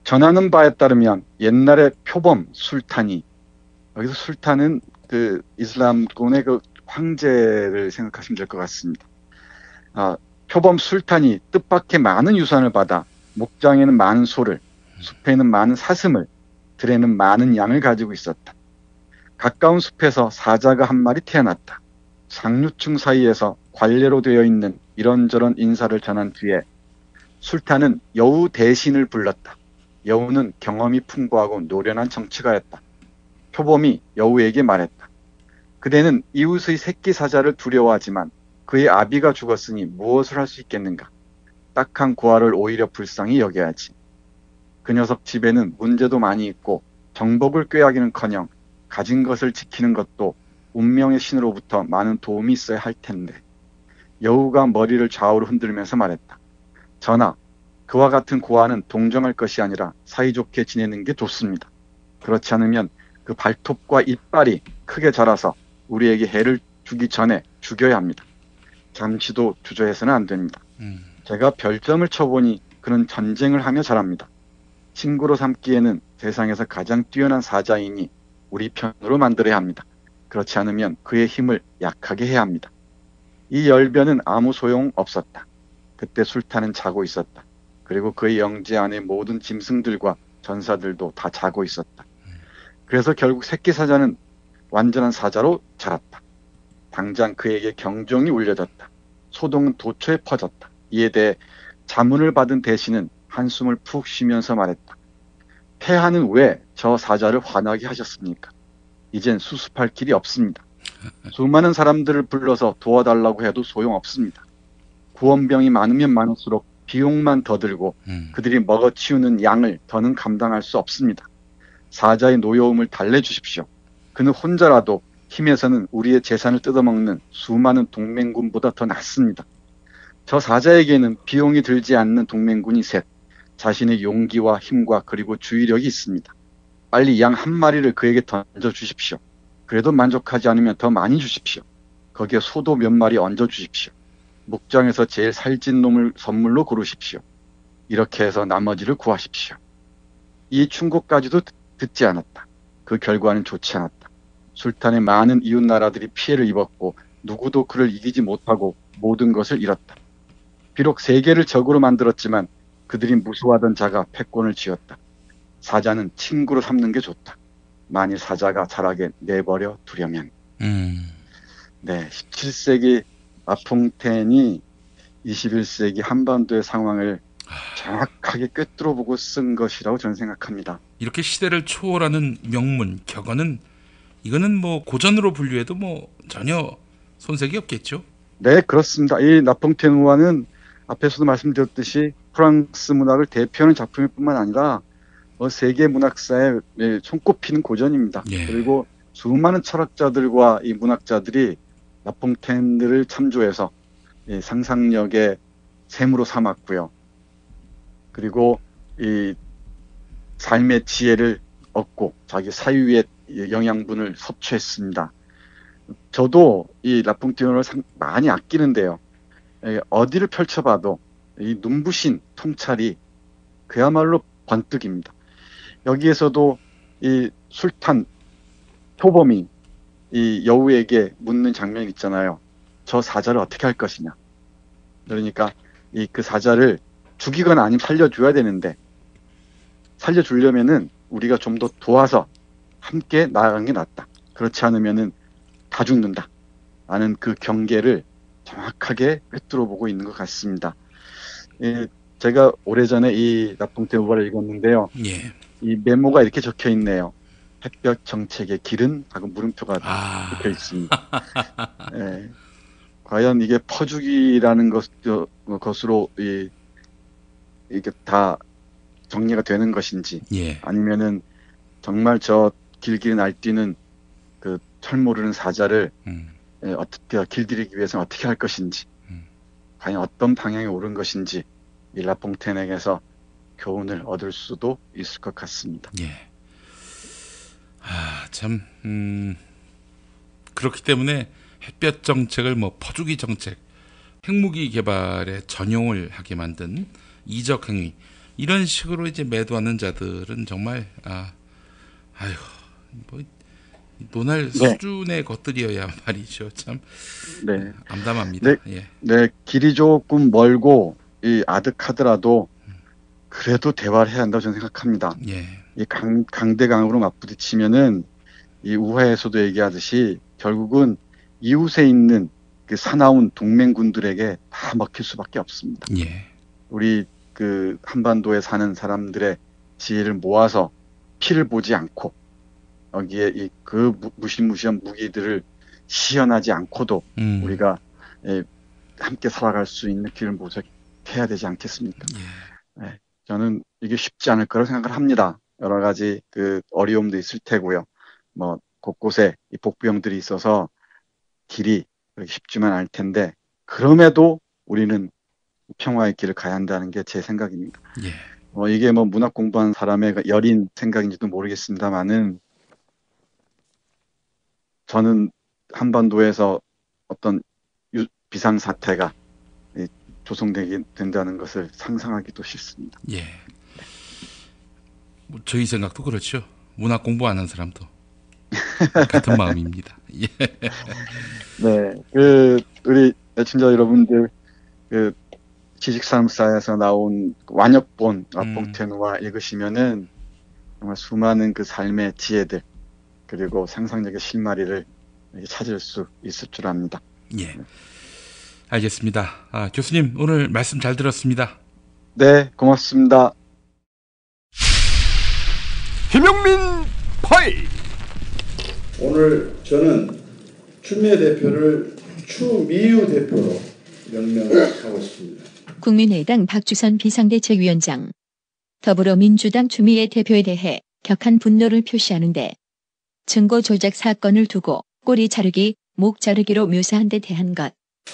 S17: 전하는 바에 따르면 옛날에 표범 술탄이, 여기서 술탄은 그 이슬람권의 그 황제를 생각하시면 될 것 같습니다. 표범 술탄이 뜻밖의 많은 유산을 받아 목장에는 많은 소를, 숲에는 많은 사슴을, 들에는 많은 양을 가지고 있었다. 가까운 숲에서 사자가 한 마리 태어났다. 상류층 사이에서 관례로 되어 있는 이런저런 인사를 전한 뒤에 술탄은 여우 대신을 불렀다. 여우는 경험이 풍부하고 노련한 정치가였다. 표범이 여우에게 말했다. 그대는 이웃의 새끼 사자를 두려워하지만 그의 아비가 죽었으니 무엇을 할 수 있겠는가? 딱한 고아를 오히려 불쌍히 여겨야지. 그 녀석 집에는 문제도 많이 있고 정복을 꾀하기는커녕 가진 것을 지키는 것도 운명의 신으로부터 많은 도움이 있어야 할 텐데. 여우가 머리를 좌우로 흔들면서 말했다. 전하, 그와 같은 고아는 동정할 것이 아니라 사이좋게 지내는 게 좋습니다. 그렇지 않으면 그 발톱과 이빨이 크게 자라서 우리에게 해를 주기 전에 죽여야 합니다. 잠시도 주저해서는 안 됩니다. 제가 별점을 쳐보니 그는 전쟁을 하며 자랍니다. 친구로 삼기에는 세상에서 가장 뛰어난 사자이니 우리 편으로 만들어야 합니다. 그렇지 않으면 그의 힘을 약하게 해야 합니다. 이 열변은 아무 소용 없었다. 그때 술탄은 자고 있었다. 그리고 그의 영지 안에 모든 짐승들과 전사들도 다 자고 있었다. 그래서 결국 새끼 사자는 완전한 사자로 자랐다. 당장 그에게 경종이 울려졌다. 소동은 도처에 퍼졌다. 이에 대해 자문을 받은 대신은 한숨을 푹 쉬면서 말했다. 폐하는 왜 저 사자를 화나게 하셨습니까? 이젠 수습할 길이 없습니다. 수많은 사람들을 불러서 도와달라고 해도 소용없습니다. 구원병이 많으면 많을수록 비용만 더 들고 그들이 먹어치우는 양을 더는 감당할 수 없습니다. 사자의 노여움을 달래주십시오. 그는 혼자라도 힘에서는 우리의 재산을 뜯어먹는 수많은 동맹군보다 더 낫습니다. 저 사자에게는 비용이 들지 않는 동맹군이 셋, 자신의 용기와 힘과 그리고 주의력이 있습니다. 빨리 양 한 마리를 그에게 던져주십시오. 그래도 만족하지 않으면 더 많이 주십시오. 거기에 소도 몇 마리 얹어주십시오. 목장에서 제일 살찐 놈을 선물로 고르십시오. 이렇게 해서 나머지를 구하십시오. 이 충고까지도 듣지 않았다. 그 결과는 좋지 않았다. 술탄의 많은 이웃 나라들이 피해를 입었고 누구도 그를 이기지 못하고 모든 것을 잃었다. 비록 세계를 적으로 만들었지만 그들이 무수하던 자가 패권을 쥐었다. 사자는 친구로 삼는 게 좋다. 만일 사자가 자라게 내버려 두려면. 네, 17세기 라퐁텐이 21세기 한반도의 상황을 정확하게 꿰뚫어보고 쓴 것이라고 저는 생각합니다.
S3: 이렇게 시대를 초월하는 명문, 격언은 이거는 뭐 고전으로 분류해도 뭐 전혀 손색이 없겠죠?
S17: 네, 그렇습니다. 이 라퐁텐 우화는 앞에서도 말씀드렸듯이 프랑스 문학을 대표하는 작품일 뿐만 아니라 세계 문학사에 손꼽히는 고전입니다.
S3: 예.
S17: 그리고 수많은 철학자들과 이 문학자들이 라퐁텐을 참조해서 상상력의 샘으로 삼았고요. 그리고 이 삶의 지혜를 얻고 자기 사유의 영양분을 섭취했습니다. 저도 이 라퐁텐을 많이 아끼는데요. 어디를 펼쳐봐도 이 눈부신 통찰이 그야말로 번뜩입니다. 여기에서도 이 술탄 표범이 이 여우에게 묻는 장면이 있잖아요. 저 사자를 어떻게 할 것이냐. 그러니까 그 사자를 죽이거나 아니면 살려줘야 되는데 살려주려면은 우리가 좀 더 도와서 함께 나아가는 게 낫다. 그렇지 않으면은 다 죽는다. 라는 그 경계를 정확하게 꿰뚫어 보고 있는 것 같습니다. 제가 오래전에 이 라퐁텐 우화를 읽었는데요.
S3: 예.
S17: 이 메모가 이렇게 적혀 있네요. 햇볕 정책의 길은 하고 물음표가 적혀 있습니다. 예. 과연 이게 퍼주기라는 것으로 이게 다 정리가 되는 것인지,
S3: 예.
S17: 아니면은 정말 저 길길이 날뛰는 그 철모르는 사자를 어떻게 길들이기 위해서는 어떻게 할 것인지, 과연 어떤 방향에 오른 것인지 이 라퐁텐에게서 교훈을 얻을 수도 있을 것 같습니다.
S3: 예. 참 그렇기 때문에 햇볕 정책을 뭐 퍼주기 정책, 핵무기 개발에 전용을 하게 만든 이적 행위, 이런 식으로 이제 매도하는 자들은 정말 뭐 논할 수준의 것들이어야 말이죠. 참
S17: 네.
S3: 암담합니다.
S17: 네, 네, 길이 조금 멀고 아득하더라도 그래도 대화를 해야 한다고 저는 생각합니다.
S3: 예.
S17: 이 강대강으로 맞부딪히면은 이 우화에서도 얘기하듯이 결국은 이웃에 있는 그 사나운 동맹군들에게 다 먹힐 수밖에 없습니다.
S3: 예.
S17: 우리 그 한반도에 사는 사람들의 지혜를 모아서 피를 보지 않고 여기에 그 무시무시한 무기들을 시연하지 않고도 우리가 함께 살아갈 수 있는 길을 모색해야 되지 않겠습니까?
S3: 예.
S17: 네, 저는 이게 쉽지 않을 거라고 생각을 합니다. 여러 가지 그 어려움도 있을 테고요. 뭐 곳곳에 이 복병들이 있어서 길이 그렇게 쉽지만 않을 텐데 그럼에도 우리는 평화의 길을 가야 한다는 게 제 생각입니다.
S3: 예.
S17: 이게 뭐 문학 공부한 사람의 여린 생각인지도 모르겠습니다만은 저는 한반도에서 어떤 비상 사태가 조성되게 된다는 것을 상상하기도 싫습니다.
S3: 예. 뭐 저희 생각도 그렇죠. 문학 공부 안 한 사람도 같은 마음입니다. 예.
S17: 네, 우리 애청자 여러분들 지식산업사에서 나온 완역본 라퐁테누와 읽으시면은 정말 수많은 그 삶의 지혜들 그리고 상상력의 실마리를 찾을 수 있을 줄 압니다.
S3: 예, 알겠습니다. 교수님 오늘 말씀 잘 들었습니다.
S17: 네, 고맙습니다.
S7: 김용민 파이.
S11: 오늘 저는 추미애 대표를 추미유 대표로 명명하고 싶습니다.
S13: 국민의당 박주선 비상대책위원장. 더불어민주당 추미애 대표에 대해 격한 분노를 표시하는데 증거 조작 사건을 두고 꼬리 자르기, 목 자르기로 묘사한 데 대한 것.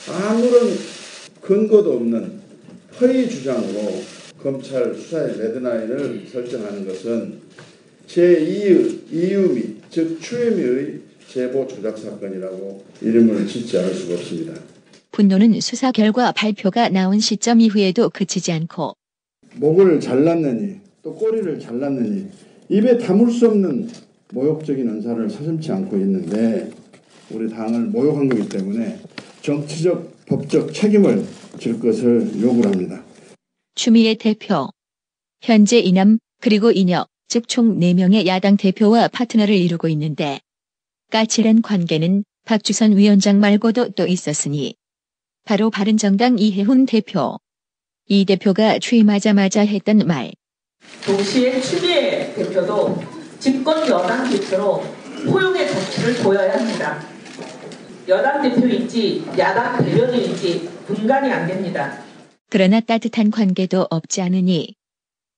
S11: 아무런 근거도 없는 허위 주장으로 검찰 수사의 레드라인을 설정하는 것은 제2의 이유미, 즉 추미애의 제보 조작 사건이라고 이름을 짓지 않을 수가 없습니다.
S13: 분노는 수사 결과 발표가 나온 시점 이후에도 그치지 않고
S11: 목을 잘랐느니 또 꼬리를 잘랐느니 입에 담을 수 없는 모욕적인 언사를 서슴지 않고 있는데 우리 당을 모욕한 거기 때문에 정치적, 법적 책임을 질 것을 요구를 합니다.
S13: 추미애 대표. 현재 이남 그리고 이녀 즉 총 4명의 야당 대표와 파트너를 이루고 있는데 까칠한 관계는 박주선 위원장 말고도 또 있었으니 바로 바른정당 이해훈 대표. 이 대표가 취임하자마자 했던 말.
S19: 동시에 추미애 대표도 집권 여당 대표로 포용의 정치를 보여야 합니다. 여당 대표인지 야당 대변인인지 분간이 안 됩니다.
S13: 그러나 따뜻한 관계도 없지 않으니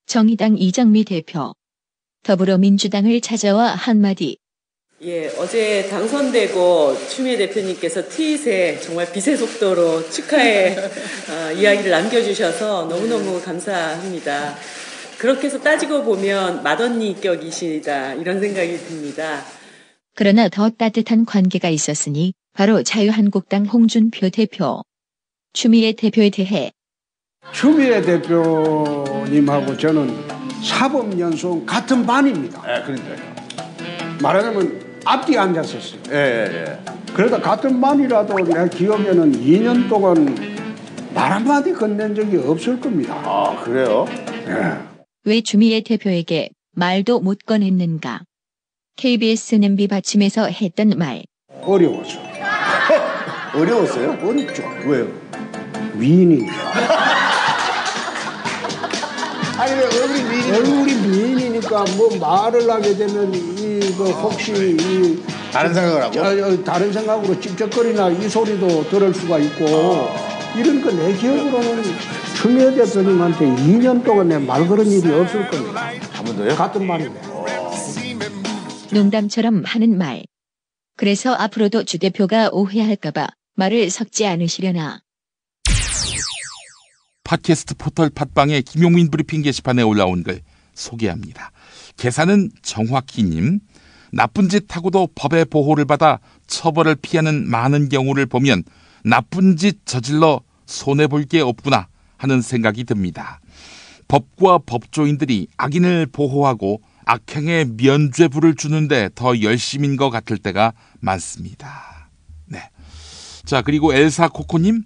S13: 정의당 이정미 대표. 더불어민주당을 찾아와 한마디.
S20: 예, 어제 당선되고 추미애 대표님께서 트윗에 정말 빛의 속도로 축하의 이야기를 남겨주셔서 너무너무 감사합니다. 그렇게 해서 따지고 보면 맏언니 격이시다 이런 생각이 듭니다.
S13: 그러나 더 따뜻한 관계가 있었으니 바로 자유한국당 홍준표 대표. 추미애 대표에 대해
S21: 추미애 대표님하고 저는 사법연수원 같은 반입니다.
S22: 그러니까요.
S21: 말하자면 앞뒤에 앉았었어요.
S22: 예.
S21: 그러다 같은 반이라도 내 기억에는 2년 동안 말 한마디 건넨 적이 없을 겁니다.
S22: 아, 그래요?
S21: 예.
S13: 왜 추미애 대표에게 말도 못 꺼냈는가? KBS 냄비 받침에서 했던 말.
S21: 어려워서.
S22: 어려웠어요?
S21: 어렵죠.
S22: 왜요?
S21: 미인이니까.
S22: 아니 왜
S21: 얼굴이 미인이니까 뭐 말을 하게 되면 이거 혹시
S22: 다른 생각을 하고?
S21: 다른 생각으로 찝쩍거리나 이 소리도 들을 수가 있고 이런 거 내 기억으로는 추미애 대표님한테 2년 동안 내 말 걸은 일이 없을 겁니다.
S22: 한 번도요?
S21: 같은 말이네.
S13: 농담처럼 하는 말. 그래서 앞으로도 주 대표가 오해할까봐 말을 섞지 않으시려나.
S3: 팟캐스트 포털 팟빵의 김용민 브리핑 게시판에 올라온 글 소개합니다. 계산은 정확히님. 나쁜 짓 하고도 법의 보호를 받아 처벌을 피하는 많은 경우를 보면 나쁜 짓 저질러 손해볼 게 없구나 하는 생각이 듭니다. 법과 법조인들이 악인을 보호하고 악행에 면죄부를 주는데 더 열심인 것 같을 때가 많습니다. 네. 자, 그리고 엘사 코코님.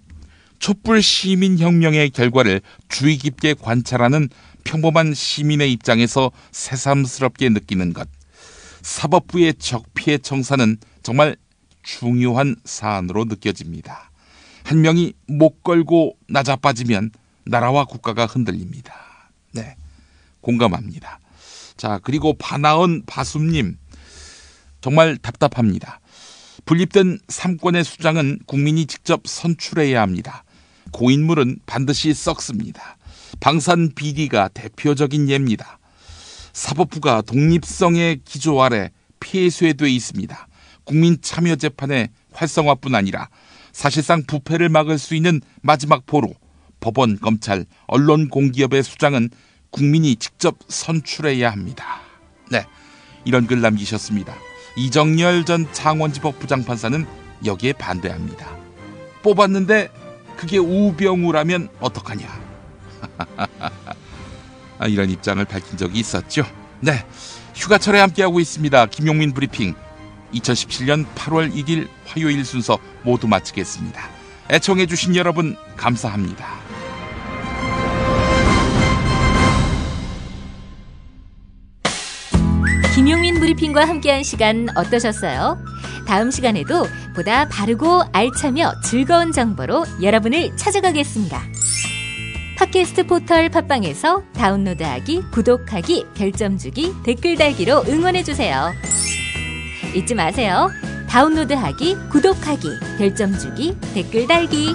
S3: 촛불 시민혁명의 결과를 주의 깊게 관찰하는 평범한 시민의 입장에서 새삼스럽게 느끼는 것. 사법부의 적피해 청사는 정말 중요한 사안으로 느껴집니다. 한 명이 목 걸고 나자빠지면 나라와 국가가 흔들립니다. 네, 공감합니다. 자, 그리고 바나언 바숨님. 정말 답답합니다. 분립된 3권의 수장은 국민이 직접 선출해야 합니다. 고인물은 반드시 썩습니다. 방산 비리가 대표적인 예입니다. 사법부가 독립성의 기조 아래 폐쇄돼 있습니다. 국민 참여 재판의 활성화뿐 아니라 사실상 부패를 막을 수 있는 마지막 보루, 법원, 검찰, 언론 공기업의 수장은 국민이 직접 선출해야 합니다. 네, 이런 글 남기셨습니다. 이정열 전 창원지법 부장판사는 여기에 반대합니다. 뽑았는데 그게 우병우라면 어떡하냐. 이런 입장을 밝힌 적이 있었죠. 네, 휴가철에 함께하고 있습니다. 김용민 브리핑 2017년 8월 1일 화요일 순서 모두 마치겠습니다. 애청해 주신 여러분 감사합니다.
S1: 김용민 브리핑과 함께한 시간 어떠셨어요? 다음 시간에도 보다 바르고 알차며 즐거운 정보로 여러분을 찾아가겠습니다. 팟캐스트 포털 팟빵에서 다운로드하기, 구독하기, 별점 주기, 댓글 달기로 응원해주세요. 잊지 마세요. 다운로드하기, 구독하기, 별점 주기, 댓글 달기.